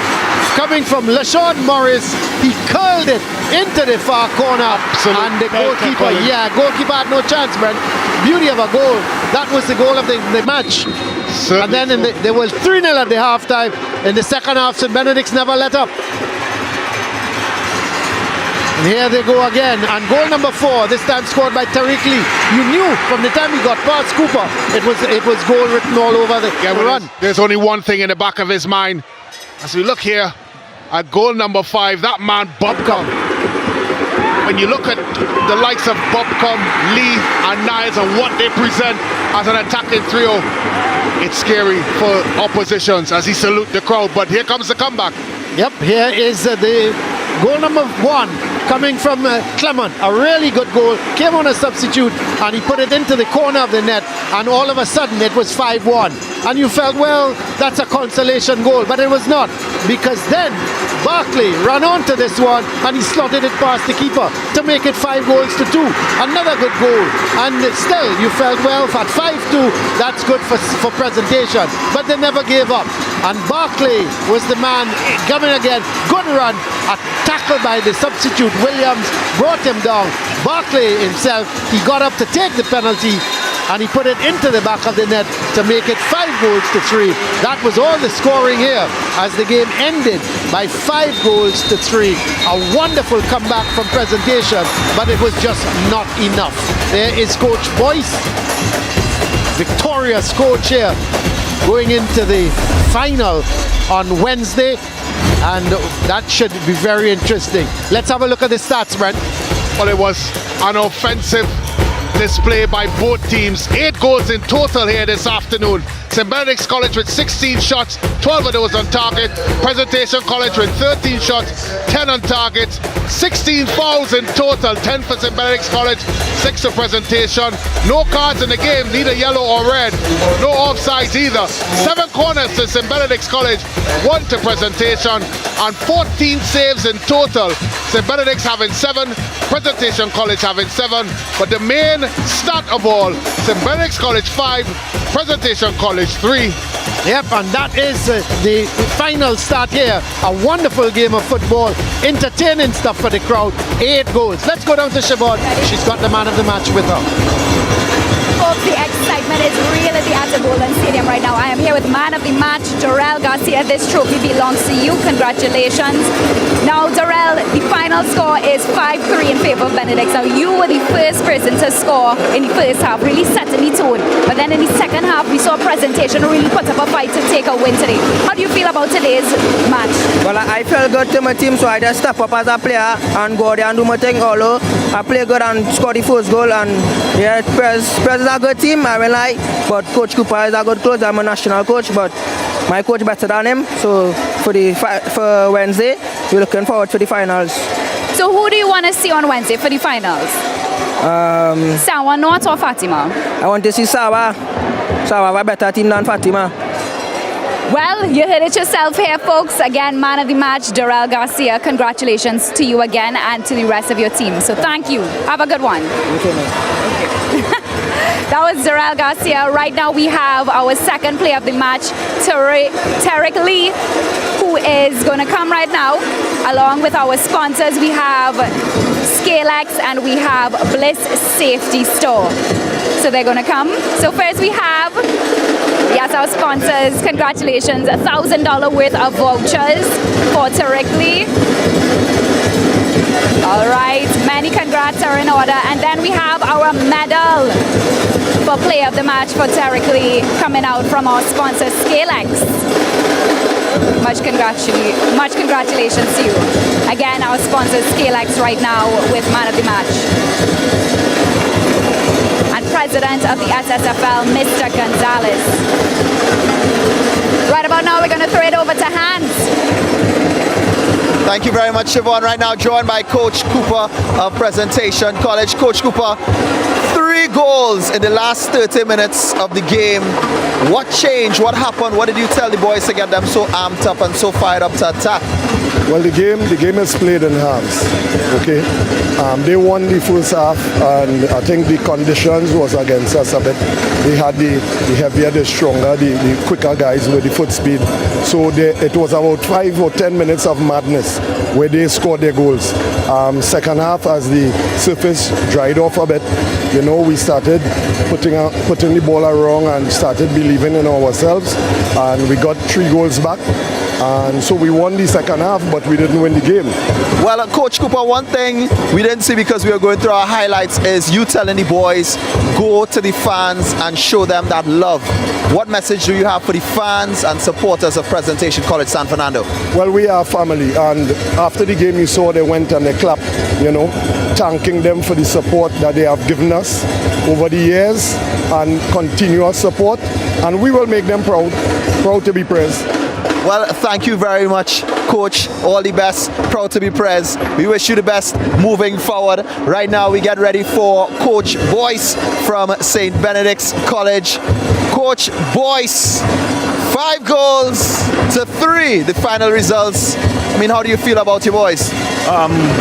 coming from LaShawn Morris. He curled it into the far corner. Absolute and the goalkeeper had no chance, Brent. Beauty of a goal. That was the goal of the match. Certainly. And then there was 3-0 at the halftime. In the second half, St. Benedict's never let up. And here they go again, and goal number 4, this time scored by Tariq Lee. You knew from the time he got past Cooper, it was goal written all over the run. There's only one thing in the back of his mind. As we look here at goal number 5, that man Bobcom when you look at the likes of Bobcom, Lee and Niles and what they present as an attacking trio, it's scary for oppositions as he salutes the crowd. But here comes the comeback. Yep, here is the goal number 1 coming from Clement. A really good goal. Came on a substitute and he put it into the corner of the net, and all of a sudden it was 5-1. And you felt, well, that's a consolation goal, but it was not, because then Barkley ran onto this one and he slotted it past the keeper to make it 5-2. Another good goal. And still you felt, well, at 5-2 that's good for presentation, but they never gave up. And Barkley was the man coming again. Good run. A tackle by the substitute Williams brought him down. Barkley himself, he got up to take the penalty and he put it into the back of the net to make it 5-3. That was all the scoring here as the game ended by 5-3. A wonderful comeback from presentation, but it was just not enough. There is Coach Boyce, victorious coach here, going into the final on Wednesday, and that should be very interesting. Let's have a look at the stats, Brent. Well, it was an offensive display by both teams. 8 goals in total here this afternoon. St. Benedict's College with 16 shots, 12 of those on target. Presentation College with 13 shots, 10 on target. 16 fouls in total, 10 for St. Benedict's College, 6 for Presentation. No cards in the game, neither yellow or red. No offsides either. 7 corners to St. Benedict's College, 1 to Presentation, and 14 saves in total. St. Benedict's having 7, Presentation College having 7, but the main stat of all, St. Benedict's College 5, Presentation College 3. Yep, and that is the final start here. A wonderful game of football, entertaining stuff for the crowd. 8 goals. Let's go down to Siobhan. She's got the man of the match with her. Folks, the excitement is really at the Golden Stadium right now. I am here with man of the match, Dorel Garcia. This trophy belongs to you. Congratulations. Now, Dorel, the final score is 5-3 in favor of Benedict. Now, you were the first person to score in the first half, really setting the tone. But then in the second half, we saw Presentation really put up a fight to take a win today. How do you feel about today's match? Well, I felt good to my team, so I just step up as a player and go there and do my thing. Although I play good and score the first goal, and yeah, Prez is a good team, I will lie, but Coach Cooper is a good coach. I'm a national coach, but my coach better than him. So for Wednesday, we're looking forward to the finals. So who do you want to see on Wednesday for the finals? Sawa North or Fatima? I want to see Sawa. Sawa a better team than Fatima. Well, you heard it yourself here, folks. Again, man of the match, Dorel Garcia. Congratulations to you again and to the rest of your team. So thank you. Have a good one. That was Dorel Garcia. Right now we have our second player of the match, Tarek Lee, who is going to come right now. Along with our sponsors, we have Scalex and we have Bliss Safety Store. So they're going to come. So first we have, yes, our sponsors. Congratulations, $1,000 worth of vouchers for Tarek Lee. All right, many congrats are in order. And then we have our medal for player of the match for Tarek Lee coming out from our sponsor, Scalex. Much congratulations to you. Again, our sponsor, Scalex, right now with man of the match. And president of the SSFL, Mr. Gonzalez. Right about now, we're going to throw it over to Hans. Thank you very much, Siobhan. Right now, joined by Coach Cooper of Presentation College. Coach Cooper, 3 goals in the last 30 minutes of the game. What changed? What happened? What did you tell the boys to get them so amped up and so fired up to attack? Well, the game is played in halves. Okay, they won the first half, and I think the conditions was against us a bit. They had the heavier, the stronger, the quicker guys with the foot speed. So it was about 5 or 10 minutes of madness where they scored their goals. Second half, as the surface dried off a bit, you know, we started putting the ball around and started believing in ourselves, and we got 3 goals back. And so we won the second half, but we didn't win the game. Well, Coach Cooper, one thing we didn't see because we were going through our highlights is you telling the boys, go to the fans and show them that love. What message do you have for the fans and supporters of Presentation College San Fernando? Well, we are family, and after the game you saw they went and they clapped, thanking them for the support that they have given us over the years and continuous support, and we will make them proud to be Prez. Well, thank you very much, Coach. All the best. Proud to be Prez. We wish you the best moving forward. Right now, we get ready for Coach Boyce from St. Benedict's College. Coach Boyce, 5 goals to 3, the final results. I mean, how do you feel about your boys?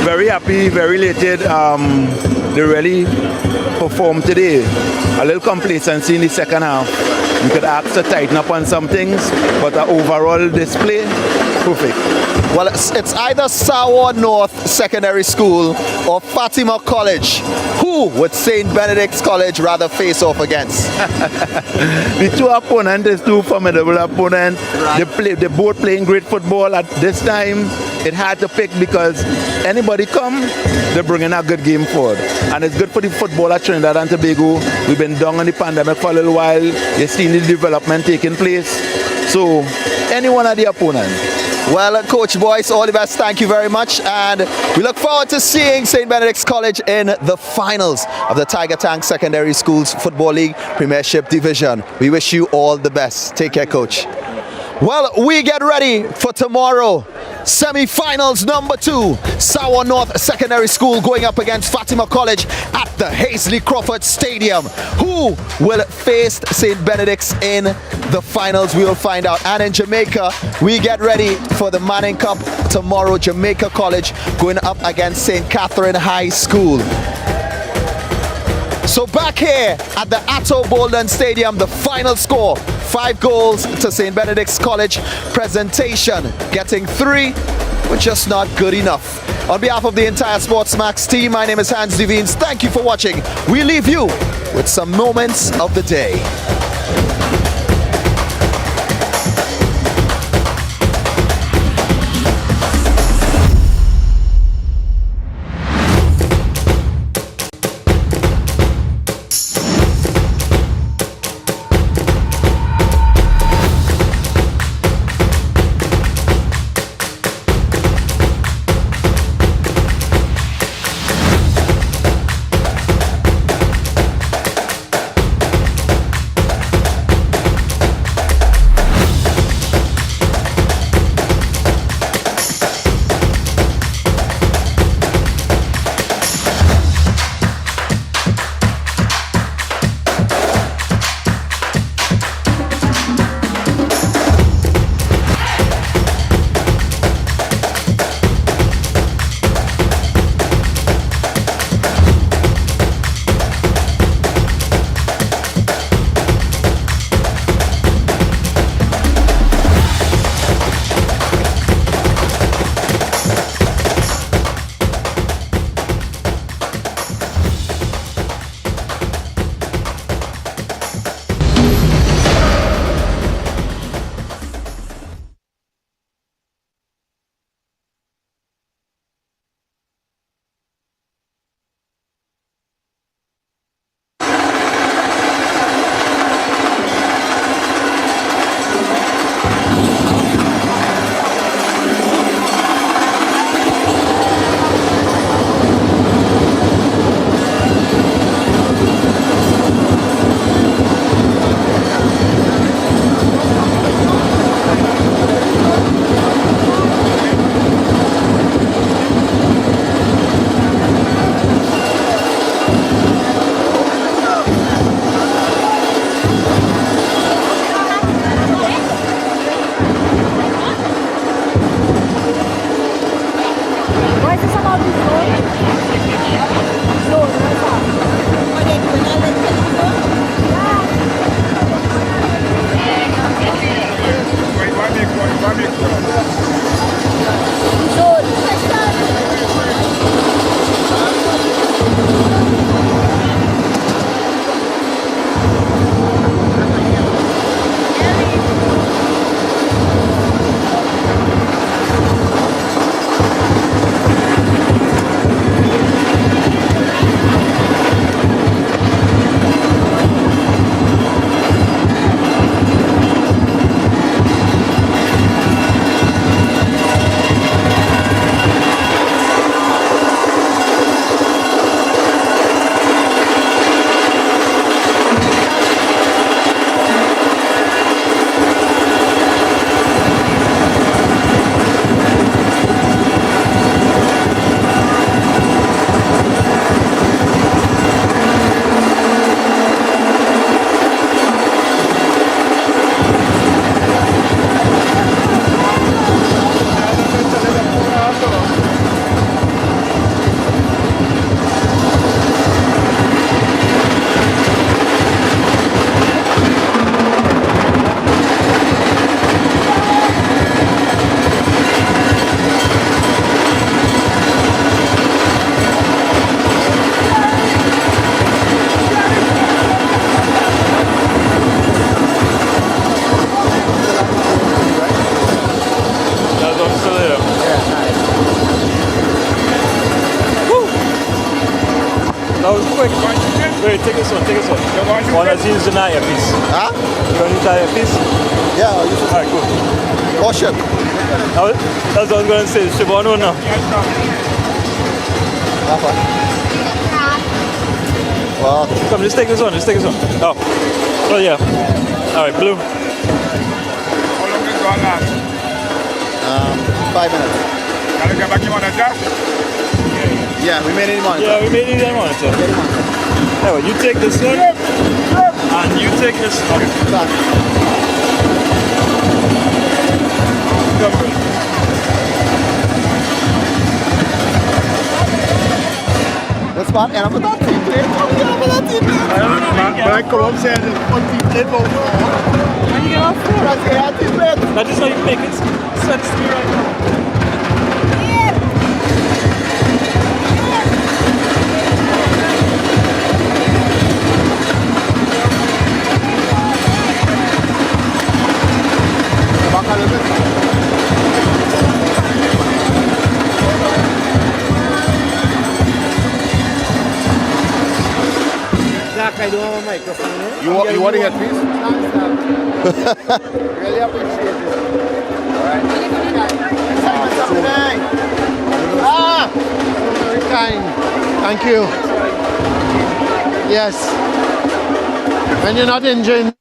Very happy, very elated. They really performed today. A little complacency in the second half. We could ask to tighten up on some things, but the overall display, perfect. Well, it's either Sawa North Secondary School or Fatima College. Who would St. Benedict's College rather face off against? The two opponents, these two formidable opponents, they both playing great football. At this time, it had to pick because anybody come, they're bringing a good game forward. And it's good for the football at Trinidad and Tobago. We've been down on the pandemic for a little while. You've seen the development taking place. So, any one of the opponents. Well, Coach Boyce, all the best. Thank you very much. And we look forward to seeing St. Benedict's College in the finals of the Tiger Tank Secondary Schools Football League Premiership Division. We wish you all the best. Take care, Coach. Well, we get ready for tomorrow. Semi-finals number 2, Sawa North Secondary School going up against Fatima College at the Hazley Crawford Stadium. Who will face St. Benedict's in the finals? We will find out. And in Jamaica, we get ready for the Manning Cup tomorrow. Jamaica College going up against St. Catherine High School. So back here at the Atto Bolden Stadium, the final score, 5 goals to St. Benedict's College. Presentation getting 3, but just not good enough. On behalf of the entire SportsMax team, my name is Hans Devines. Thank you for watching. We leave you with some moments of the day. Want to use the earpiece? Huh? You want to use the earpiece? Yeah, I'll use it. Alright, cool. Caution. That's what I was going to say. Siobhan, no, no. Well, come, just take this one. Just take this one. Oh. Oh, yeah. Alright, blue. How long is going last? 5 minutes. Can you get back in monitor? Yeah, we made it in monitor. Yeah, we made it in monitor. Anyway, you take this one. And you take this one. Back. Come on. Let's spot and I'm that team plate. How we get up with that team plate? I don't know. When I come upstairs, there's one team plate over. How you get off for? That's the team plate. That is how you make it sense to me right now. Back a little bit. Zach, I don't have a microphone. Eh? You want to get please? Really appreciate it. Alright. Very kind. Thank you. Yes. When you're not enjoying